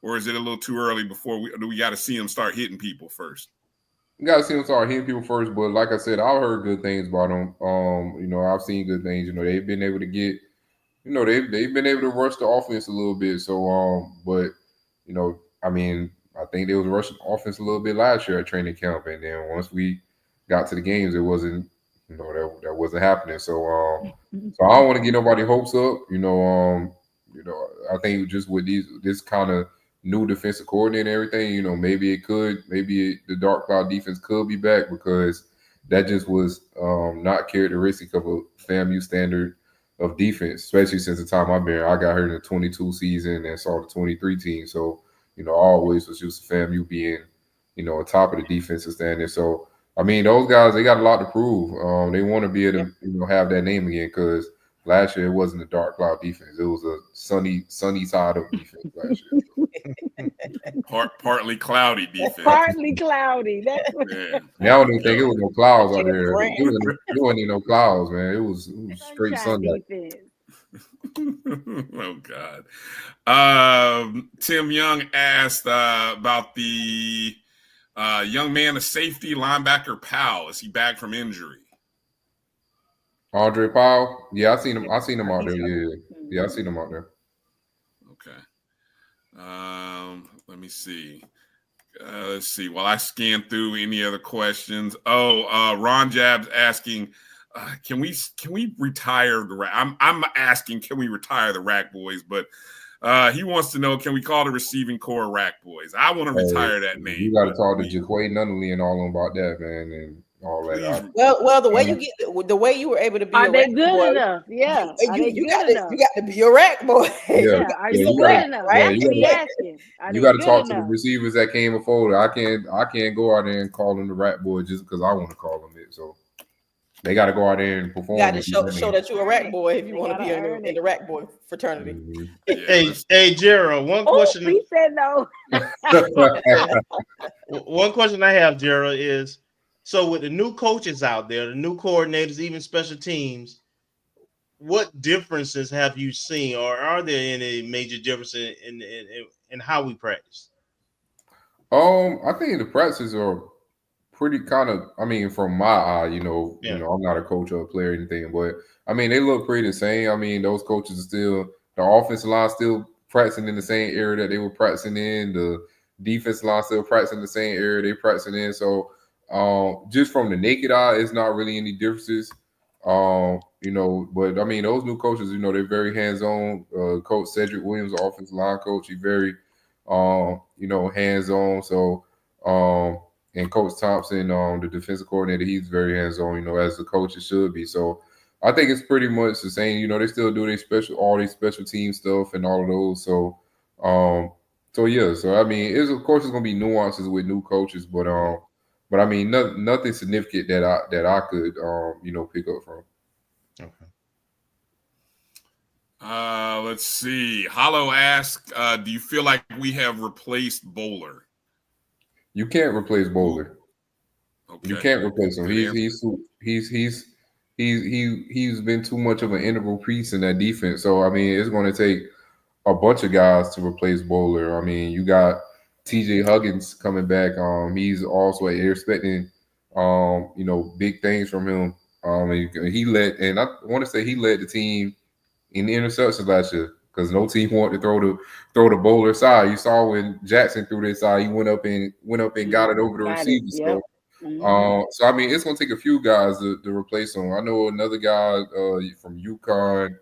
or is it a little too early before we got to see them start hitting people first? You got to see them start hitting people first, but like I said, I've heard good things about them. I've seen good things. They've been able to get, they've been able to rush the offense a little bit. So, but I mean, I think they was rushing offense a little bit last year at training camp, and then once we got to the games, it wasn't, that wasn't happening. So, so I don't want to get nobody hopes up. I think just with this kind of new defensive coordinator and everything, maybe the dark cloud defense could be back, because that just was not characteristic of a FAMU standard of defense, especially since the time I've been here. I got hurt in the 22 season and saw the 23 team. So, I always was used to FAMU being, on top of the defensive standing. So, I mean, those guys, they got a lot to prove. They want to be able to, have that name again, because last year it wasn't a dark cloud defense. It was a sunny side up defense last year. Partly cloudy defense. Partly cloudy. That's what Now I don't even think it was no clouds out there. It wasn't even no clouds, man. It was straight sunlight. Oh God. Tim Young asked about the young man of safety, linebacker Powell. Is he back from injury? Andre Powell? Yeah, I seen him out there. Yeah, I seen him out there. Okay. Let me see. Let's see. While I scan through any other questions. Ron Jab's asking, can we retire the rack? I'm asking, can we retire the rack boys? But he wants to know, can we call the receiving core rack boys? I want to retire that name. You got to talk to Jaquay Nunley and all them about that, man, and all that. Well, the way you were able to be are a they rack good boy, enough? Yeah, you got to be a rack boy. Yeah, are you good enough? Right? You got to talk to the enough? receivers that came before. I can't go out there and call them the rack boy just because I want to call them it. So they got to go out there and perform. You got to show that you're a rack boy if you want to be in the rack boy fraternity. Mm-hmm. Hey, Gerald, one question. He said no. One question I have, Gerald, is so with the new coaches out there, the new coordinators, even special teams, what differences have you seen, or are there any major differences in how we practice? I think the practices are pretty kind of, I mean, from my eye, you know, I'm not a coach or a player or anything, but I mean, they look pretty the same. I mean, those coaches are still, the offensive line still practicing in the same area that they were practicing in. The defensive line still practicing the same area they practicing in. So just from the naked eye, it's not really any differences. You know, but I mean, those new coaches, you know, they're very hands-on. Coach Cedric Williams, the offensive line coach, he's very, you know, hands-on. So, and Coach Thompson, the defensive coordinator, he's very hands-on, you know, as the coaches should be. So I think it's pretty much the same. You know, they still do all these special team stuff and all of those. So, yeah. So I mean, of course it's gonna be nuances with new coaches, but I mean, nothing significant that I could you know, pick up from. Okay. Let's see. Hollow asked, do you feel like we have replaced Bowler? You can't replace Bowler. Okay. You can't replace him. He's been too much of an integral piece in that defense. So I mean, it's going to take a bunch of guys to replace Bowler. I mean, you got TJ Huggins coming back. He's also expecting you know, big things from him. He led the team in the interceptions last year because no team wanted to throw the Bowler side. You saw when Jackson threw this side, he went up and got it over the receiver. Yep. So I mean, it's gonna take a few guys to replace him. I know another guy from UConn,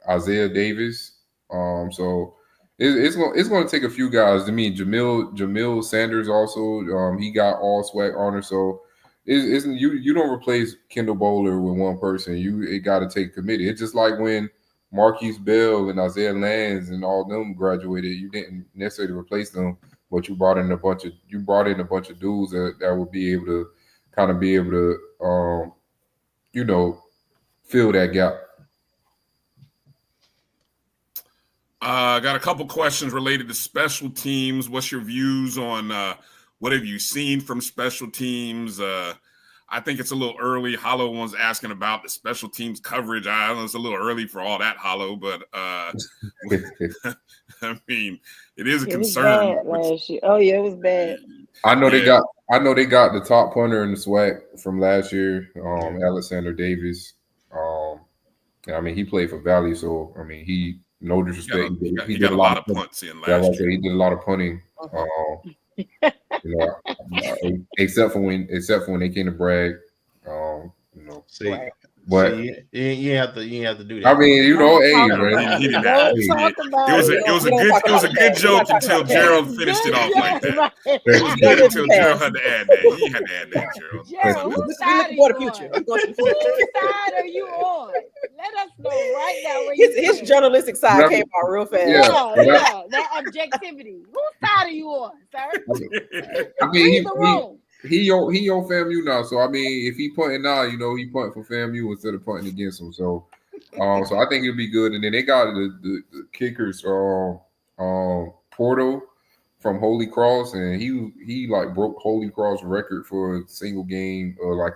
Isaiah Davis. So it's gonna take a few guys. To me, Jamil Sanders also. He got all SWAC honor. So you don't replace Kendall Bowler with one person. It got to take committee. It's just like when Marquise Bell and Isaiah Lands and all them graduated. You didn't necessarily replace them, but you brought in a bunch of dudes that would be able to kind of you know, fill that gap. I got a couple questions related to special teams. What's your views on what have you seen from special teams? I think it's a little early. Hollow one's asking about the special teams coverage. I know it's a little early for all that, Hollow, but I mean, it is a concern. Last year. Oh yeah, it was bad. I know they got the top punter in the SWAC from last year, Alexander Davis. I mean, he played for Valley, so I mean, he no disrespect. He got a lot of punts in last year. He did a lot of punting. You know, except for when they came to brag, you know. See, but you have to do that. I mean, you know, it was a good joke until Gerald finished it off like that. It was good until Gerald had to add that. He had to add that, Gerald. Gerald, whose side are you on? Let us know right now where his journalistic side came out real fast. Yeah, that objectivity. Whose side are you on, sir? I mean, he on FAMU now, so I mean, if he punting now, you know, he punting for FAMU instead of punting against him. So So I think it'll be good. And then they got the kickers, Porto from Holy Cross, and he like broke Holy Cross record for a single game or like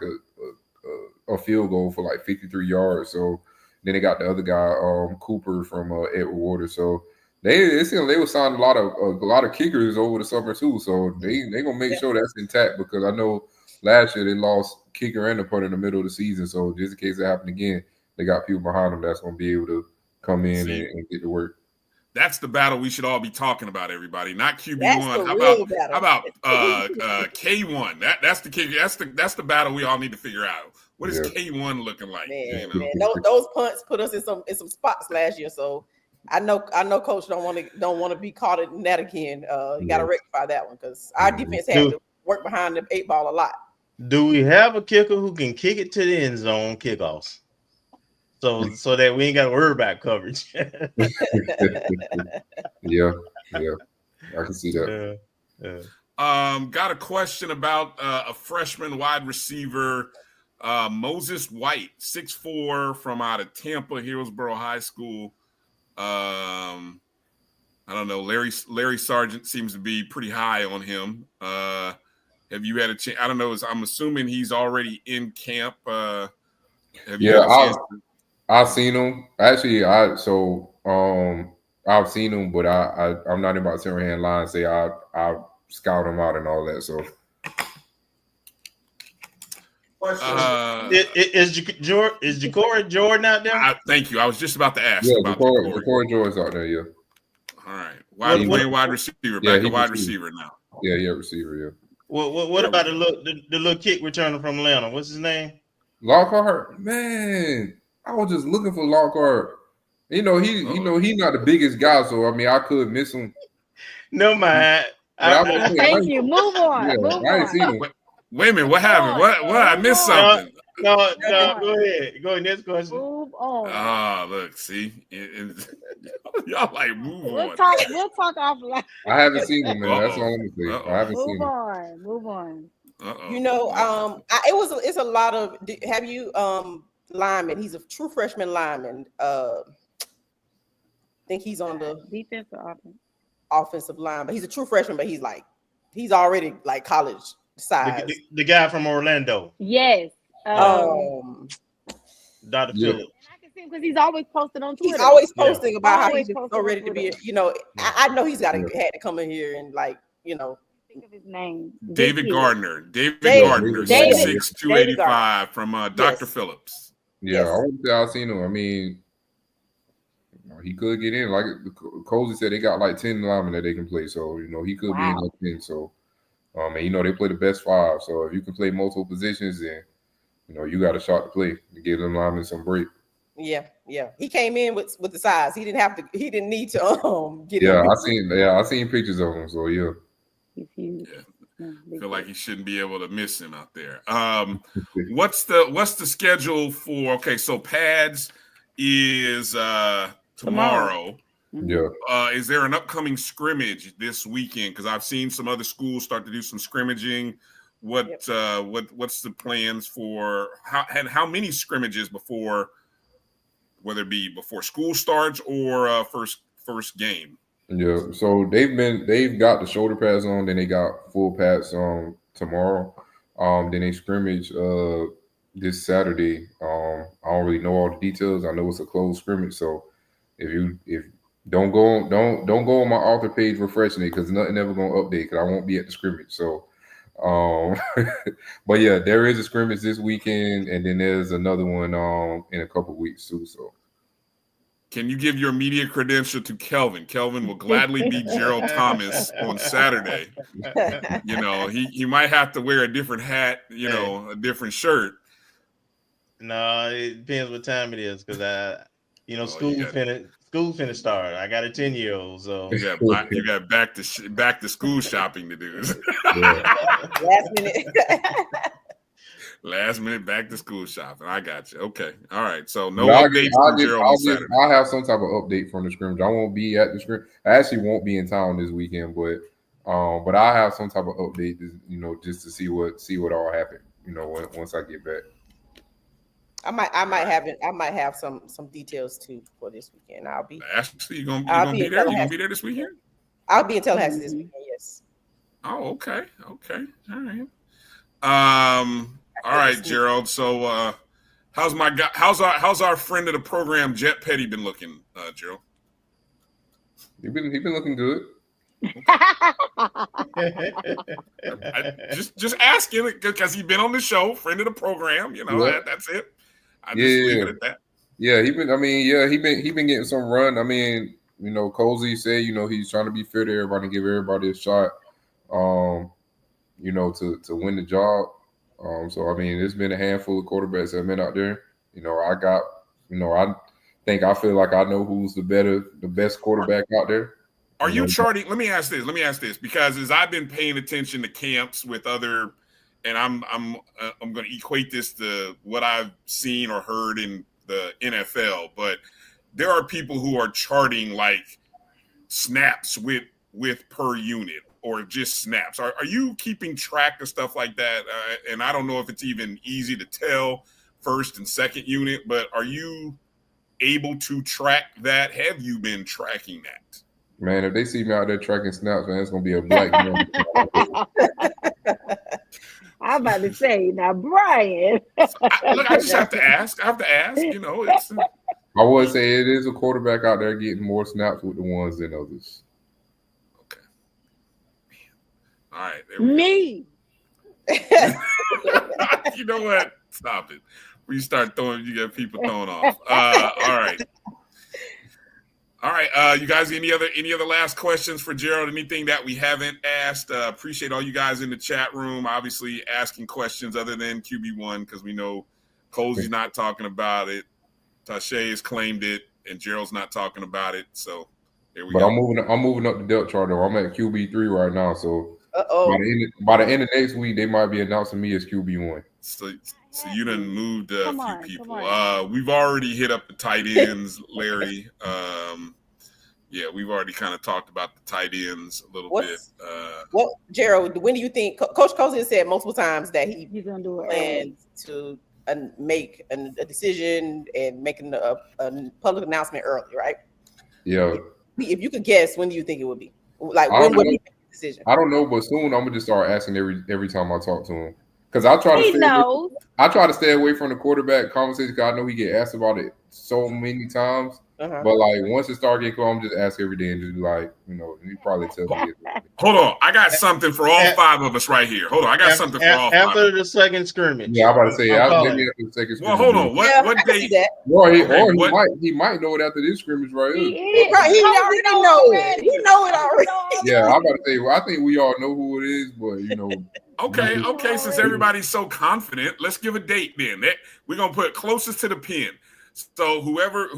a field goal for like 53 yards. So then they got the other guy, Cooper from Edward Waters. So it seemed they were signing a lot of kickers over the summer too. So they gonna make sure that's intact, because I know last year they lost kicker and the punter in the middle of the season. So just in case it happened again, they got people behind them that's gonna be able to come in and get to work. That's the battle we should all be talking about, everybody. Not QB1. How about K1? That's the kicker. That's the battle we all need to figure out. What is K1 looking like? Man, those punts put us in some spots last year. So I know coach don't want to be caught in that again. You got to rectify that one, because our defense had to work behind the 8 ball a lot. Do we have a kicker who can kick it to the end zone kickoffs? So that we ain't got to worry about coverage. Yeah, I can see that. Got a question about a freshman wide receiver, Moses White, 6'4", from out of Tampa, Hillsborough High School. I don't know. Larry Sargent seems to be pretty high on him. Have you had a chance? I don't know. I'm assuming he's already in camp. I've seen him. Actually, I've seen him, but I'm not about to sit here and lie and say I scout him out and all that. So, is Ja'Cory Jordan out there? Thank you. I was just about to ask. Yeah, Ja'Cory Jordan's out there. Yeah. All right. Wide receiver. Back to wide receiver now. Yeah, receiver. Yeah. What about the little kick returner from Atlanta? What's his name? Lockhart. Man, I was just looking for Lockhart. He's not the biggest guy, so I mean I could miss him. No man. Thank you. Move on. I ain't seen him. Wait a minute, what happened? What? I missed something. No, go ahead. Go ahead. Next question. Move on. Ah, look, see, y'all like move on. We'll talk offline. I haven't seen him, man. That's all I'm gonna say. I haven't seen him. Move on. It's a lot of. Have you lineman? He's a true freshman lineman. I think he's on the defense or offensive line, but he's a true freshman. But he's already like college size. The guy from Orlando. Yes. Dr. Phillips. I can see him because he's always posted on Twitter. He's always posting about how he's so ready to be. I know he's had to come in here and think of his name. David Gardner. David Gardner, 6'6", 285 from Dr. Phillips. Yeah, I wouldn't say I've seen him. I mean, he could get in. Like Cozy said, they got like 10 linemen that they can play. So, he could be in that 10. So, and they play the best 5. So if you can play multiple positions, then you got a shot to play to give them linemen some break. Yeah. He came in with the size. He didn't need to get in. I seen pictures of him. So yeah. I feel like he shouldn't be able to miss him out there. What's the schedule for? Okay, so pads is tomorrow. Yeah. Is there an upcoming scrimmage this weekend? Because I've seen some other schools start to do some scrimmaging. What's the plans for how many scrimmages before, whether it be before school starts or first game? Yeah, so they've got the shoulder pads on, then they got full pads on tomorrow. Then they scrimmage this Saturday. I don't really know all the details. I know it's a closed scrimmage, so if don't go on my author page refreshing it, because nothing ever gonna update, because I won't be at the scrimmage. So but yeah, there is a scrimmage this weekend, and then there's another one in a couple weeks too. So can you give your media credential to Kelvin? Kelvin will gladly be Gerald Thomas on Saturday. He might have to wear a different hat, a different shirt. No, it depends what time it is, because school finna start. I got a 10-year-old, so you got back to school shopping to do. Last minute back to school shopping. I got you. Okay. All right. So no updates from Gerald on Saturday. I'll have some type of update from the scrimmage. I won't be at the scrimmage. I actually won't be in town this weekend, but I'll have some type of update, just to see what all happened, once I get back. I might have some details too for this weekend. Ashley, you gonna be there? You gonna be there this weekend? I'll be in Tallahassee this weekend. Yes. Oh, okay. All right. All right, Gerald. So, how's our friend of the program, Jet Petty, been looking, Gerald? He been looking good. just asking because he's been on the show, friend of the program. That's it. I just leave it at that. Yeah, he been getting some run. I mean, Cozy said, he's trying to be fair to everybody and give everybody a shot. To win the job. So I mean, there's been a handful of quarterbacks that have been out there. I feel like I know who's the best quarterback out there. Are you charting? Let me ask this because as I've been paying attention to camps with other, and I'm going to equate this to what I've seen or heard in the NFL, but there are people who are charting like snaps with per unit or just snaps. Are you keeping track of stuff like that? And I don't know if it's even easy to tell first and second unit, but are you able to track that? Have you been tracking that? Man, if they see me out there tracking snaps, man, it's gonna be a black man. I'm about to say now, Bryan. I just have to ask. It's. I would say it is a quarterback out there getting more snaps with the ones than others. Okay. All right. Me. You know what? Stop it. When you start you get people throwing off. All right. All right, you guys, any other last questions for Gerald? Anything that we haven't asked? Appreciate all you guys in the chat room, obviously asking questions other than QB1 because we know Cole's not talking about it. Tashay has claimed it, and Gerald's not talking about it. So there we go. But I'm moving up the depth chart though. I'm at QB3 right now. So by the end of next week, they might be announcing me as QB1. So you done moved a few people. We've already hit up the tight ends, Larry. Yeah, we've already kind of talked about the tight ends a little bit. Well, Gerald, when do you think Coach Cozy has said multiple times that he's going to do plans to make a decision and making a public announcement early, right? Yeah. If you could guess, when do you think it would be? Like when would he make the decision? I don't know, but soon I'm gonna just start asking every time I talk to him. Because I try to stay away from the quarterback conversation because I know he get asked about it so many times. But like once it starts getting cool, I'm just ask every day and just be like, he probably tells me. Hold on, I got something for all five of us right here. Hold on, I got something for all five. After the second scrimmage. Yeah, I'm about to say maybe after the second scrimmage. Well, hold on. What day? He might know it after this scrimmage right here. He already know it. He know it already. Yeah, I'm about to say. Well, I think we all know who it is, but Okay. Since everybody's so confident, let's give a date then. We're gonna put closest to the pin. So whoever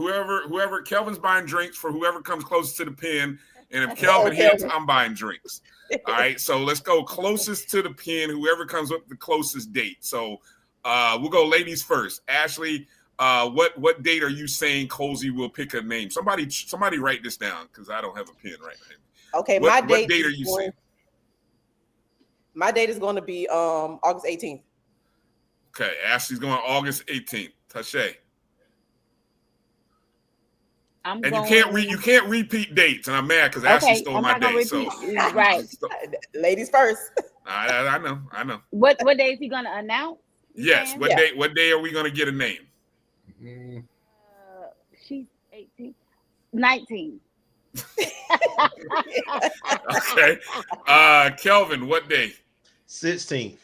Kelvin's buying drinks for whoever comes closest to the pin, and if Kelvin hits, I'm buying drinks. All right, so let's go closest to the pin. Whoever comes up with the closest date. So we'll go ladies first. Ashley, what date are you saying Cozy will pick a name? Somebody write this down because I don't have a pen right now. Okay, what date are you saying? My date is going to be August 18th. Okay, Ashley's going August 18th. Tashay. You can't repeat dates, and I'm mad because Ashley stole my date. So right, ladies first. I know. What day is he going to announce? Yes. What day are we going to get a name? She's 18, 19. Okay. Kelvin, what day? 16th.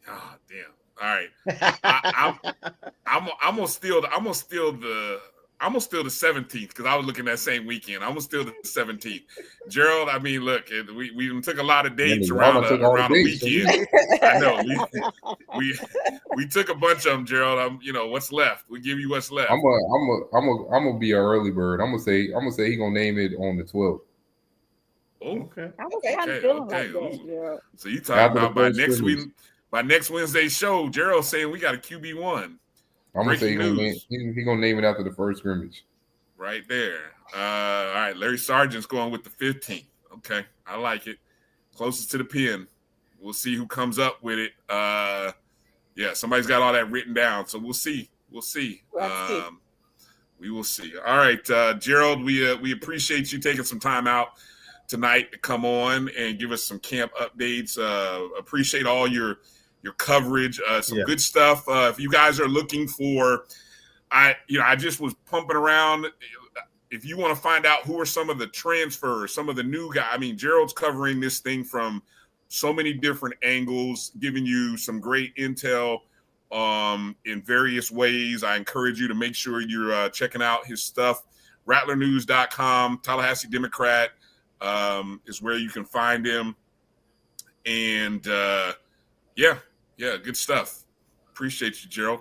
Oh, damn. All right. I'm gonna steal the 17th because I was looking that same weekend. I'm gonna steal the 17th. Gerald, I mean, look, we took a lot of dates around the weekend. I know we took a bunch of them, Gerald. What's left? We give you what's left. I'm gonna be an early bird. I'm gonna say he gonna name it on the 12th. Okay. I was kind of feeling like that, Gerald. So you talking about by next Wednesday's show? Gerald's saying we got a QB1. I'm gonna say he's gonna name it after the first scrimmage. Right there. All right, Larry Sargent's going with the 15th. Okay, I like it. Closest to the pin. We'll see who comes up with it. Yeah, somebody's got all that written down, so we'll see. We'll see. We'll have to see. We will see. All right, Gerald, we appreciate you taking some time out tonight to come on and give us some camp updates. Appreciate all your coverage. Some good stuff. If you guys are looking for, I just was pumping around. If you want to find out who are some of the transfers, some of the new guys, I mean, Gerald's covering this thing from so many different angles, giving you some great intel in various ways. I encourage you to make sure you're checking out his stuff. RattlerNews.com, Tallahassee Democrat is where you can find him. And good stuff. Appreciate you, Gerald.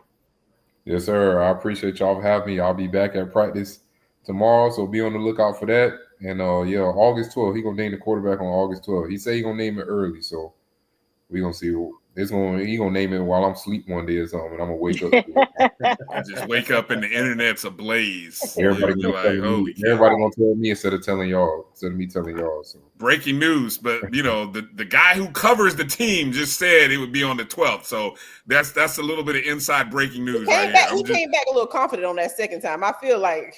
Yes, sir. I appreciate y'all for having me. I'll be back at practice tomorrow, so be on the lookout for that. And August 12th, he gonna name the quarterback on August 12th. He said he gonna name it early, so we gonna see. He gonna name it while I'm asleep one day or something, and I'm gonna wake up. I just wake up and the internet's ablaze. Everybody gonna tell me instead of me telling y'all. So breaking news, but the guy who covers the team just said it would be on the 12th. So that's a little bit of inside breaking news. He came back a little confident on that second time. I feel like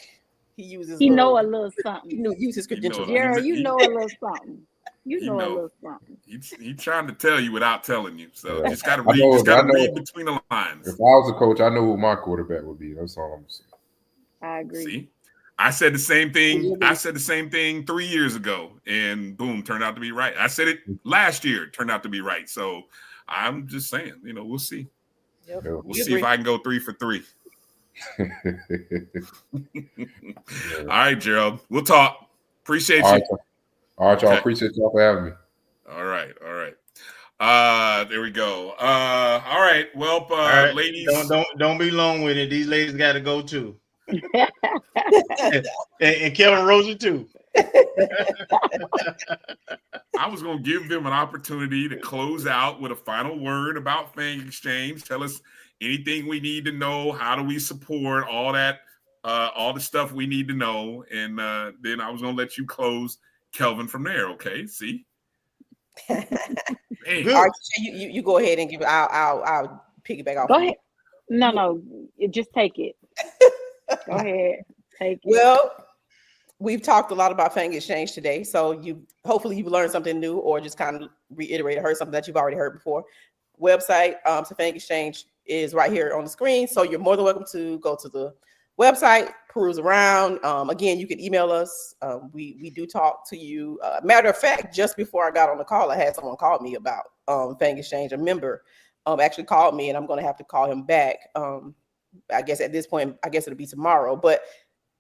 he know a little something. He uses his credentials. Gerald, you know a little something. You know a little something. He's trying to tell you without telling you. So just got to read between the lines. If I was a coach, I know who my quarterback would be. That's all I'm saying. I agree. See, I said the same thing. I said the same thing 3 years ago, and boom, turned out to be right. I said it last year, turned out to be right. So I'm just saying, we'll see. Yep. We'll see if I can go 3 for 3. All right, Gerald. We'll talk. Appreciate you. All right, y'all. Okay. Appreciate y'all for having me. All right. There we go. All right. Well, ladies, don't be long with it. These ladies got to go too. and Kelvin Rosen too. I was going to give them an opportunity to close out with a final word about Fang Exchange. Tell us anything we need to know. How do we support all that? All the stuff we need to know, and then I was going to let you close, Kelvin, from there. Okay, see. All right, you go ahead and give it. I'll piggyback off. Go ahead. No, just take it. Go ahead, take it. Well, we've talked a lot about Fang Exchange today, so hopefully you've learned something new, or just kind of heard something that you've already heard before. Website to Fang Exchange is right here on the screen, so you're more than welcome to go to the website, peruse around. Again, you can email us. We do talk to you. Matter of fact, just before I got on the call, I had someone call me about Fang Exchange. A member actually called me, and I'm going to have to call him back. I guess at this point, it'll be tomorrow. But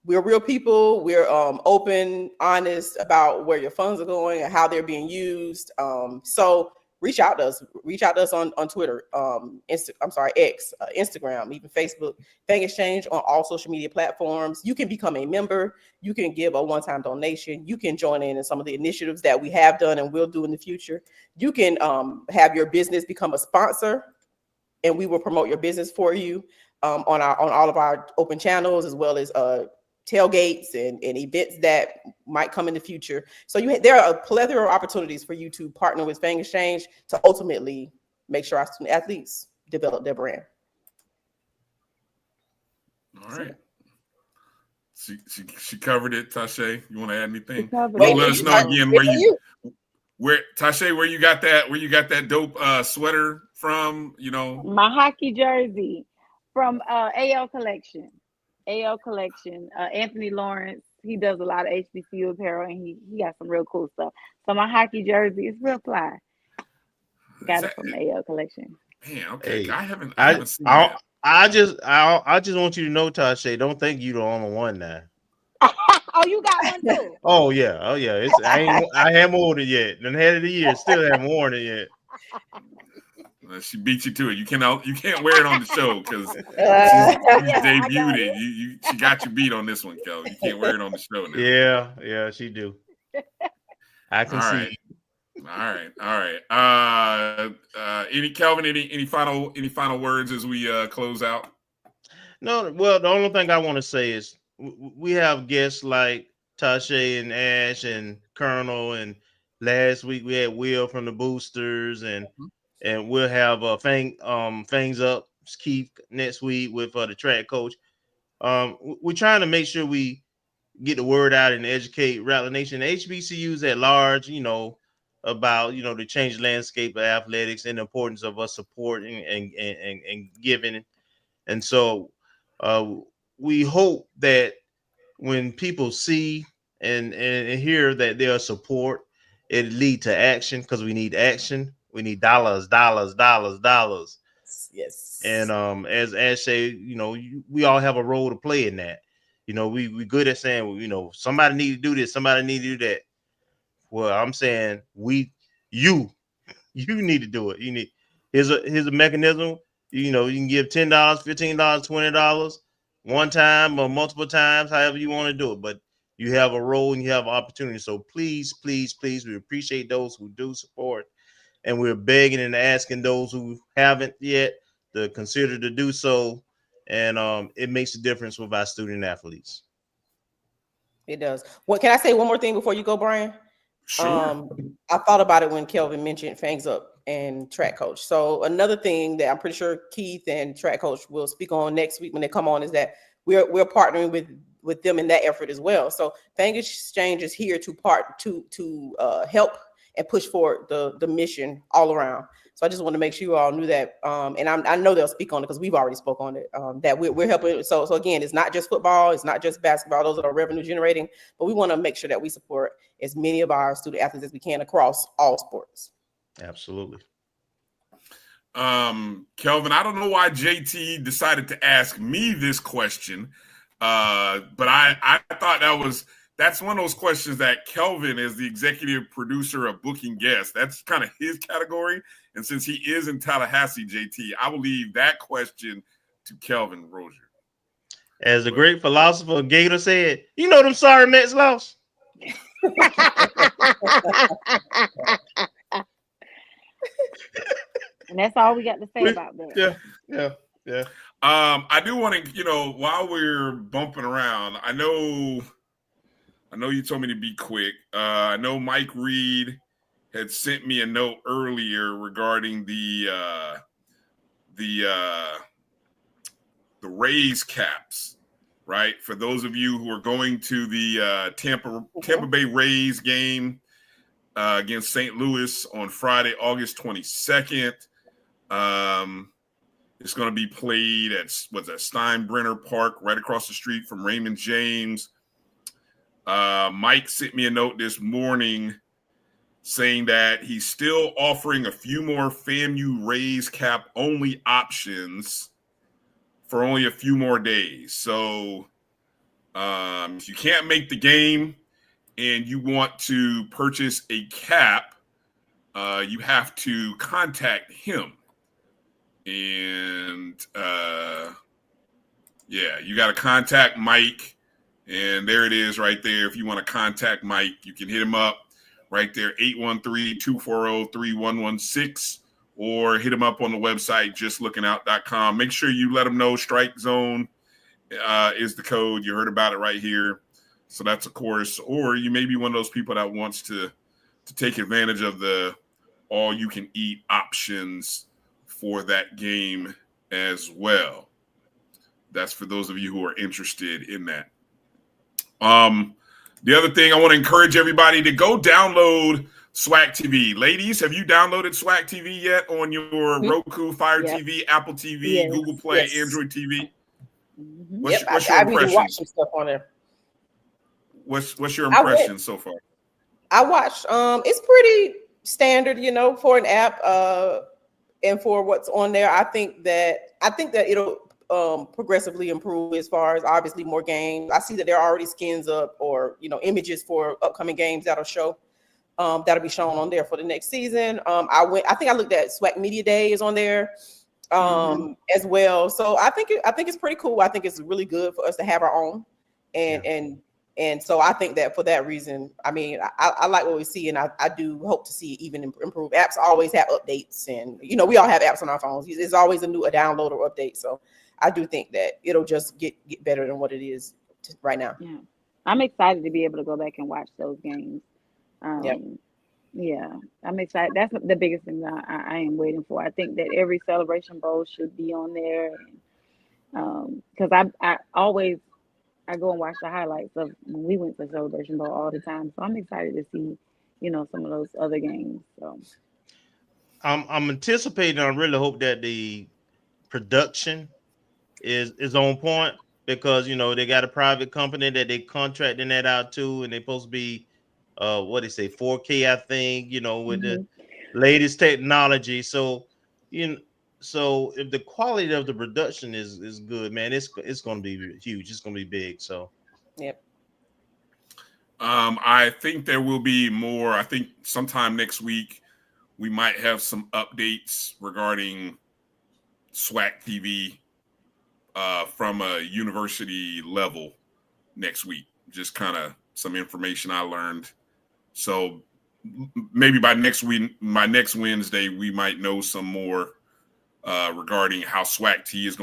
we're real people. We're open, honest about where your funds are going and how they're being used. So reach out to us. Reach out to us on Twitter, X, Instagram, even Facebook. Fang Exchange on all social media platforms. You can become a member. You can give a one-time donation. You can join in some of the initiatives that we have done and will do in the future. You can have your business become a sponsor, and we will promote your business for you on all of our open channels, as well as tailgates and events that might come in the future. So there are a plethora of opportunities for you to partner with Fang Exchange to ultimately make sure our student athletes develop their brand. All right. She covered it. Tasha, you want to add anything? Let us know again where you got that dope sweater from, My hockey jersey from AL Collection. Anthony Lawrence, he does a lot of HBCU apparel, and he got some real cool stuff. So my hockey jersey is real fly. Got it from AL Collection. Man, okay. Hey, I haven't seen that. I just want you to know, Tasha, don't think you the only one now. Oh, you got one too. Oh yeah. I haven't worn it yet. Done had it a year, still haven't worn it yet. She beat you to it. You can't wear it on the show because she debuted it. She got you beat on this one, Kelvin. You can't wear it on the show now. Yeah, she do. I can see. All right. Kelvin, any final words as we close out? No. Well, the only thing I want to say is we have guests like Tasha and Ash and Colonel, and last week we had Will from the Boosters, and we'll have Fangs Up Keith next week with the track coach. We're trying to make sure we get the word out and educate Rattler Nation, HBCUs at large, about, the changed landscape of athletics and the importance of us supporting and giving. And so we hope that when people see and hear that there's support, it lead to action, because we need action. We need dollars. Yes. And as Ash say, we all have a role to play in that. We good at saying, somebody need to do this, somebody need to do that. Well, I'm saying you need to do it. Here's a mechanism. You can give $10, $15, $20 one time or multiple times, however you want to do it. But you have a role and you have an opportunity. So please, please, please, we appreciate those who do support, and we're begging and asking those who haven't yet to consider to do so. And it makes a difference with our student athletes. It does. What can I say one more thing before you go, Bryan? Sure. I thought about it when Kelvin mentioned Fangs Up and track coach. So another thing that I'm pretty sure Keith and track coach will speak on next week when they come on is that we're partnering with them in that effort as well. So Fang Exchange is here to help and push forward the mission all around. So I just want to make sure you all knew that. And I know they'll speak on it because we've already spoke on it, that we're helping. So again, it's not just football. It's not just basketball. Those that are revenue generating, but we want to make sure that we support as many of our student athletes as we can across all sports. Absolutely. Kelvin, I don't know why JT decided to ask me this question, but I thought that's one of those questions that Kelvin, as the executive producer of Booking Guests, that's kind of his category. And since he is in Tallahassee, JT, I will leave that question to Kelvin Rozier. As the great philosopher Gator said, them sorry Mets lost. And that's all we got to say about that. Yeah. I do want to, while we're bumping around, I know you told me to be quick. I know Mike Reed had sent me a note earlier regarding the Rays caps, right? For those of you who are going to the Tampa Bay Rays game against St. Louis on Friday, August 22nd. It's going to be played at Steinbrenner Park, right across the street from Raymond James. Mike sent me a note this morning saying that he's still offering a few more FAMU Rays cap only options for only a few more days. So if you can't make the game and you want to purchase a cap, you have to contact him. And you got to contact Mike. And there it is right there. If you want to contact Mike, you can hit him up right there, 813-240-3116, or hit him up on the website, justlookingout.com. Make sure you let him know StrikeZone is the code. You heard about it right here. So that's a course. Or you may be one of those people that wants to take advantage of the all-you-can-eat options for that game as well. That's for those of you who are interested in that. The other thing, I want to encourage everybody to go download SWAC TV. Ladies, have you downloaded SWAC TV yet on your Roku, Fire TV, Apple TV, Google Play, Android TV? What's your I've impression? watched some stuff on there. What's your impression so far? I watched. It's pretty standard, for an app, and for what's on there. I think that it'll progressively improve as far as obviously more games. I see that there are already skins up or images for upcoming games that'll be shown on there for the next season. I think I looked at SWAC Media Day is on there as well. So I think it's pretty cool. I think it's really good for us to have our own, and so I think that for that reason, I mean, I like what we see, and I do hope to see it even improve. Apps always have updates, and we all have apps on our phones. There's always a download or update. So I do think that it'll just get better than what it is right now. Yeah, I'm excited to be able to go back and watch those games. Yeah, I'm excited. That's the biggest thing that I am waiting for. I think that every Celebration Bowl should be on there, because I always go and watch the highlights of when we went to Celebration Bowl all the time. So I'm excited to see, some of those other games. So I'm anticipating. I really hope that the production is on point, because they got a private company that they contracting that out to, and they're supposed to be what they say 4K, I think, with the latest technology. So so if the quality of the production is good, man, it's going to be huge. It's going to be big. So yep. I think there will be more. I think sometime next week we might have some updates regarding SWAC TV from a university level next week. Just kind of some information I learned. So maybe by next Wednesday, we might know some more regarding how SWAC TV is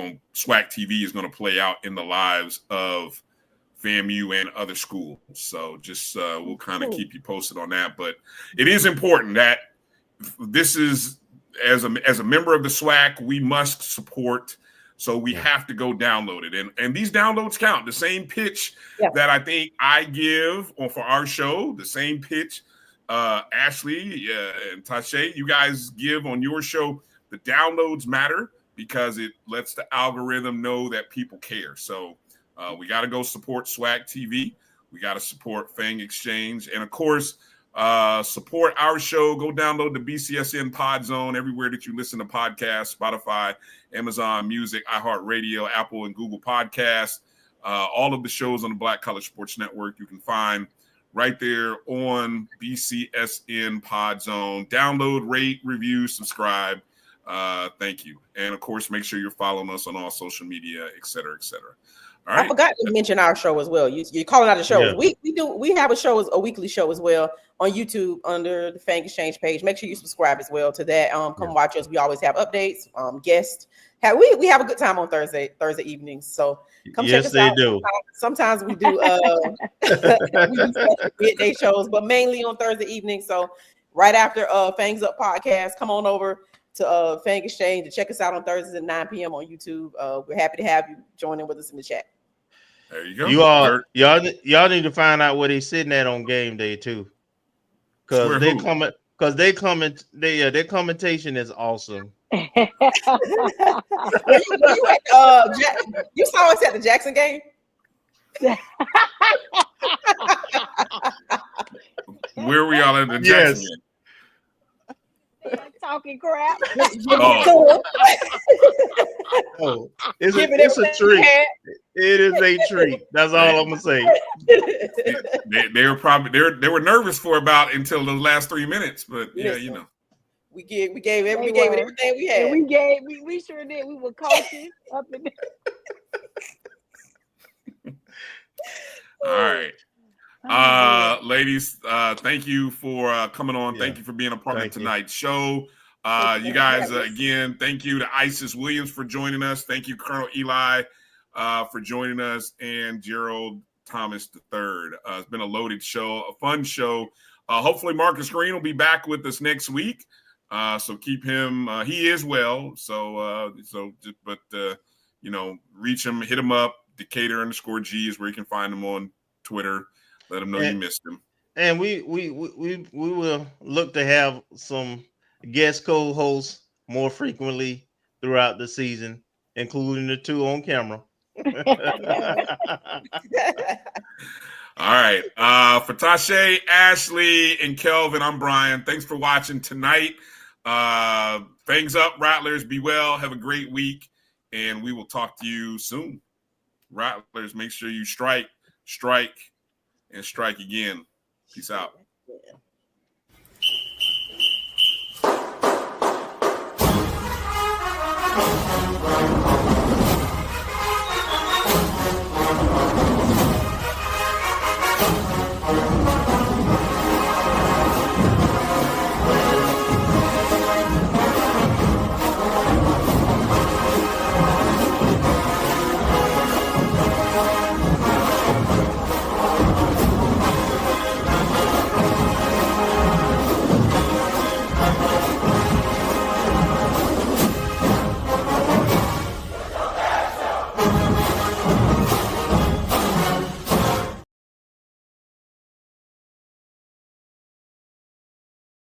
going to play out in the lives of FAMU and other schools. So just we'll kind of keep you posted on that. But it is important that this is, as a member of the SWAC, we must support. So we have to go download it. And these downloads count. The same pitch that I think I give for our show, the same pitch Ashley and Tashay, you guys give on your show, the downloads matter because it lets the algorithm know that people care. So we got to go support SWAC TV. We got to support Fang Exchange. And, of course, support our show. Go download the BCSN Pod Zone everywhere that you listen to podcasts, Spotify, Amazon Music, iHeartRadio, Apple, and Google Podcasts. All of the shows on the Black College Sports Network you can find right there on BCSN Pod Zone. Download, rate, review, subscribe. Thank you. And, of course, make sure you're following us on all social media, et cetera, et cetera. All right. I forgot to mention our show as well. You're calling out the show. Yeah. We have a weekly show as well on YouTube under the Fang Exchange page. Make sure you subscribe as well to that. Come watch us. We always have updates, guests. We have a good time on Thursday evenings. So come check us out. Do. Sometimes we do midday shows, but mainly on Thursday evening. So right after Fangs Up podcast, come on over to Fang Exchange to check us out on Thursdays at 9 p.m. on YouTube. We're happy to have you joining with us in the chat. There you go. Y'all need to find out where they sitting at on game day too, because their commentation is awesome. You saw us at the Jackson game. Where were y'all at the Jackson game? Talking crap. It's a treat. It is a treat. That's all I'm gonna say. They were nervous for about until the last 3 minutes, but yeah, we gave it everything we had. We sure did. We were coaching up in there. All right. Ladies, thank you for coming on. Thank you for being a part of tonight's show. You guys, again, thank you to Isis Williams for joining us. Thank you, Colonel Eli, for joining us, and Gerald Thomas III. It's been a loaded show, a fun show. Hopefully Marcus Green will be back with us next week. So keep him. He is well. Reach him, hit him up. Decatur_G is where you can find him on Twitter. Let him know you missed him. And we will look to have some guest co-hosts more frequently throughout the season, including the two on camera. All right. For Tashay, Ashley, and Kelvin, I'm Bryan. Thanks for watching tonight. Fangs up, Rattlers. Be well. Have a great week. And we will talk to you soon. Rattlers, make sure you strike, and strike again. Peace out. Yeah.